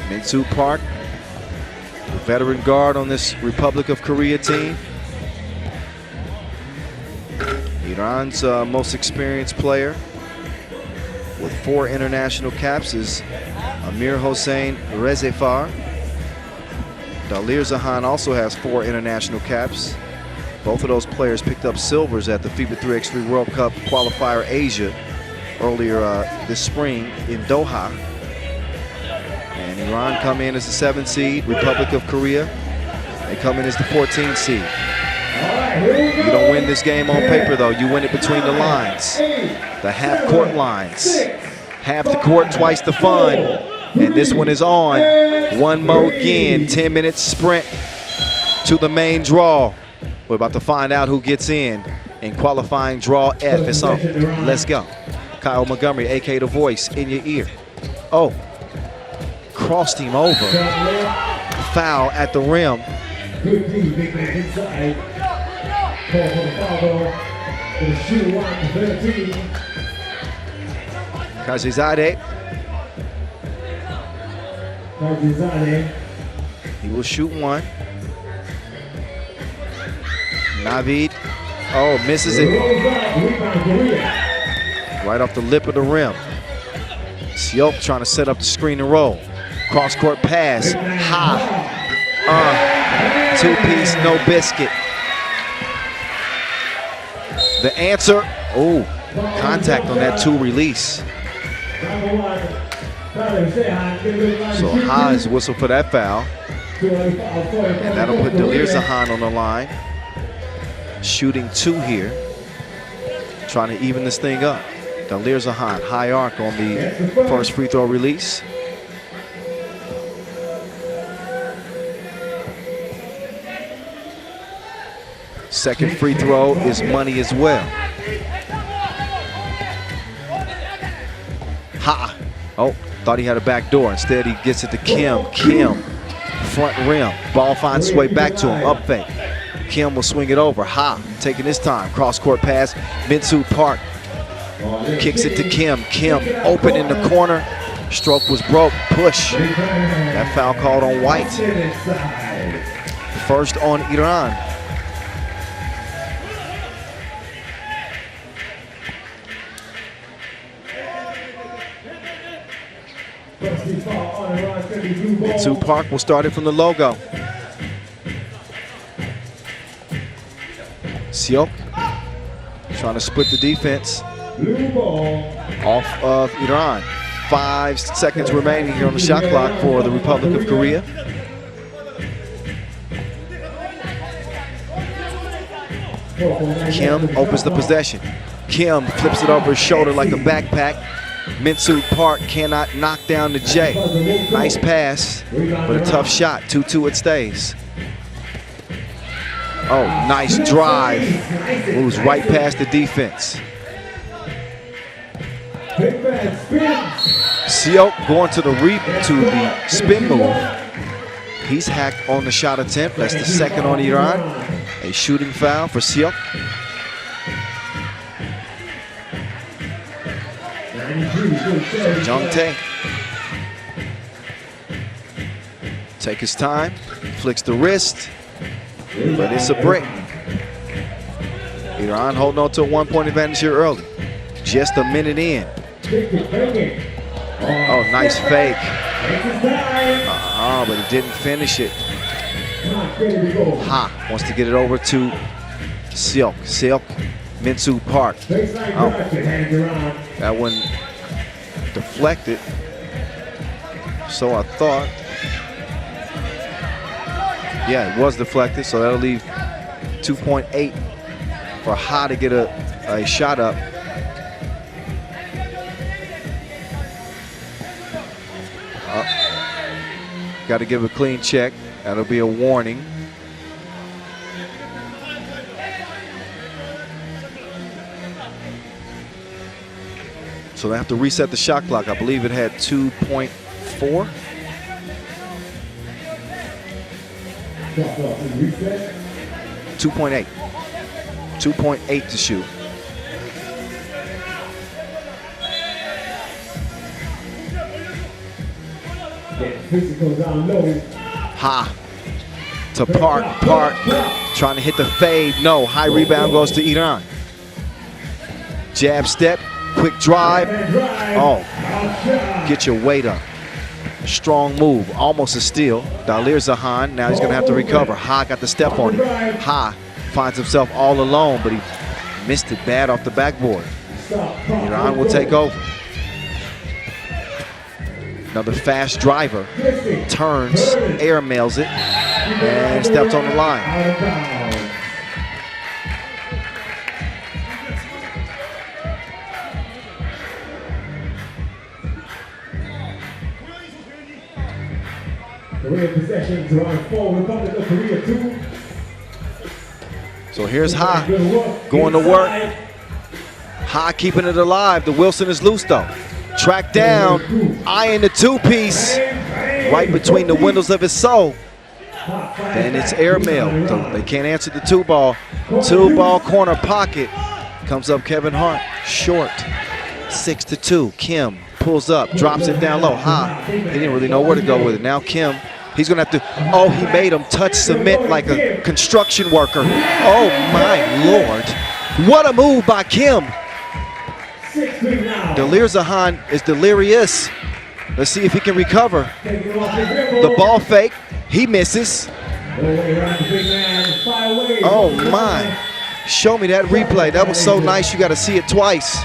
Speaker 1: Min-soo Park, the veteran guard on this Republic of Korea team. Iran's most experienced player with 4 international caps is Amir Hossein Rezefar. Dalir Zahan also has 4 international caps. Both of those players picked up silvers at the FIBA 3x3 World Cup Qualifier Asia earlier this spring in Doha. And Iran come in as the 7th seed, Republic of Korea, they come in as the 14th seed. You don't win this game on paper though, you win it between the lines, the half-court lines. Half the court, twice the fun. And this one is on. One more again, 10-minute sprint to the main draw. We're about to find out who gets in qualifying draw F. It's on. Let's go. Kyle Montgomery, AK The Voice, in your ear. Oh, crossed him over. Foul at the rim.
Speaker 3: Good D, big man inside. Call for the foul for the shoe 1-13.
Speaker 1: Kazizadeh.
Speaker 3: Kazizadeh.
Speaker 1: He will shoot one. Navid. Oh, misses it. Right off the lip of the rim. Seok trying to set up the screen and roll. Cross-court pass. High. Two-piece, no biscuit. The answer. Oh, contact on that 2 release. So Ha is whistled for that foul. And that'll put Dalir Zahan on the line. Shooting 2 here. Trying to even this thing up. Dalir Zahan, high arc on the first free throw release. Second free throw is money as well. Ha! Oh, thought he had a back door. Instead, he gets it to Kim. Kim, front rim. Ball finds its way back to him. Up fake. Kim will swing it over. Ha! Taking his time. Cross-court pass. Min-soo Park kicks it to Kim. Kim open in the corner. Stroke was broke. Push. That foul called on White. First on Iran. Min-soo Park will start it from the logo. Seok trying to split the defense off of Iran. 5 seconds remaining here on the shot clock for the Republic of Korea. Kim opens the possession. Kim flips it over his shoulder like a backpack. Min-soo Park cannot knock down the J. Nice pass, but a tough shot. 2-2 it stays. Oh, nice drive. Moves right past the defense. Seok going to the spin move. He's hacked on the shot attempt. That's the second on Iran. A shooting foul for Seok. Jung Tae. Take his time, flicks the wrist, but it's a break. Iran holding on to a 1-point advantage here early. Just a minute in. Oh, nice fake. But he didn't finish it. Ha wants to get it over to Seok. Seok, Min-soo Park. Oh, that one deflected. So I thought. Yeah, it was deflected, so that'll leave 2.8 for Ha to get a shot up. Got to give a clean check. That'll be a warning. So they have to reset the shot clock. I believe it had 2.4. 2.8. 2.8 to shoot.
Speaker 3: Physical down low.
Speaker 1: Ha. To Park. Park trying to hit the fade. No. High rebound goes to Iran. Jab step. Quick drive. Oh. Get your weight up. Strong move. Almost a steal. Dalir Zahan. Now he's going to have to recover. Ha got the step on him. Ha finds himself all alone, but he missed it bad off the backboard. Iran will take over. Another fast driver, turns, air mails it, and steps on the line.
Speaker 3: Korea possession to round 4, Republic of Korea 2.
Speaker 1: So here's Ha going to work. Ha keeping it alive. The Wilson is loose though. Tracked down, eyeing the two-piece right between the windows of his soul. Then it's airmail. They can't answer the two-ball. Two-ball corner pocket. Comes up Kevin Hart, short. 6-2. Kim pulls up, drops it down low. Ha, he didn't really know where to go with it. Now Kim, he's gonna have to, oh, he made him touch cement like a construction worker. Oh my Lord. What a move by Kim. Dalir Zahan is delirious. Let's see if he can recover. The ball fake, he misses. Oh my. Show me that replay. That was so nice, you gotta see it twice.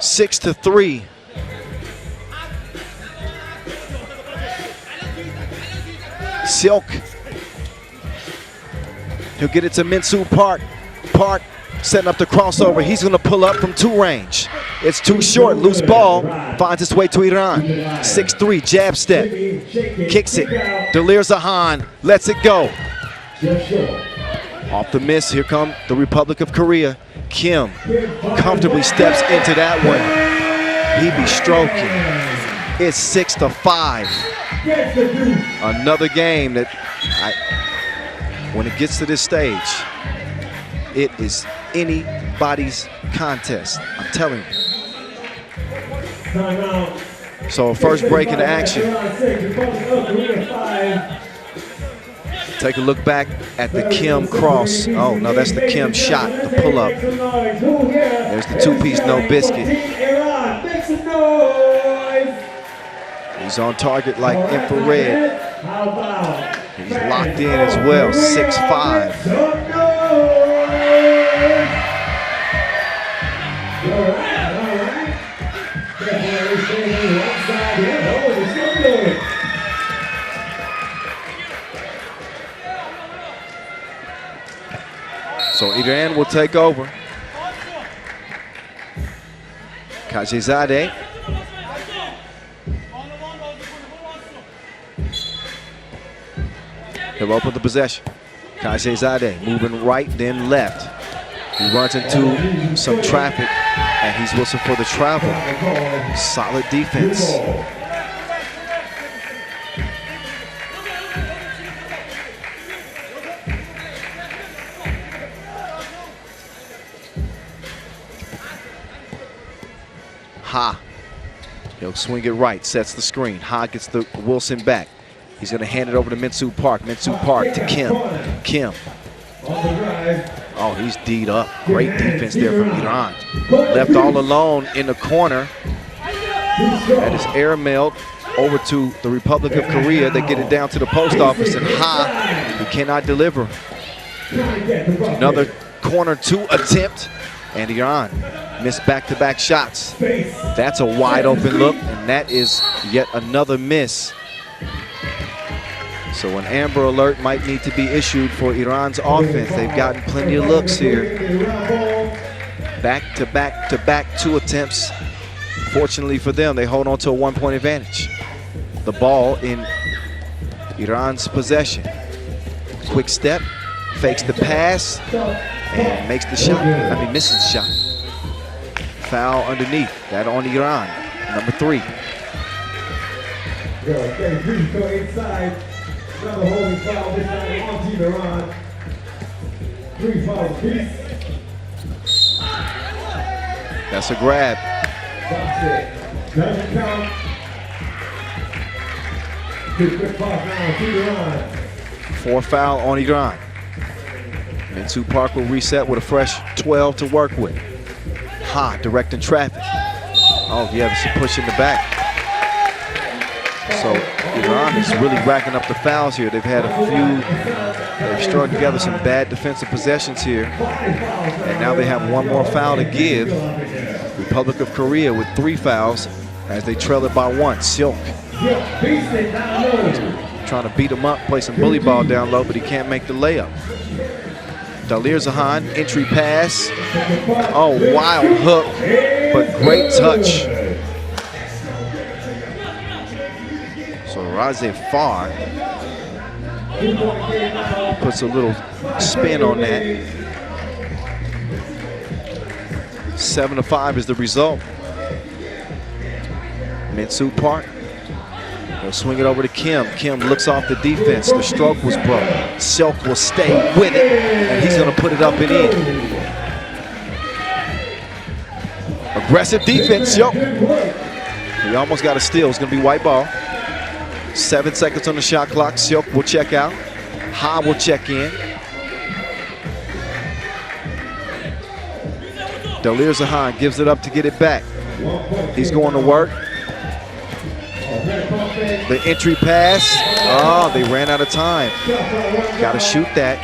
Speaker 1: 6-3. Silk. He'll get it to Minsu Park. Park setting up the crossover. He's going to pull up from 2 range. It's too short. Loose ball. Finds its way to Iran. 6-3. Jab step. Kicks it. Dalir Zahan lets it go. Off the miss. Here come the Republic of Korea. Kim comfortably steps into that one. He be stroking. It's 6-5. Another game that when it gets to this stage, it is anybody's contest. I'm telling you. So first break into action. Take a look back at the Kim cross. Oh, no, that's the Kim shot, the pull-up. There's the two-piece no biscuit. He's on target like infrared. He's locked in as well, 6'5". So Iran will take over. Kajizadeh. He'll open the possession. Kajizadeh moving right, then left. He runs into some traffic, and he's whistled for the travel. Solid defense. Ha. He'll swing it right, sets the screen. Ha gets the Wilson back. He's going to hand it over to Minsu Park. Minsu Park to Kim. Kim. Oh, he's D'd up. Great defense there from Iran. Left all alone in the corner. That is airmailed over to the Republic of Korea. They get it down to the post office, and Ha, he cannot deliver. Another corner 2 attempt, and Iran missed back-to-back shots. That's a wide open look, and that is yet another miss. So an Amber Alert might need to be issued for Iran's offense. They've gotten plenty of looks here. Back-to-back-to-back 2 attempts. Fortunately for them, they hold on to a 1-point advantage. The ball in Iran's possession. Quick step, fakes the pass, and makes the shot. Misses the shot. Foul underneath, that on Iran, number 3.
Speaker 3: Okay, please go inside. Another holding foul this time on Team Iran. 3 fouls apiece.
Speaker 1: That's a grab.
Speaker 3: That's it. Doesn't count. 2 quick fouls now on Team Iran.
Speaker 1: 4 foul on Iran. Minsu Park will reset with a fresh 12 to work with. Ha, directing traffic. Oh yeah, there's some push in the back. So Iran is really racking up the fouls here. They've had a few, they've strung together some bad defensive possessions here. And now they have 1 more foul to give. Republic of Korea with 3 fouls as they trail it by 1. Silk trying to beat him up, play some bully ball down low, but he can't make the layup. Dalir Zahan, entry pass. Oh, wild hook, but great touch. So Razif Farr puts a little spin on that. 7-5 is the result. Minsu Park. They'll swing it over to Kim. Kim looks off the defense. The stroke was broke. Silk will stay with it, and he's going to put it up and in. Aggressive defense, Silk. He almost got a steal. It's going to be white ball. 7 seconds on the shot clock. Silk will check out. Ha will check in. Dalir Zahan gives it up to get it back. He's going to work. The entry pass. Oh, they ran out of time. Got to shoot that.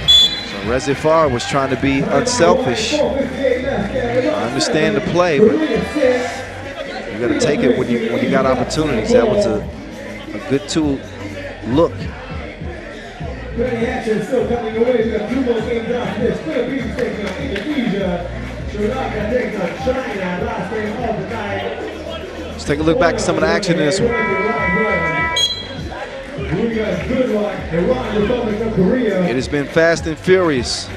Speaker 1: So Rezifar was trying to be unselfish. I understand the play, but you got to take it when you got opportunities. That was a good tool look.
Speaker 3: Good action still coming away. We got 2 more games after this. Philippines taking on Indonesia. Sri Lanka taking on China. Last game of the night.
Speaker 1: Let's take a look back at some of the action in this one. It has been fast and furious.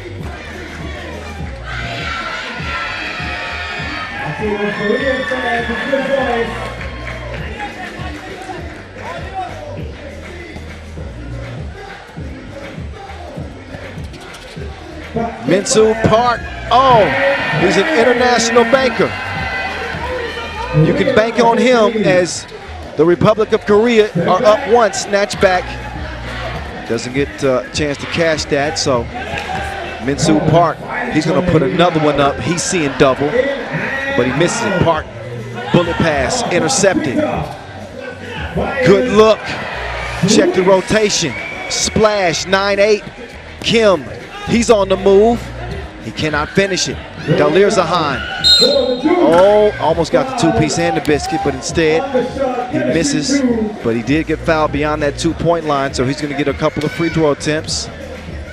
Speaker 1: Minsu Park. Oh, he's an international banker. You can bank on him as the Republic of Korea are up 1, snatch back. Doesn't get a chance to cash that, so Minsu Park, he's going to put another one up. He's seeing double, but he misses it. Park, bullet pass, intercepted. Good look. Check the rotation. Splash, 9-8. Kim, he's on the move. He cannot finish it. Dalir Zahan. Oh, almost got the 2-piece and the biscuit, but instead he misses. But he did get fouled beyond that 2-point line, so he's going to get a couple of free throw attempts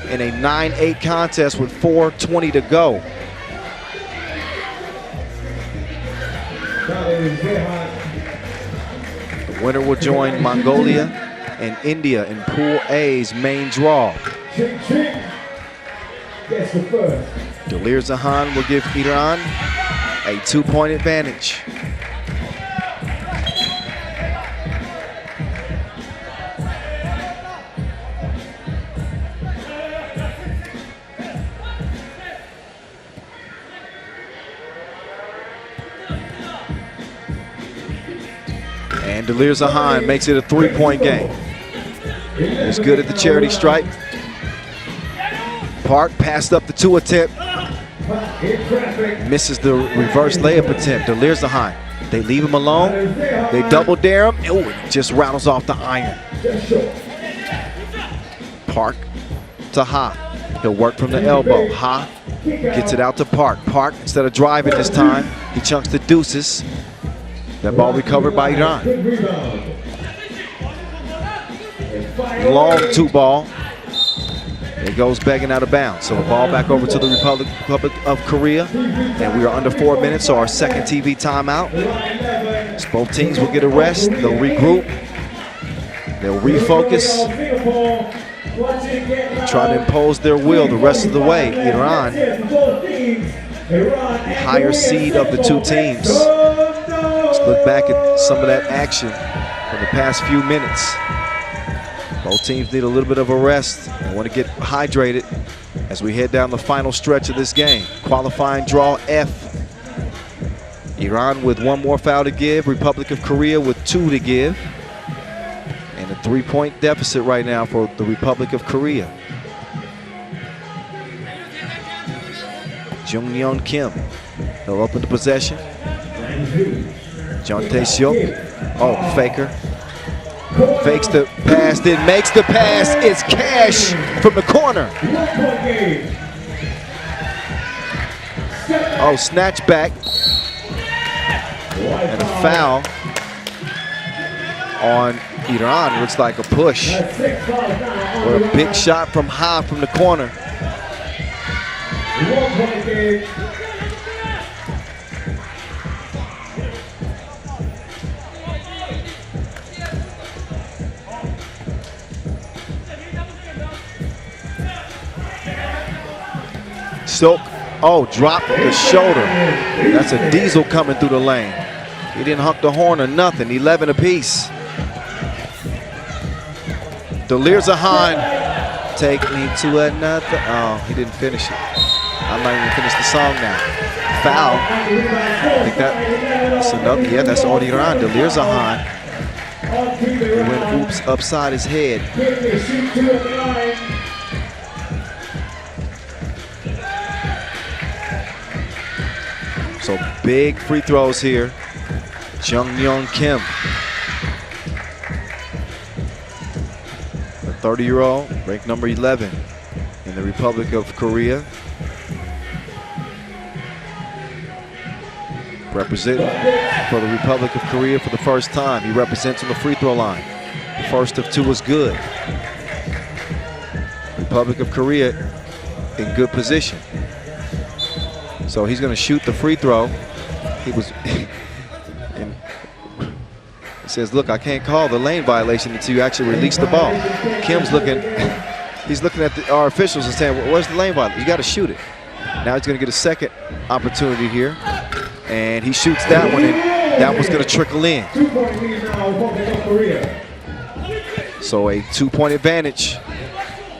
Speaker 1: in a 9-8 contest with 4:20 to go. The winner will join Mongolia and India in Pool A's main draw. Dalir Zahan will give Iran a 2-point advantage. And Dalir Zahan makes it a 3-point game. He's good at the charity stripe. Park passed up the 2 attempt. Misses the reverse layup attempt. Dalir Zahan. They leave him alone. They double dare him. Oh, it just rattles off the iron. Park to Ha. He'll work from the elbow. Ha gets it out to Park. Park, instead of driving this time, he chunks the deuces. That ball recovered by Iran. Long 2 ball. It goes begging out of bounds. So the ball back over to the Republic of Korea. And we are under 4 minutes, so our second TV timeout. So both teams will get a rest. They'll regroup. They'll refocus. And try to impose their will the rest of the way. Iran, the higher seed of the two teams. Let's look back at some of that action from the past few minutes. Both teams need a little bit of a rest. They want to get hydrated as we head down the final stretch of this game. Qualifying draw F. Iran with one more foul to give. Republic of Korea with 2 to give. And a 3-point deficit right now for the Republic of Korea. Jung-Yeon Kim. He'll open the possession. John Tae-seok. Oh, faker. Fakes the pass, then makes the pass. It's Cash from the corner. Oh, snatch back. And a foul on Iran. Looks like a push. Or a big shot from high from the corner. Silk, oh, dropped the shoulder. That's a diesel coming through the lane. He didn't honk the horn or nothing. 11 apiece. Delir Zahan, take me to another. Oh, he didn't finish it. I might even finish the song now. Foul. I think that's another. Yeah, that's all Iran. Delir Zahan. He went oops upside his head. So big free throws here. Jung-Yeon Kim, the 30-year-old, ranked number 11 in the Republic of Korea. Representing for the Republic of Korea for the first time. He represents on the free throw line. The first of 2 is good. Republic of Korea in good position. So he's going to shoot the free throw. He was, and he says, look, I can't call the lane violation until you actually release the ball. Kim's looking, he's looking at our officials and saying, well, where's the lane violation? You got to shoot it. Now he's going to get a second opportunity here. And he shoots that one, and that one's going to trickle in. So a 2-point advantage.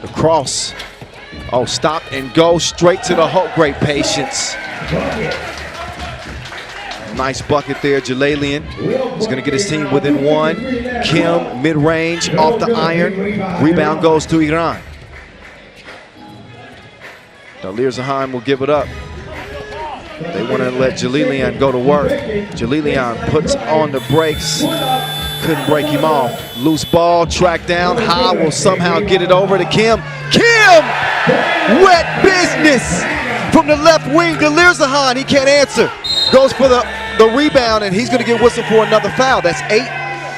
Speaker 1: The cross. Oh, stop and go straight to the hole. Great patience. Nice bucket there. Jalalian is going to get his team within 1. Kim, mid-range, off the iron. Rebound goes to Iran. Delir Zahan will give it up. They want to let Jalalian go to work. Jalalian puts on the brakes. Couldn't break him off. Loose ball, tracked down. Ha will somehow get it over to Kim. Kim! Wet business from the left wing. Delir Zahan, he can't answer. Goes for the rebound, and he's going to get whistled for another foul. That's 8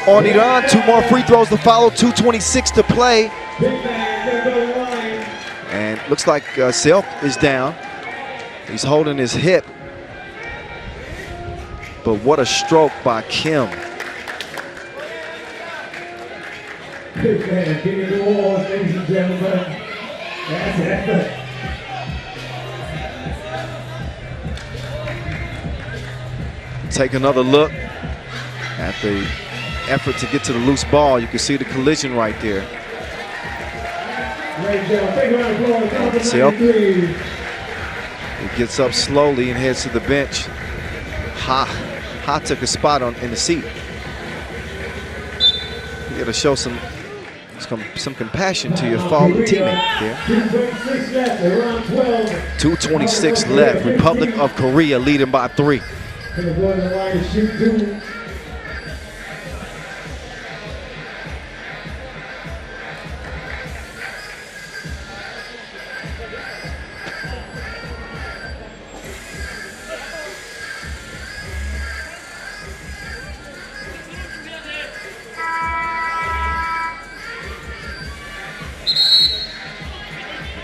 Speaker 1: on Iran. 2 more free throws to follow. 2:26 to play. And looks like Silk is down. He's holding his hip. But what a stroke by Kim.
Speaker 3: Big man, give me the awards, ladies and gentlemen. That's it.
Speaker 1: Take another look at the effort to get to the loose ball. You can see the collision right there. Silk. He gets up slowly and heads to the bench. Ha took a spot in the seat. You got to show some compassion to your fallen teammate there. 2:26 left. Republic of Korea leading by 3.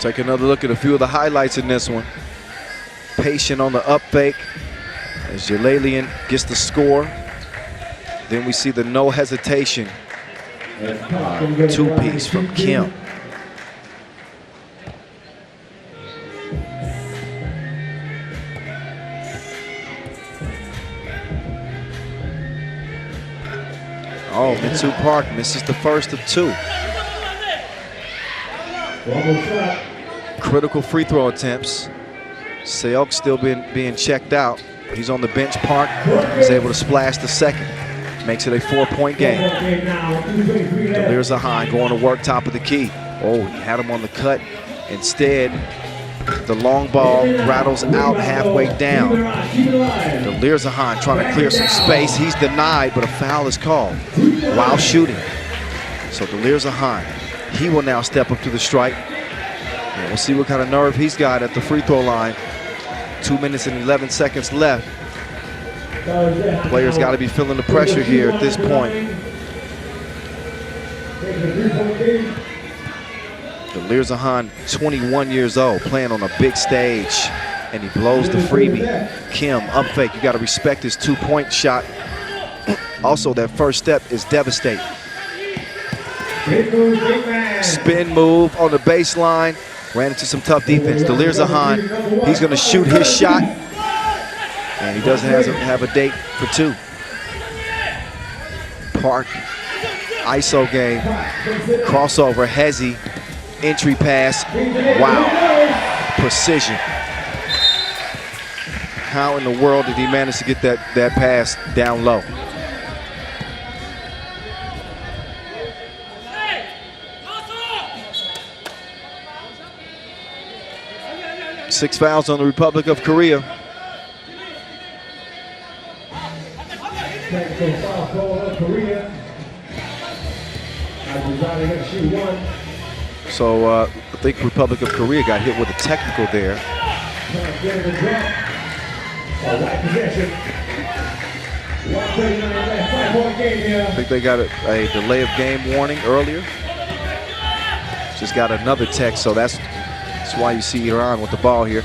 Speaker 1: Take another look at a few of the highlights in this one. Patient on the up fake as Jalalian gets the score. Then we see the no hesitation two-piece from Kim. Oh, Mitsu Park misses the first of two. Critical free throw attempts. Seok still being checked out. He's on the bench. Park is able to splash the second. Makes it a 4-point game. There's a high going to work top of the key. Oh, he had him on the cut. Instead, the long ball rattles out halfway down. Delirzahan trying to clear some space. He's denied, but a foul is called while shooting. So Delirzahan, he will now step up to the strike. And we'll see what kind of nerve he's got at the free throw line. 2 minutes and 11 seconds left. Players got to be feeling the pressure here at this point. Delirzahan, 21 years old, playing on a big stage, and he blows the freebie. Kim, up fake, you got to respect his 2-point shot. Also, that first step is devastating. Spin move on the baseline, ran into some tough defense. Delirzahan, he's going to shoot his shot, and he doesn't have a date for two. Park, ISO game, crossover, Hezi. Entry pass, wow, precision. How in the world did he manage to get that pass down low? Six fouls on the Republic of Korea. So I think Republic of Korea got hit with a technical there. I think they got a delay of game warning earlier. Just got another tech, so that's why you see Iran with the ball here.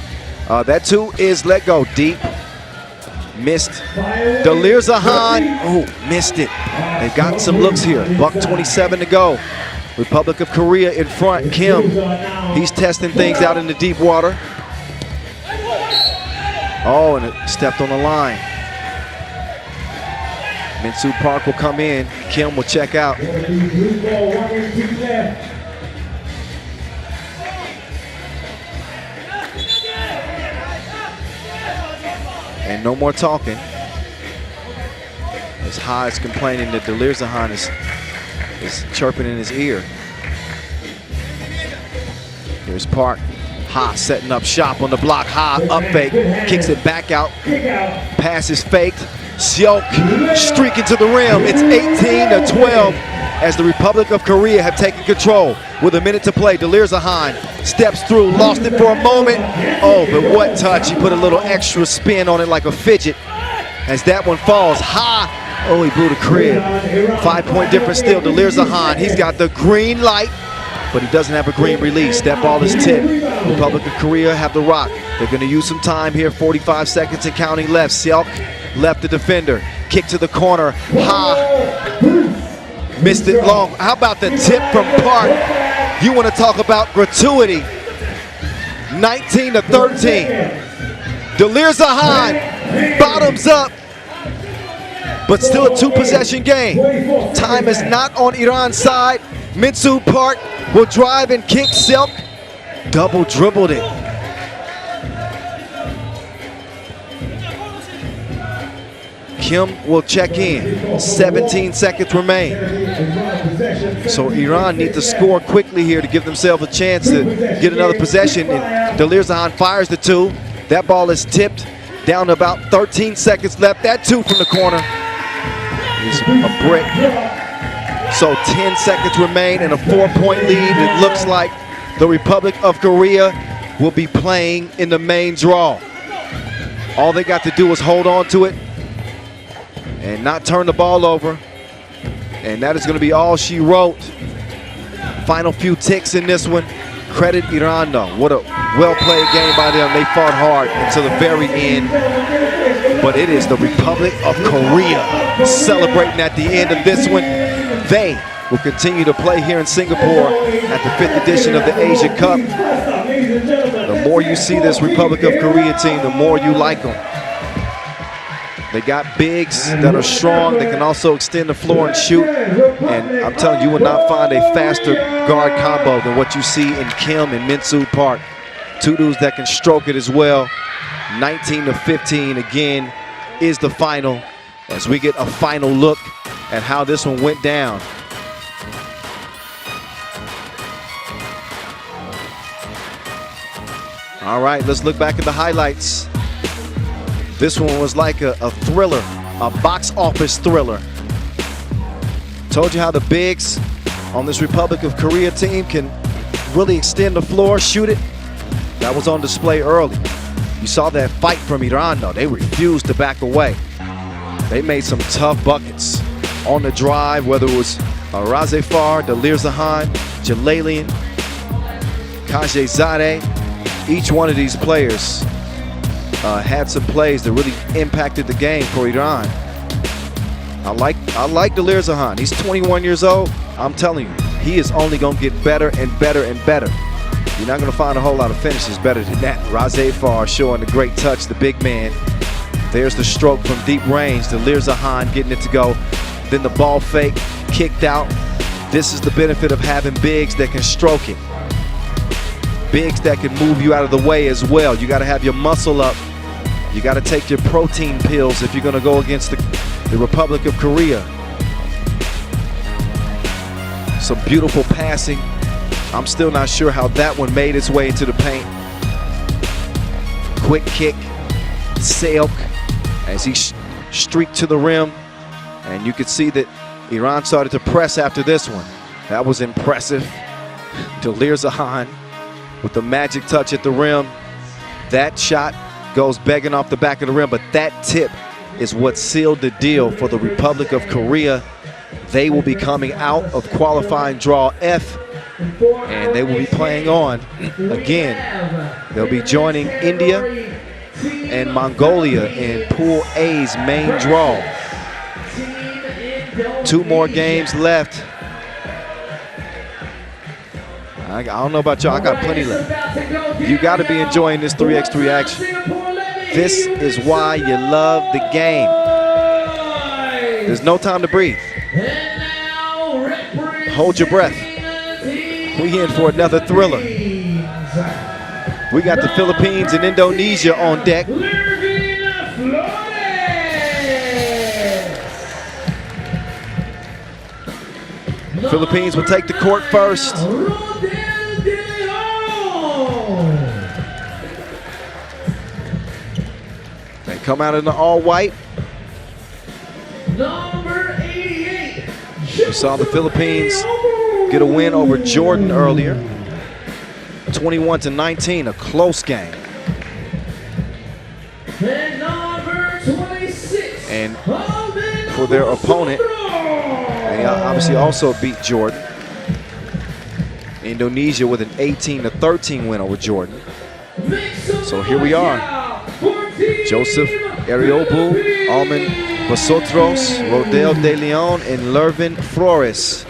Speaker 1: That two is let go deep. Missed. Delirzahan, oh, missed it. They've gotten some looks here. $1:27 to go. Republic of Korea in front. Kim, he's testing things out in the deep water. Oh, and it stepped on the line. Minsu Park will come in. Kim will check out. And no more talking. As High is complaining that Delirzahan is chirping in his ear. Here's Park. Ha setting up shop on the block. Ha up fake, kicks it back out. Pass is faked. Seok streaking to the rim. It's 18-12 as the Republic of Korea have taken control with a minute to play. Delirzahan steps through, lost it for a moment. Oh, but what touch. He put a little extra spin on it like a fidget as that one falls. Ha! Oh, he blew the crib. 5-point difference still. Delirzahan, he's got the green light, but he doesn't have a green release. That ball is tipped. Republic of Korea have the rock. They're going to use some time here. 45 seconds and counting left. Seok left the defender. Kick to the corner. Ha! Missed it long. How about the tip from Park? You want to talk about gratuity. 19-13. Delirzahan bottoms up. But still a two-possession game. Time is not on Iran's side. Minsu Park will drive and kick. Silk double dribbled it. Kim will check in. 17 seconds remain. So Iran need to score quickly here to give themselves a chance to get another possession. And Delirzahan fires the two. That ball is tipped down to about 13 seconds left. That two from the corner is a brick. So 10 seconds remain and a 4-point lead. It looks like the Republic of Korea will be playing in the main draw. All they got to do is hold on to it and not turn the ball over. And that is going to be all she wrote. Final few ticks in this one. Credit Iran though. What a well-played game by them. They fought hard until the very end. But it is the Republic of Korea celebrating at the end of this one. They will continue to play here in Singapore at the 5th edition of the Asia Cup. The more you see this Republic of Korea team, the more you like them. They got bigs that are strong. They can also extend the floor and shoot. And I'm telling you, you will not find a faster guard combo than what you see in Kim and Minsu Park. Two dudes that can stroke it as well. 19-15 again is the final, as we get a final look at how this one went down. All right, let's look back at the highlights. This one was like a thriller, a box office thriller. Told you how the bigs on this Republic of Korea team can really extend the floor, shoot it. That was on display early. You saw that fight from Iran though. They refused to back away. They made some tough buckets on the drive, whether it was Razefar, Delirzahan, Jalalian, Kajezadeh. Each one of these players had some plays that really impacted the game for Iran. I like Delirzahan. He's 21 years old. I'm telling you, he is only going to get better and better and better. You're not going to find a whole lot of finishes better than that. Razefar showing the great touch, the big man. There's the stroke from deep range. Delirzahan getting it to go. Then the ball fake, kicked out. This is the benefit of having bigs that can stroke it. Bigs that can move you out of the way as well. You got to have your muscle up. You got to take your protein pills if you're going to go against the Republic of Korea. Some beautiful passing. I'm still not sure how that one made its way into the paint. Quick kick, Seok, as he streaked to the rim. And you could see that Iran started to press after this one. That was impressive. Delirzahan with the magic touch at the rim. That shot goes begging off the back of the rim, but that tip is what sealed the deal for the Republic of Korea. They will be coming out of qualifying draw F, and they will be playing on again. They'll be joining India and Mongolia in Pool A's main draw. 2 more games left. I don't know about y'all, I got plenty left. You got to be enjoying this 3x3 action. This is why you love the game. There's no time to breathe. Hold your breath. We in for another thriller. We got the Philippines and Indonesia on deck. Philippines will take the court first. They come out in the all-white.
Speaker 2: Number 88.
Speaker 1: We saw the Philippines get a win over Jordan earlier. 21-19, a close game.
Speaker 2: And number 26.
Speaker 1: And for their opponent, they obviously also beat Jordan. Indonesia with an 18-13 win over Jordan. So here we are. Joseph Ariobu, Alman Basotros, Rodel De Leon, and Lervin Flores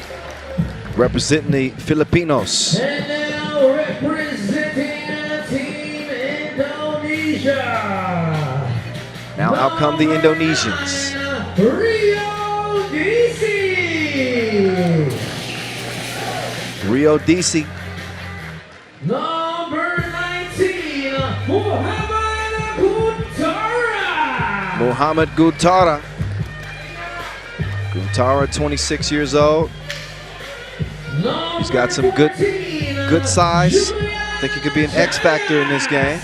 Speaker 1: representing the Filipinos.
Speaker 2: And now representing Team Indonesia.
Speaker 1: Now out come the Indonesians. Rio DC.
Speaker 2: Number 19,
Speaker 1: Muhammad Gutara. Gutara, 26 years old. He's got some good size. I think he could be an X factor in this game.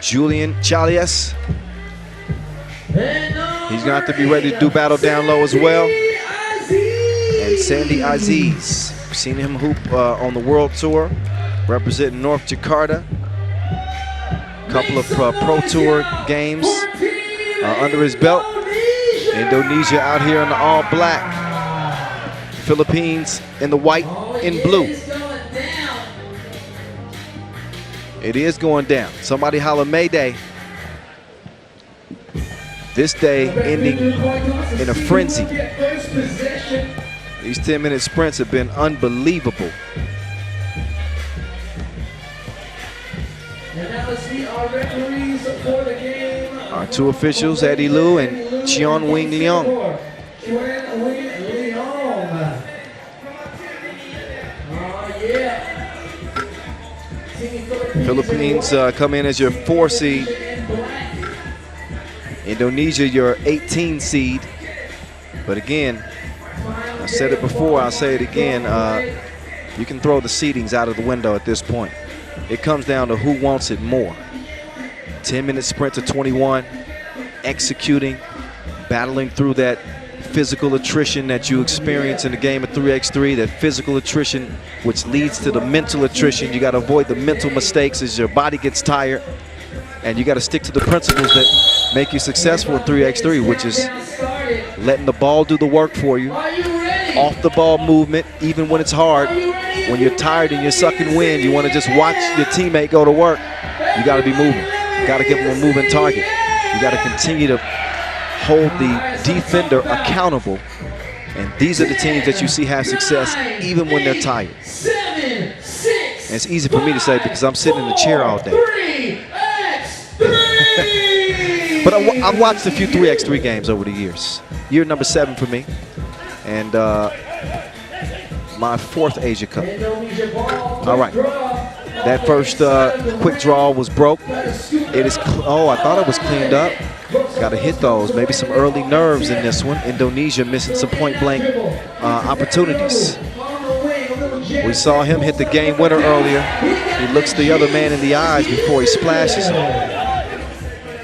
Speaker 1: Julian Chalias. He's going to have to be ready to do battle down low as well. And Sandy Aziz. We've seen him hoop on the World Tour, representing North Jakarta. Couple of Pro Tour games under his belt. Indonesia out here in the all black. Philippines in the white, in blue. It is going down. Somebody holler Mayday. This day ending in a frenzy. These 10-minute sprints have been unbelievable.
Speaker 2: And now let's meet our referees for the game.
Speaker 1: Our two officials, Eddie Liu and Chien Wing Leong.
Speaker 2: Chien Wing Leong. Oh, yeah.
Speaker 1: Philippines come in as your 4 seed. Indonesia, your 18 seed. But again, I said it before, I'll say it again. You can throw the seedings out of the window at this point. It comes down to who wants it more. 10-minute sprint to 21, executing, battling through that physical attrition that you experience in the game of 3x3, that physical attrition which leads to the mental attrition. You got to avoid the mental mistakes as your body gets tired, and you got to stick to the principles that make you successful in 3x3, which is letting the ball do the work for you, off the ball movement, even when it's hard. When you're tired and you're sucking wind, you want to just watch your teammate go to work. You got to be moving. You got to give them a moving target. You got to continue to hold the defender accountable. And these are the teams that you see have success even when they're tired. And it's easy for me to say because I'm sitting in the chair all day. But I've watched a few 3x3 games over the years. Year number 7 for me. And my 4th Asia Cup. All right. That first quick draw was broke. It is, oh, I thought it was cleaned up. Got to hit those. Maybe some early nerves in this one. Indonesia missing some point blank opportunities. We saw him hit the game winner earlier. He looks the other man in the eyes before he splashes him.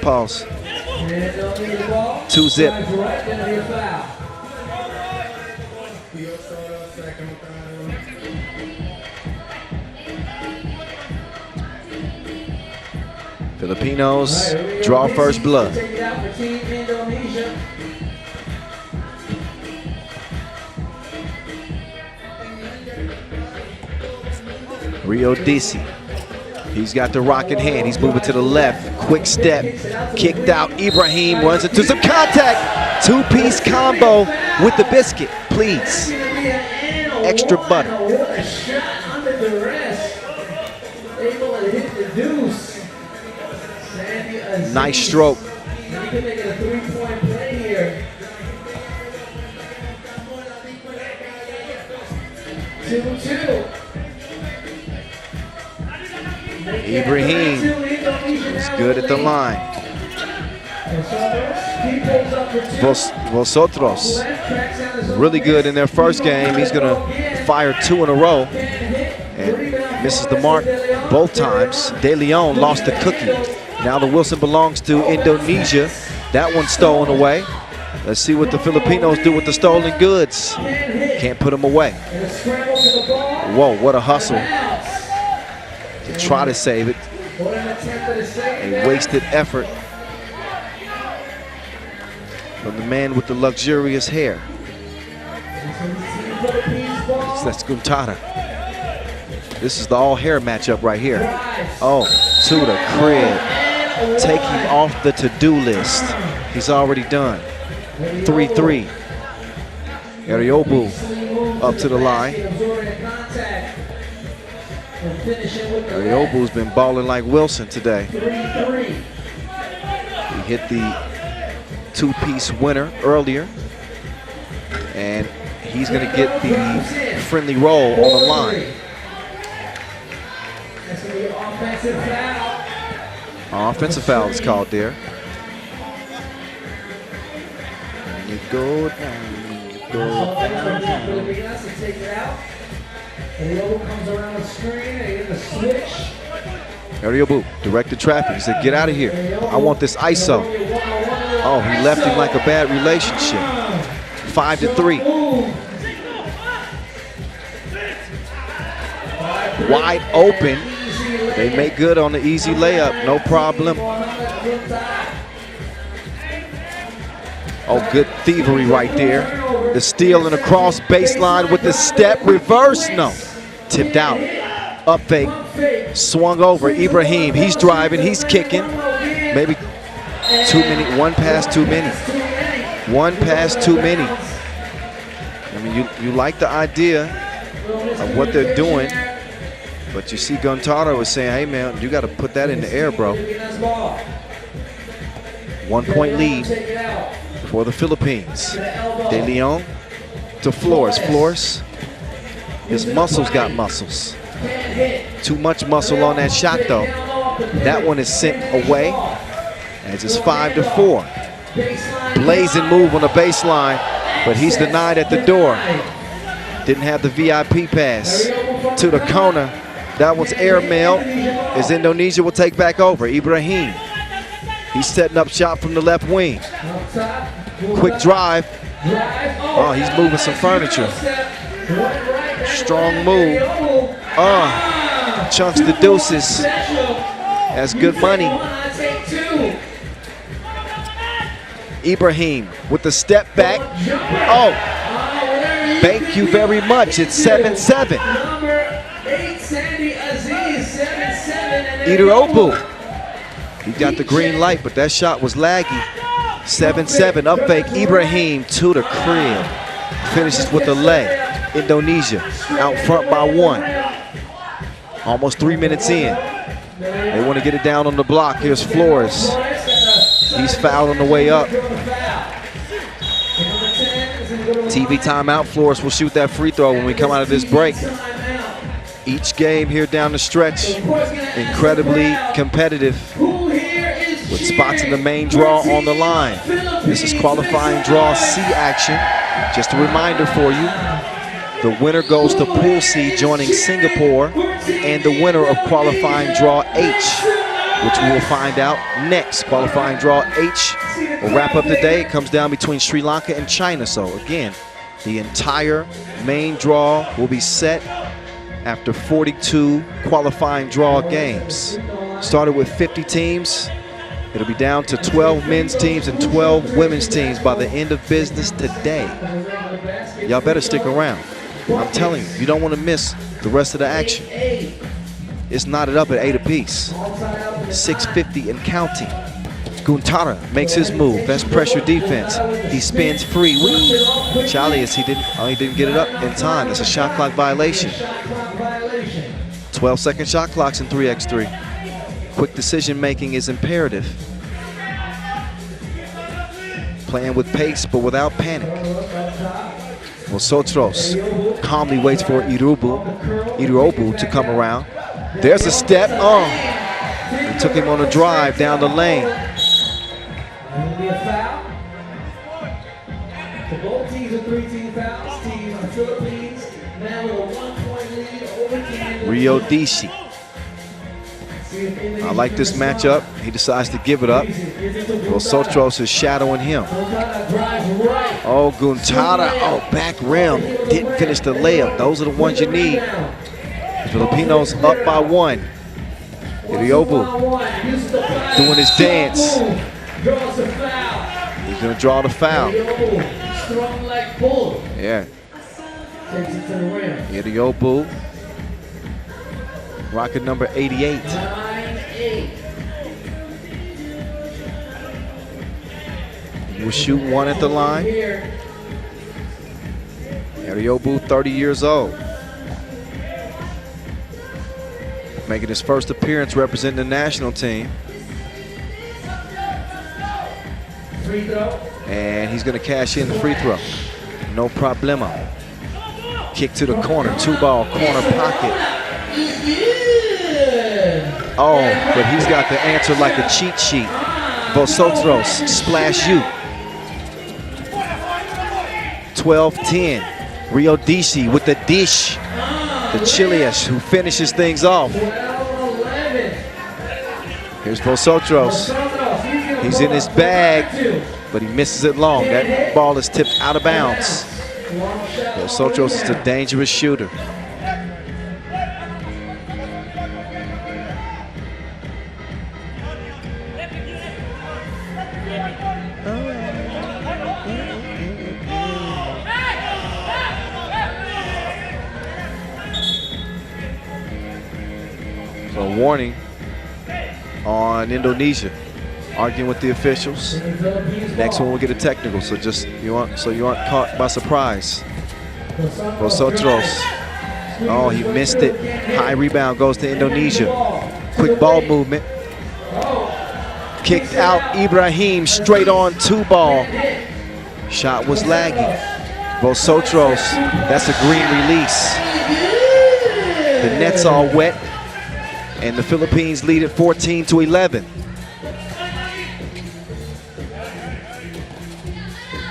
Speaker 1: Pause. 2-zip. Filipinos draw first blood. Rio DC. He's got the rock in hand. He's moving to the left. Quick step. Kicked out. Ibrahim runs into some contact. 2-piece combo with the biscuit. Please. Extra butter. Nice stroke. Ibrahim is good at the line. Vosotros, really good in their first game. He's going to fire 2 in a row and misses the mark both times. De Leon lost the cookie. Now the Wilson belongs to Indonesia. That one's stolen away. Let's see what the Filipinos do with the stolen goods. Can't put them away. Whoa, what a hustle to try to save it. A wasted effort from the man with the luxurious hair. That's Guntara. This is the all-hair matchup right here. Oh, to the crib. Take him off the to-do list. He's already done. 3-3. Ariobu up to the line. Ariobu's been balling like Wilson today. He hit the 2-piece winner earlier. And he's going to get the friendly roll on the line. Offensive foul is called there. You go down, you go down. Ariobu directed traffic. He said, get out of here. I want this ISO. Oh, he left him like a bad relationship. 5-3. Wide open. They make good on the easy layup, no problem. Oh, good thievery right there. The steal and across baseline with the step reverse, no. tipped out. Up fake, swung over. Ibrahim, he's driving, he's kicking. Maybe too many, one pass too many. One pass too many. I mean, you like the idea of what they're doing, but you see Guntaro was saying, hey man, you got to put that in the air, bro. 1 point lead for the Philippines. De Leon to Flores. Flores, his muscles got muscles. Too much muscle on that shot though. That one is sent away as it's 5-4. Blazing move on the baseline, but he's denied at the door. Didn't have the VIP pass to the corner. That one's airmail as Indonesia will take back over. Ibrahim, he's setting up shot from the left wing. Quick drive. Oh, he's moving some furniture. Strong move. Oh, chunks the deuces. That's good money. Ibrahim with the step back. Oh, thank you very much. It's 7-7. Iruobu, he got the green light, but that shot was laggy. 7-7, up fake. Ibrahim to the crib. Finishes with the leg. Indonesia out front by 1. Almost 3 minutes in. They want to get it down on the block. Here's Flores. He's fouled on the way up. TV timeout. Flores will shoot that free throw when we come out of this break. Each game here down the stretch, incredibly competitive with spots in the main draw on the line. This is qualifying draw C action. Just a reminder for you, the winner goes to Pool C, joining Singapore, and the winner of qualifying draw H, which we will find out next. Qualifying draw H will wrap up the day. It comes down between Sri Lanka and China. So again, the entire main draw will be set after 42 qualifying draw games. Started with 50 teams. It'll be down to 12 men's teams and 12 women's teams by the end of business today. Y'all better stick around. I'm telling you, you don't want to miss the rest of the action. It's knotted up at 8 apiece. 6:50 and counting. Guntara makes his move. Best pressure defense. He spins free. Chalias, he didn't get it up in time. That's a shot clock violation. 12-second shot clocks in 3x3. Quick decision making is imperative. Playing with pace but without panic. Vosotros calmly waits for Iruobu to come around. There's a step. Oh, he took him on a drive down the lane.
Speaker 3: Both teams are 3-team fouls. Teams are Philippines now with a 1-point lead over Canada.
Speaker 1: Rio Dishi. I like this matchup. He decides to give it up. Vosotros is shadowing him. Oh, Guntara. Oh, back rim. Didn't finish the layup. Those are the ones you need. The Filipinos up by 1. Iruobu doing his dance. He's going to draw the foul. Yeah. Iruobu. Rocket number 88. He will shoot 1 at the line. Iruobu, 30 years old. Making his first appearance representing the national team. And he's going to cash in the free throw. No problemo. Kick to the corner. 2-ball corner pocket. Oh, but he's got the answer like a cheat sheet. Vosotros, splash you. 12-10. Rio Dishi with the dish. The Chileas who finishes things off. Here's Vosotros. He's in his bag, but he misses it long. That ball is tipped out of bounds. Vosotros is a dangerous shooter. warning on Indonesia, arguing with the officials. Next one will get a technical, so you aren't caught by surprise. Vosotros. Oh, he missed it. High rebound goes to Indonesia. Quick ball movement. Kicked out Ibrahim straight on 2-ball. Shot was lagging. Vosotros, that's a green release. The net's all wet, and the Philippines lead at 14-11.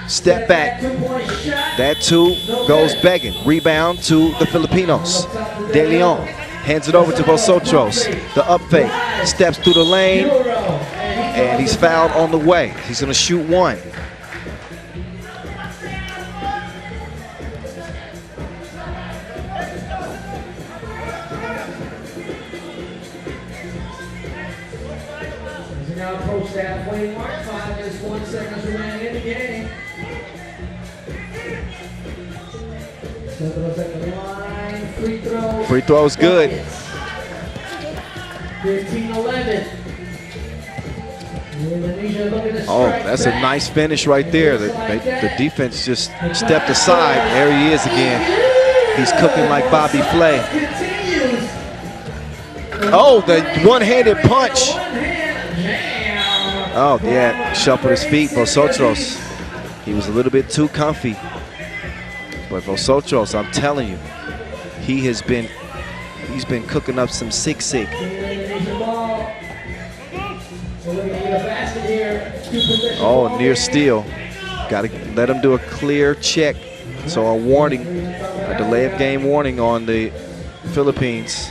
Speaker 1: Step back. That two goes begging. Rebound to the Filipinos. De Leon hands it over to Vosotros. The up fake. Steps through the lane, and he's fouled on the way. He's going to shoot one.
Speaker 2: Now approach that halfway mark. 5 minutes, 1 second remaining in the game. Free throw.
Speaker 1: Free throw's good.
Speaker 2: 15-11.
Speaker 1: Oh, that's a nice finish right there. The defense just stepped aside. There he is again. He's cooking like Bobby Flay. Oh, the one-handed punch. Oh, yeah, shuffled his feet. Vosotros, he was a little bit too comfy. But Vosotros, I'm telling you, he's been cooking up some sick. Oh, near steal. Got to let him do a clear check. So a warning, a delay of game warning on the Philippines.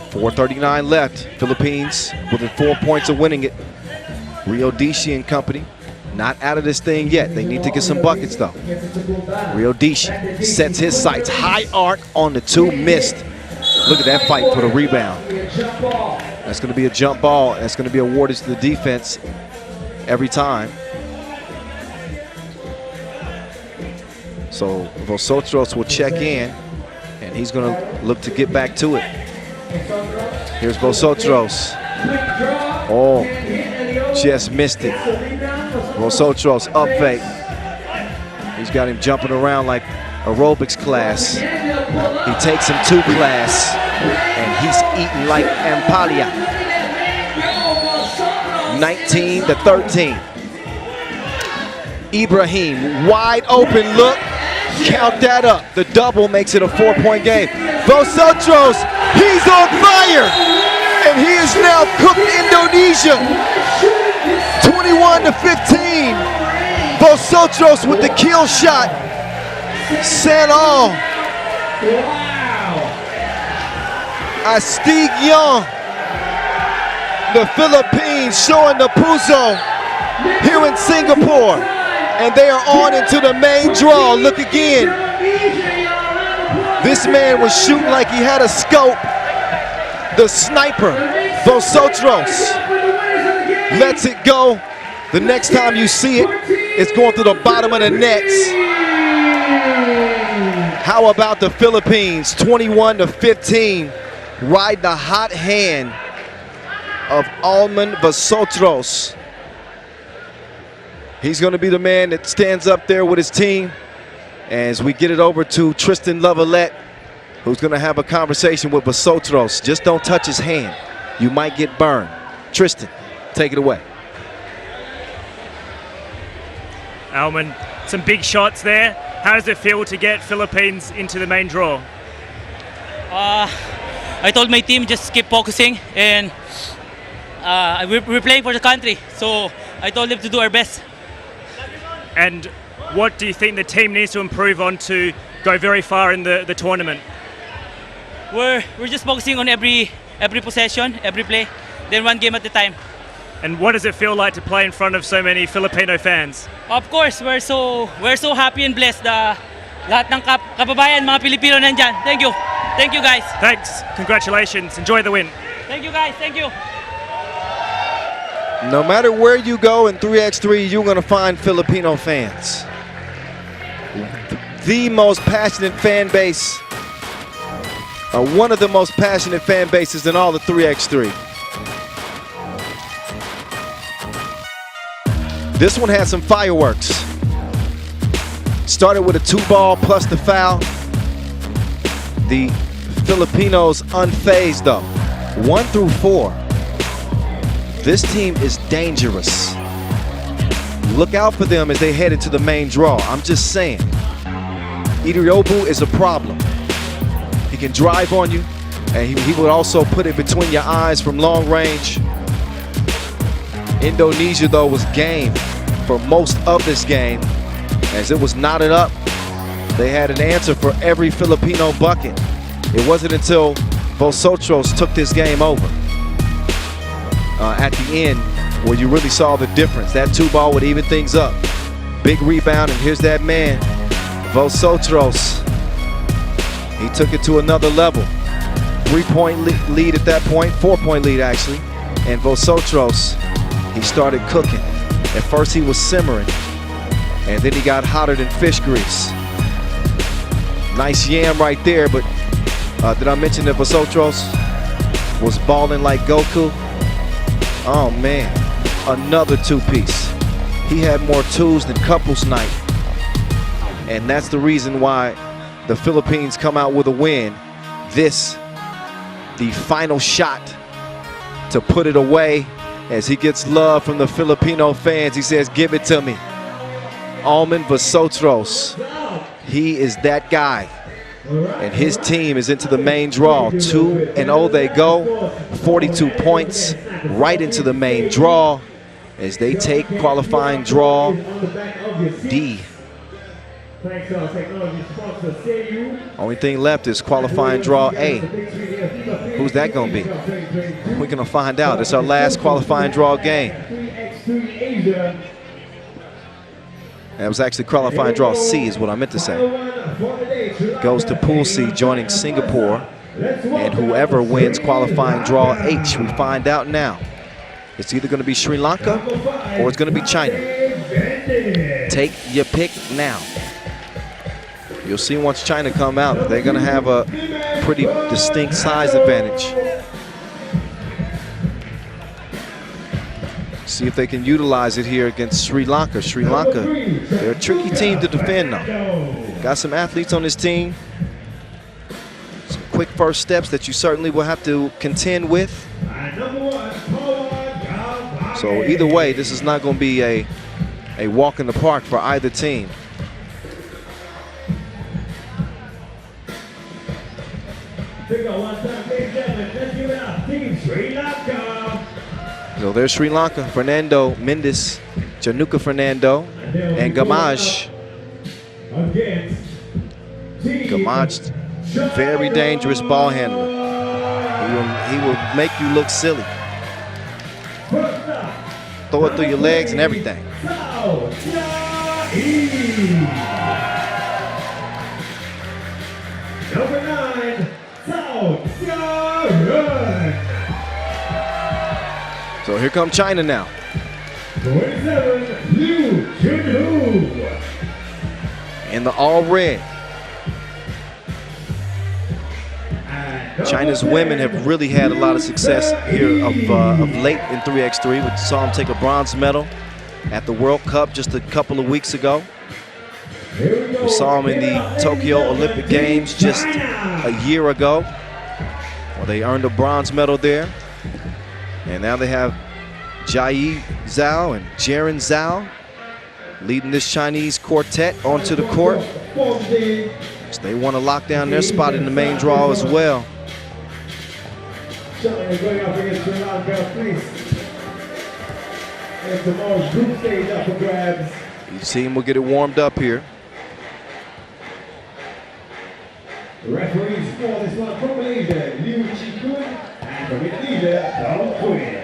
Speaker 1: .439 left. Philippines within 4 points of winning it. Rio Dishi and company not out of this thing yet. They need to get some buckets though. Rio Dishi sets his sights. High arc on the two, missed. Look at that fight for the rebound. That's going to be a jump ball. That's going to be awarded to the defense every time. So Vosotros will check in, and he's going to look to get back to it. Here's Vosotros. Oh, just missed it. Vosotros up fake. He's got him jumping around like aerobics class. He takes him to class, and he's eating like Ampalia. 19-13. Ibrahim, wide open look. Count that up. The double makes it a 4-point game. Vosotros, he's on fire, and he has now cooked Indonesia. 21-15. Vosotros with the kill shot. Sanal. Astig Young. The Philippines showing the Puso here in Singapore. And they are on into the main draw. Look again. This man was shooting like he had a scope. The sniper, Vosotros, lets it go. The next time you see it, it's going through the bottom of the nets. How about the Philippines? 21-15. Ride the hot hand of Alman Vosotros. He's going to be the man that stands up there with his team as we get it over to Tristan Lavalette, who's going to have a conversation with Vosotros. Just don't touch his hand. You might get burned. Tristan, take it away.
Speaker 4: Alman, some big shots there. How does it feel to get Philippines into the main draw?
Speaker 5: I told my team just keep focusing, and we're playing for the country, so I told them to do our best.
Speaker 4: And what do you think the team needs to improve on to go very far in the tournament?
Speaker 5: We're just focusing on every possession, every play, then one game at a time.
Speaker 4: And what does it feel like to play in front of so many Filipino fans?
Speaker 5: Of course, we're so happy and blessed. Lahat ng kababayan, mga Pilipino nandyan. Thank you. Thank you, guys.
Speaker 4: Thanks. Congratulations. Enjoy the win.
Speaker 5: Thank you, guys. Thank you.
Speaker 1: No matter where you go in 3x3, you're going to find Filipino fans. the most passionate fan base, one of the most passionate fan bases in all the 3x3. This one had some fireworks. Started with a 2-ball plus the foul. The Filipinos unfazed though. 1 through 4. This team is dangerous. Look out for them as they head into the main draw. I'm just saying. Idriobu is a problem. He can drive on you, and he would also put it between your eyes from long range. Indonesia, though, was game for most of this game. As it was knotted up, they had an answer for every Filipino bucket. It wasn't until Vosotros took this game over at the end where you really saw the difference. That 2-ball would even things up. Big rebound, and here's that man, Vosotros. He took it to another level. 3-point lead at that point, 4-point lead actually. And Vosotros, he started cooking. At first he was simmering, and then he got hotter than fish grease. Nice yam right there, but did I mention that Vosotros was balling like Goku? Oh man, another 2-piece. He had more twos than couples night. And that's the reason why the Philippines come out with a win. This, the final shot to put it away, as he gets love from the Filipino fans. He says, give it to me. Almond Vosotros, he is that guy. And his team is into the main draw. 2-0 they go, 42 points, right into the main draw as they take qualifying draw D. Only thing left is qualifying draw A. Who's that going to be? We're going to find out. It's our last qualifying draw game. That was actually qualifying draw C is what I meant to say. Goes to Pool C, joining Singapore. And whoever wins qualifying draw H, we find out now. It's either going to be Sri Lanka or it's going to be China. Take your pick now. You'll see once China come out, they're going to have a pretty distinct size advantage. See if they can utilize it here against Sri Lanka. Sri Lanka, they're a tricky team to defend though. Got some athletes on this team. Some quick first steps that you certainly will have to contend with. So either way, this is not going to be a walk in the park for either team. So there's Sri Lanka, Fernando Mendes, Januka Fernando, and Gamaj. Gamaj, very dangerous ball handler. He will make you look silly. Throw it through your legs and everything.
Speaker 3: Number 9, South.
Speaker 1: So here come China now.
Speaker 3: 27, Liu Chunhu.
Speaker 1: In the all red. China's women have really had a lot of success here of late in 3x3. We saw them take a bronze medal at the World Cup just a couple of weeks ago. We saw them in the Tokyo Olympic Games just a year ago. Well, they earned a bronze medal there. And now they have Jai Zhao and Jaren Zhao leading this Chinese quartet onto the court. So they want to lock down their spot in the main draw as well.
Speaker 3: China going up against Sri Lanka, please. And tomorrow's group stage up for grabs.
Speaker 1: Each team will get it warmed up here.
Speaker 3: The referees for this one from Malaysia, Liu Chi-kun, and from Indonesia, Donald Quinn.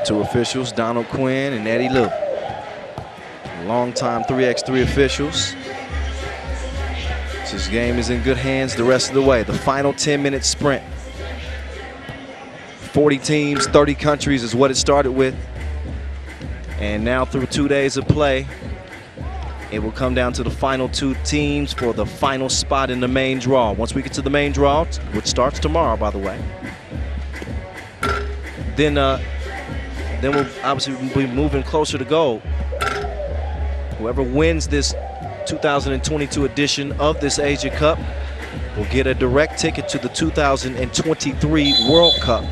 Speaker 1: Two officials, Donald Quinn and Eddie Liu. Longtime 3x3 officials. This game is in good hands the rest of the way. The final 10-minute sprint. 40 teams, 30 countries is what it started with. And now through 2 days of play, It will come down to the final 2 teams for the final spot in the main draw. Once we get to the main draw, which starts tomorrow, by the way, then we'll obviously be moving closer to goal. Whoever wins this 2022 edition of this Asia Cup will get a direct ticket to the 2023 World Cup.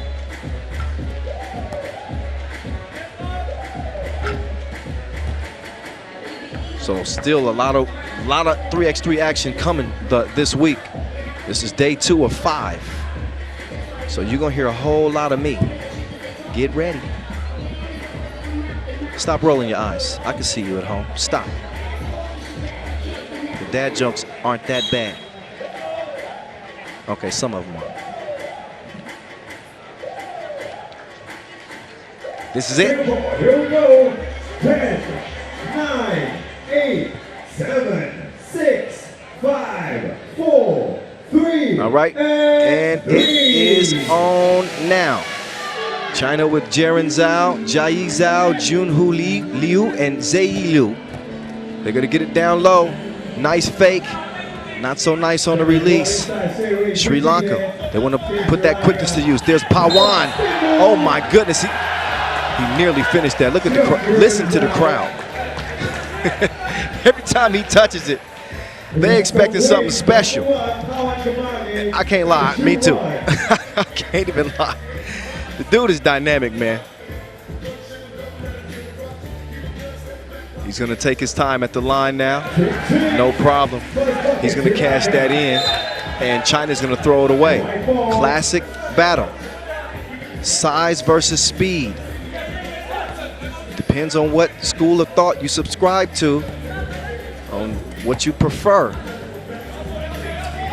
Speaker 1: So still a lot of 3x3 action coming this week. This is day 2 of 5. So you're gonna hear a whole lot of me. Get ready. Stop rolling your eyes. I can see you at home. Stop. The dad jokes aren't that bad. Okay, some of them are. This is it.
Speaker 3: Here we go. 10, 9, 8, 7, 6, 5, 4, 3.
Speaker 1: All right, and it is on now. China with Jaren Zhao, Jai Zhao, Junhoo Liu, and Zai Liu. They're gonna get it down low. Nice fake, not so nice on the release. Sri Lanka, they want to put that quickness to use. There's Pawan. Oh my goodness, he nearly finished that. Look at the listen to the crowd. Every time he touches it, they expecting something special. I can't lie, me too. I can't even lie. The dude is dynamic, man. He's gonna take his time at the line now. No problem. He's gonna cash that in, and China's gonna throw it away. Classic battle. Size versus speed. Depends on what school of thought you subscribe to, on what you prefer.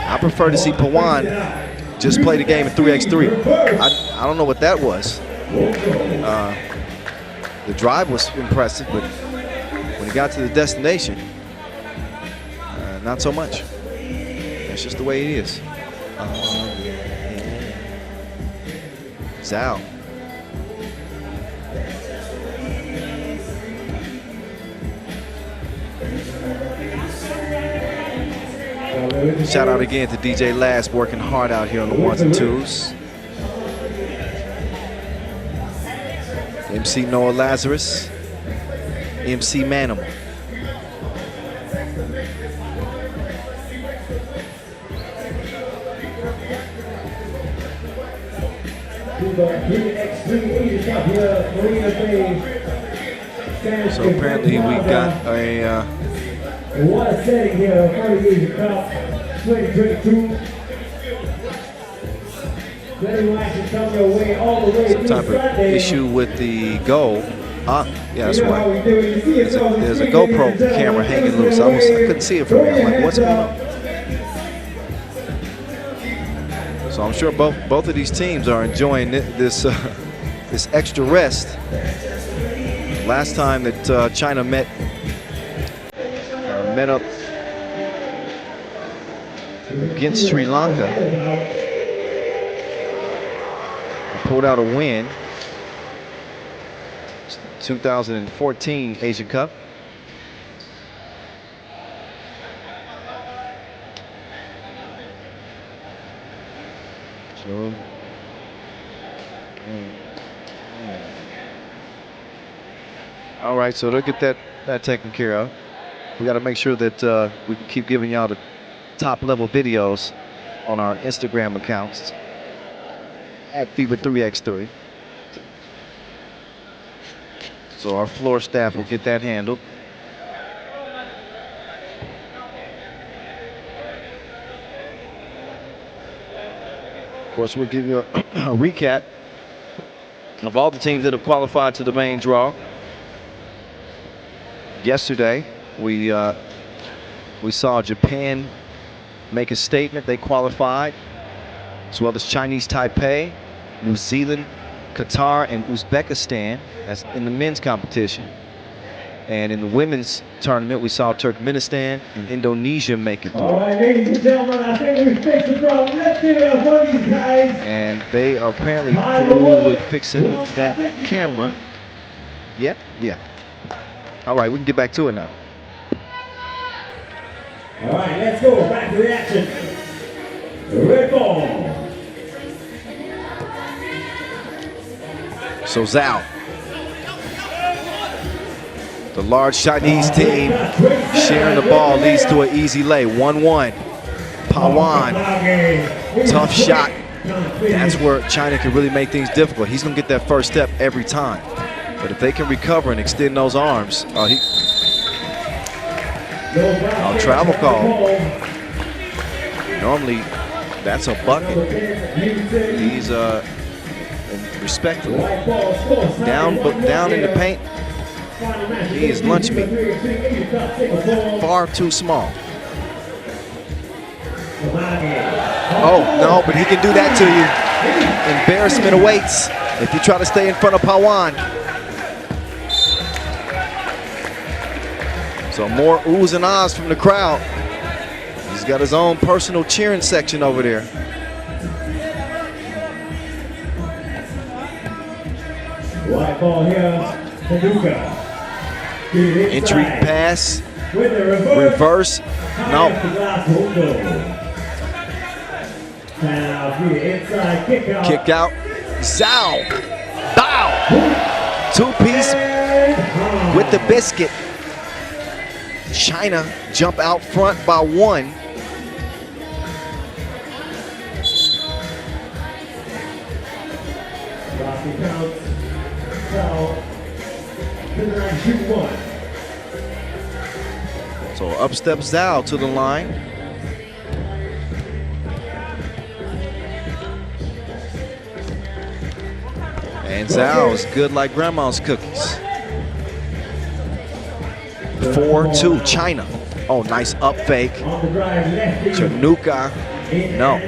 Speaker 1: I prefer to see Pawan just play the game in 3x3. I don't know what that was. The drive was impressive, but when he got to the destination, not so much. That's just the way it is. Zhao. Shout out again to DJ Last, working hard out here on the 1s and 2s. MC Noah Lazarus, MC Manimal. So apparently we got a
Speaker 3: what a setting here for the Asia Cup 2022.
Speaker 1: Some type of issue with the goal. Yeah, that's right. There's a GoPro camera hanging loose. I couldn't see it from here. I'm like, what's going on? So I'm sure both of these teams are enjoying this extra rest. Last time that China met up against Sri Lanka, pulled out a win. 2014 Asian Cup. So, all right, so they'll get that taken care of. We got to make sure that we can keep giving y'all the top level videos on our Instagram accounts at FIBA 3x3. So our floor staff will get that handled. Of course, we'll give you a recap of all the teams that have qualified to the main draw. Yesterday, we saw Japan make a statement. They qualified, as well as Chinese Taipei, New Zealand, Qatar, and Uzbekistan. That's in the men's competition. And in the women's tournament, we saw Turkmenistan and Indonesia make it through.
Speaker 3: All right, ladies and gentlemen, I think we fixed the problem. Let's give it up for these guys.
Speaker 1: And they are apparently through with fixing that camera. Yeah. All right, we can get back to it now.
Speaker 3: All right, let's go back to the action. Red ball.
Speaker 1: So Zhao, the large Chinese team, sharing the ball leads to an easy lay. 1-1. Pawan, tough shot. That's where China can really make things difficult. He's going to get that first step every time. But if they can recover and extend those arms, travel call. Normally, that's a bucket. He's respectfully down in the paint. He is lunch meat. Far too small. Oh, no, but he can do that to you. Embarrassment awaits if you try to stay in front of Pawan. So more oohs and ahs from the crowd. He's got his own personal cheering section over there.
Speaker 3: White ball here, Tonga.
Speaker 1: Entry pass, reverse, no. Kick out, Zhao, bow. Two-piece with the biscuit. China jump out front by 1. So up steps Zhao to the line. And Zhao is good like grandma's cookies. 4-2 China. Oh, nice up fake. Chanuka, no.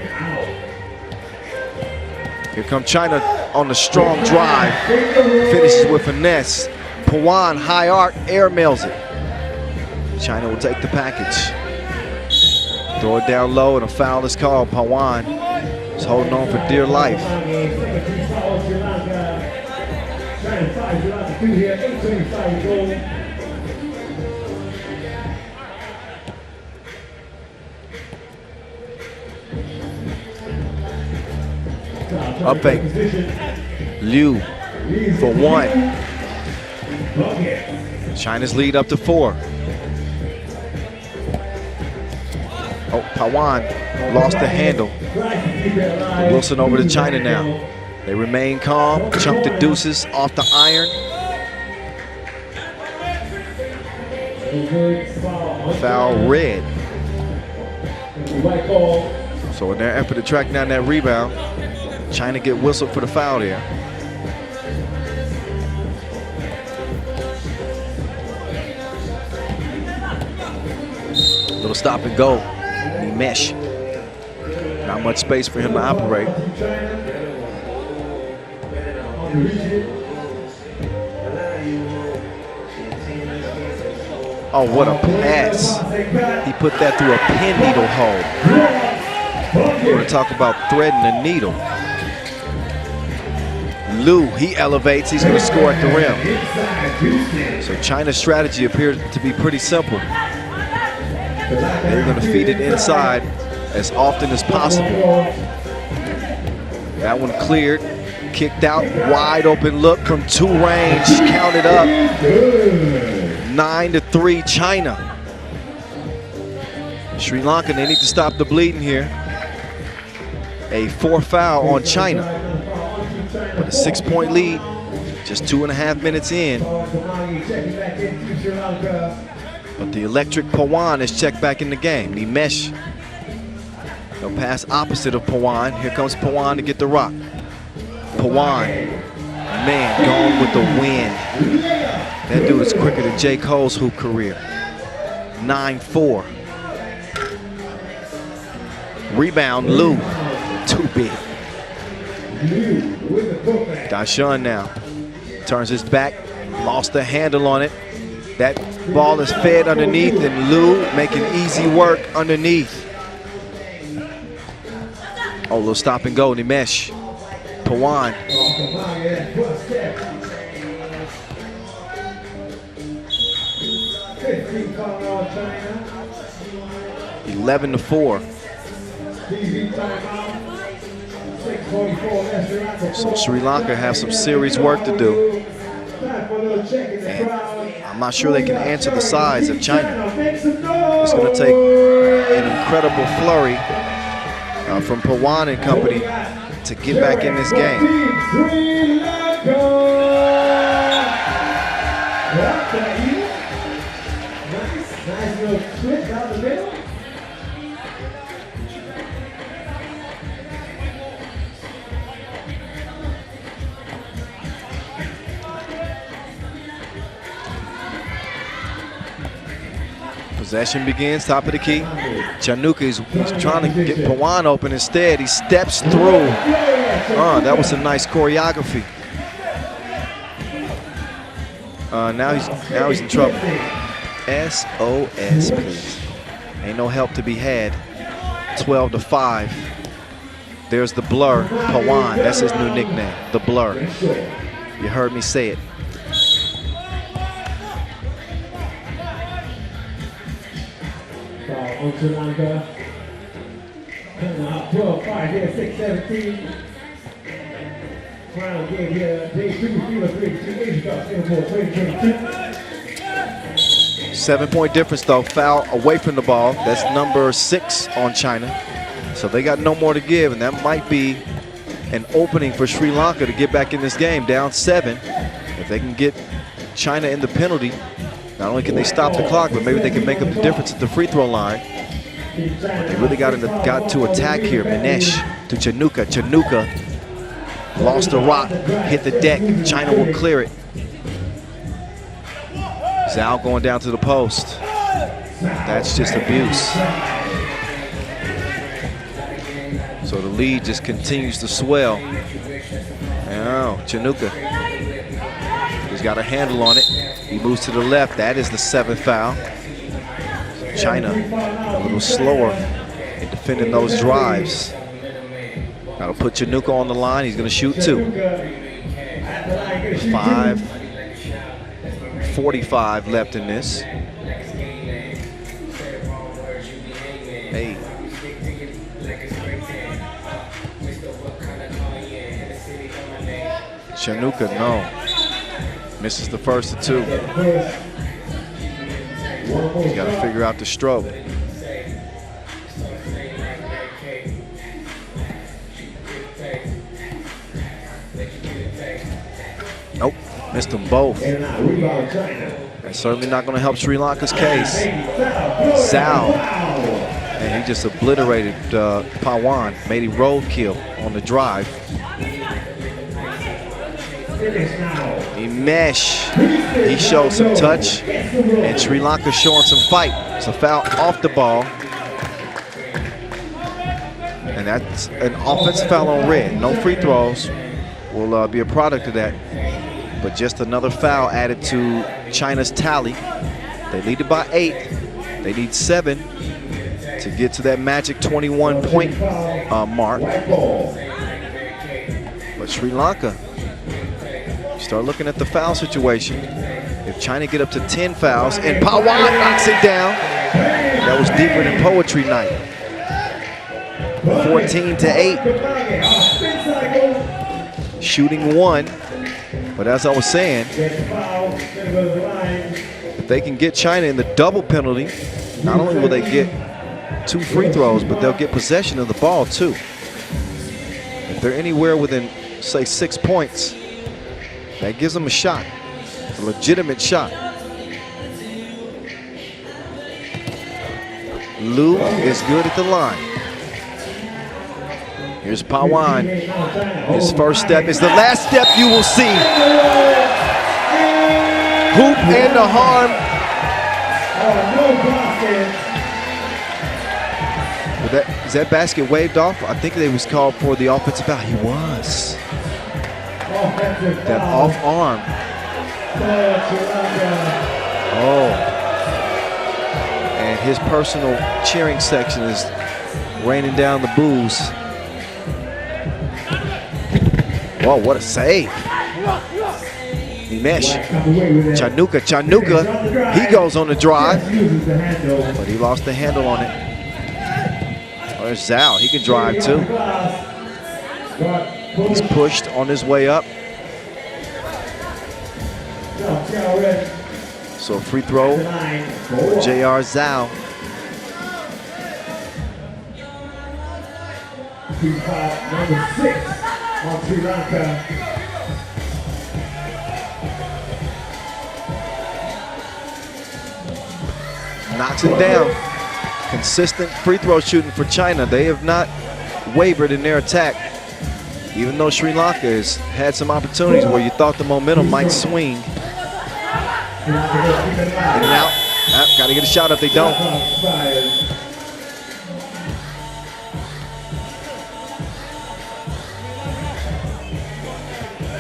Speaker 1: Here come China on the strong drive. Finishes with finesse. Pawan, high arc, air mails it. China will take the package. Throw it down low and a foul is called. Pawan is holding on for dear life. Up fake. Liu for 1. China's lead up to 4. Oh, Pawan lost the handle. Wilson over to China now. They remain calm. Chunk the deuces off the iron. Foul red. So in their effort to track down that rebound, China get whistled for the foul there. Little stop and go. Mesh. Not much space for him to operate. Oh, what a pass. He put that through a pin needle hole. You want to talk about threading a needle. Liu, he elevates, he's going to score at the rim. So China's strategy appears to be pretty simple. They're going to feed it inside as often as possible. That one cleared, kicked out, wide open look from 2 range, counted up. 9-3 China. Sri Lanka, they need to stop the bleeding here. A 4th foul on China. With a 6-point lead, just 2.5 minutes in. But the electric Pawan is checked back in the game. Nimesh, no pass opposite of Pawan. Here comes Pawan to get the rock. Pawan, man, gone with the wind. That dude is quicker than J. Cole's hoop career. 9-4. Rebound, Liu, too big. Dashan now turns his back, lost the handle on it. That ball is fed underneath, and Liu making easy work underneath. Oh, little stop and go, Nimesh. Pawan. 11-4. So Sri Lanka has some serious work to do. And I'm not sure they can answer the size of China. It's going to take an incredible flurry from Pawan and company to get back in this game.
Speaker 3: Nice little split down the middle.
Speaker 1: Possession begins, top of the key. Chanuka is trying to get Pawan open. Instead, he steps through. That was a nice choreography. Now he's in trouble. SOS, please. Ain't no help to be had. 12-5. There's the Blur, Pawan. That's his new nickname, the Blur. You heard me say it.
Speaker 3: On Sri Lanka. Coming out 12-5 here, 6-17. Final game here, day 2, FIBA 3x3, Singapore 2022.
Speaker 1: 7-point difference though, foul away from the ball. That's number 6 on China. So they got no more to give, and that might be an opening for Sri Lanka to get back in this game, down 7. If they can get China in the penalty, not only can they stop the clock, but maybe they can make up the difference at the free throw line. But they really got to attack here. Minesh to Chanuka. Chanuka lost the rock, hit the deck. China will clear it. Zhao going down to the post. That's just abuse. So the lead just continues to swell. Oh, Chanuka. He's got a handle on it. He moves to the left. That is the 7th foul. China a little slower in defending those drives. That'll put Chanuka on the line. He's going to shoot 2. 5:45 left in this. Hey. Chanuka, no. Misses the first of 2. He's got to figure out the stroke. Nope, missed them both. That's certainly not going to help Sri Lanka's case. Zhao, and he just obliterated Pawan, made him roadkill on the drive. Mesh, he showed some touch, and Sri Lanka showing some fight. It's a foul off the ball, and that's an offensive foul on red. No free throws will be a product of that, but just another foul added to China's tally. They lead it by 8. They need 7 to get to that magic 21-point mark. But Sri Lanka, start looking at the foul situation. If China get up to 10 fouls, and Pawan knocks it down, that was deeper than poetry night. 14-8. Shooting 1, but as I was saying, if they can get China in the double penalty, not only will they get 2 free throws, but they'll get possession of the ball too. If they're anywhere within, say, 6 points, that gives them a shot, a legitimate shot. Liu is good at the line. Here's Pawan. His first step is the last step you will see. Hoop and the harm. Is that basket waved off? I think they was called for the offensive foul. He was. That off arm. Oh. And his personal cheering section is raining down the boos. Whoa, what a save. Nimesh. Chanuka, he goes on the drive, but he lost the handle on it. There's Zhao. He can drive too. He's pushed on his way up. So free throw for J.R. Zhao.
Speaker 3: Number 6 on Sri Lanka.
Speaker 1: Knocks it down. Consistent free throw shooting for China. They have not wavered in their attack. Even though Sri Lanka has had some opportunities where you thought the momentum might swing. In and out. Got to get a shot if they don't.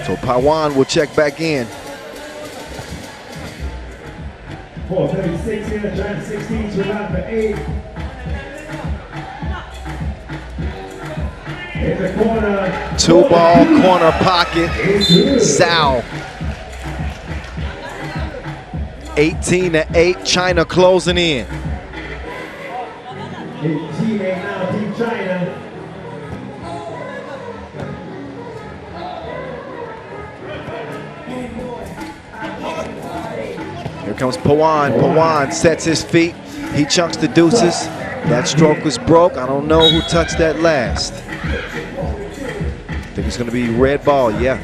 Speaker 1: So Pawan will check back in.
Speaker 3: 4:36 here, China 16, Sri Lanka 8. In the corner.
Speaker 1: 2-ball corner pocket. Zhao. 18-8, China closing in.
Speaker 3: 18-8 now, Team China.
Speaker 1: Here comes Pawan. Pawan sets his feet. He chunks the deuces. That stroke was broke. I don't know who touched that last. I think it's going to be red ball, yeah.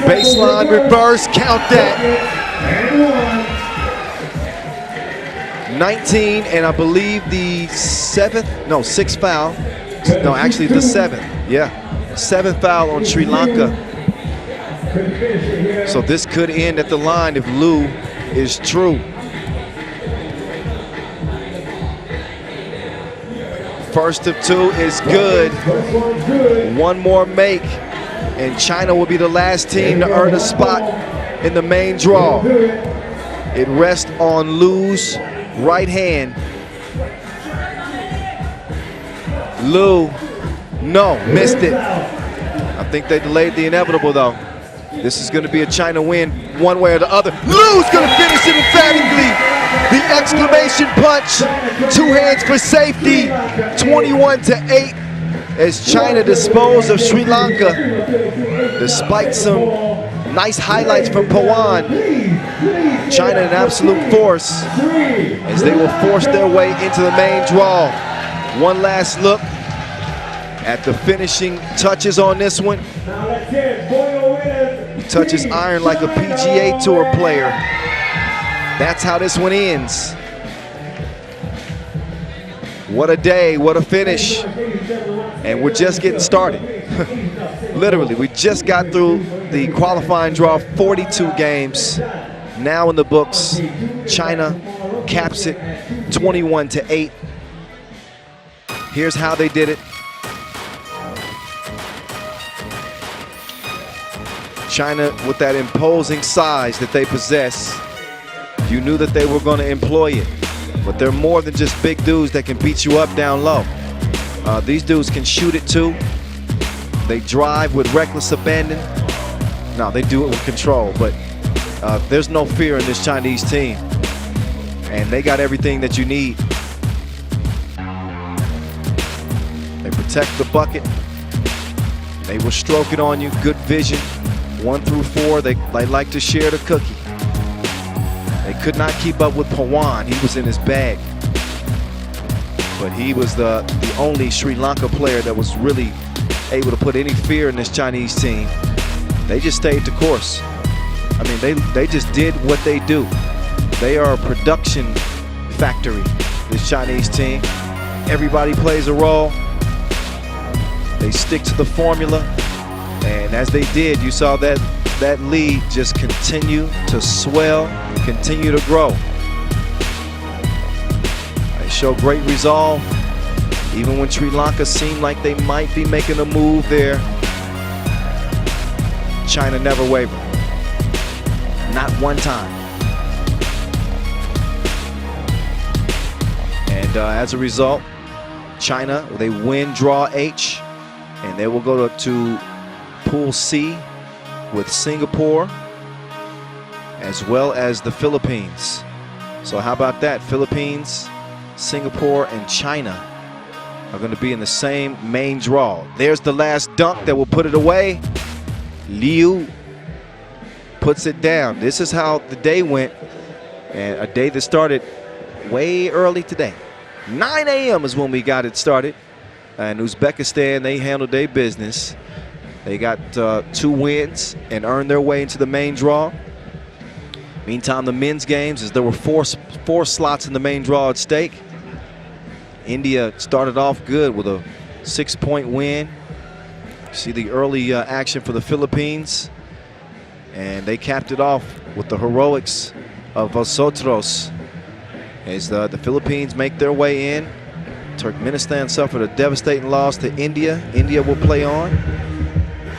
Speaker 1: Baseline reverse, count that. 19, and I believe the sixth foul. No, actually the 7th. Yeah, 7th foul on Sri Lanka. So this could end at the line if Liu is true. First of 2 is good. One more make, and China will be the last team to earn a spot in the main draw. It rests on Liu's right hand. Liu, no, missed it. I think they delayed the inevitable though. This is going to be a China win one way or the other. Liu's going to finish it emphatically. The exclamation punch, 2 hands for safety, 21-8 as China disposed of Sri Lanka. Despite some nice highlights from Pawan, China an absolute force as they will force their way into the main draw. One last look at the finishing touches on this one. He touches iron like a PGA Tour player. That's how this one ends. What a day, what a finish. And we're just getting started. Literally, we just got through the qualifying draw, 42 games. Now in the books, China caps it 21-8. Here's how they did it. China, with that imposing size that they possess, you knew that they were going to employ it. But they're more than just big dudes that can beat you up down low. These dudes can shoot it too. They drive with reckless abandon. No, they do it with control, but there's no fear in this Chinese team. And they got everything that you need. They protect the bucket. They will stroke it on you, good vision. 1 through 4, they like to share the cookie. They could not keep up with Pawan. He was in his bag. But he was the only Sri Lanka player that was really able to put any fear in this Chinese team. They just stayed the course. I mean, they just did what they do. They are a production factory, this Chinese team. Everybody plays a role. They stick to the formula. And as they did, you saw that lead just continue to swell, continue to grow. They show great resolve. Even when Sri Lanka seemed like they might be making a move there, China never wavered. Not one time. And And as a result, China, they win draw H, and they will go to Pool C with Singapore as well as the Philippines. So how about that? Philippines, Singapore, and China are going to be in the same main draw. There's the last dunk that will put it away. Liu puts it down. This is how the day went, and a day that started way early today. 9 a.m. is when we got it started. And Uzbekistan, they handled their business. They got 2 wins and earned their way into the main draw. Meantime, the men's games, as there were four slots in the main draw at stake. India started off good with a 6-point win. You see the early action for the Philippines. And they capped it off with the heroics of Vosotros. As the Philippines make their way in. Turkmenistan suffered a devastating loss to India. India will play on.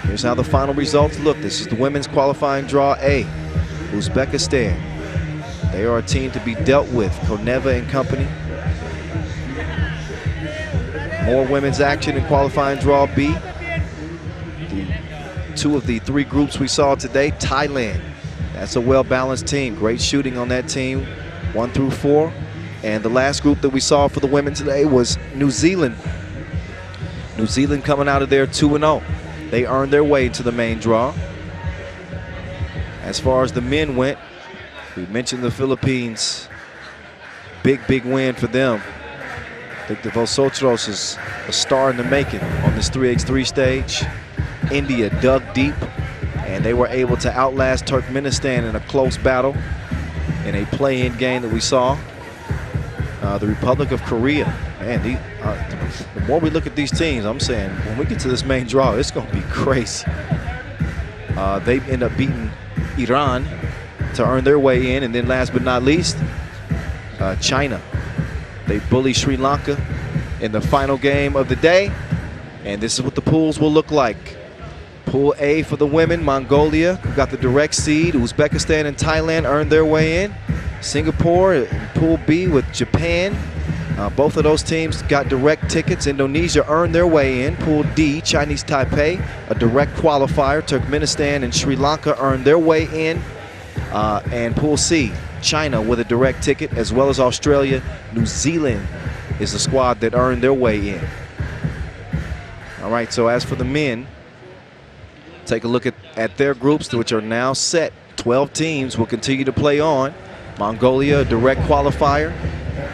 Speaker 1: Here's how the final results look. This is the women's qualifying draw A. Uzbekistan. They are a team to be dealt with. Koneva and company. More women's action in qualifying draw B. Two of the 3 groups we saw today. Thailand. That's a well-balanced team. Great shooting on that team. 1 through 4. And the last group that we saw for the women today was New Zealand. New Zealand coming out of there 2-0. They earned their way to the main draw. As far as the men went, we mentioned the Philippines. Big win for them. I think the Vosotros is a star in the making on this 3x3 stage. India dug deep, and they were able to outlast Turkmenistan in a close battle in a play-in game that we saw. The Republic of Korea, man, the more we look at these teams, I'm saying when we get to this main draw, it's going to be crazy. They end up beating Iran to earn their way in, and then last but not least, China. They bully Sri Lanka in the final game of the day, and this is what the pools will look like. Pool A for the women, Mongolia got the direct seed. Uzbekistan and Thailand earned their way in. Singapore in Pool B with Japan. Both of those teams got direct tickets. Indonesia earned their way in. Pool D, Chinese Taipei, a direct qualifier. Turkmenistan and Sri Lanka earned their way in. And Pool C, China with a direct ticket, as well as Australia. New Zealand is the squad that earned their way in. All right, so as for the men, take a look at their groups, which are now set. 12 teams will continue to play on. Mongolia, a direct qualifier.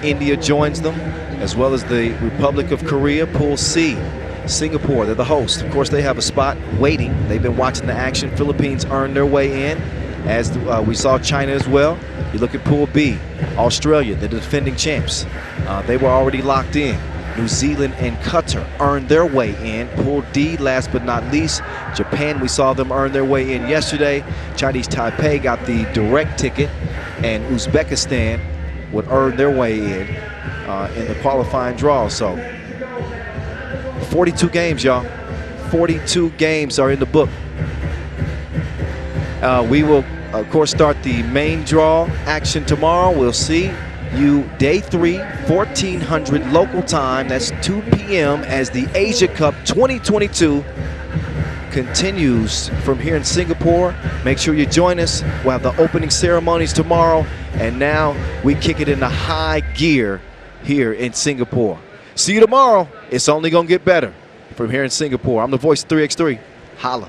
Speaker 1: India joins them, as well as the Republic of Korea. Pool C, Singapore, they're the host. Of course, they have a spot waiting. They've been watching the action. Philippines earned their way in, as we saw China as well. You look at Pool B, Australia, the defending champs. They were already locked in. New Zealand and Qatar earned their way in. Pool D, last but not least, Japan, we saw them earn their way in yesterday. Chinese Taipei got the direct ticket, and Uzbekistan would earn their way in the qualifying draw. So 42 games, y'all. 42 games are in the book. We will, of course, start the main draw action tomorrow. We'll see you day 3, 1400 local time. That's 2 p.m. as the Asia Cup 2022 continues from here in Singapore. Make sure you join us. We'll have the opening ceremonies tomorrow, and now we kick it into high gear here in Singapore. See you tomorrow. It's only going to get better from here in Singapore. I'm the voice of 3x3. Holla.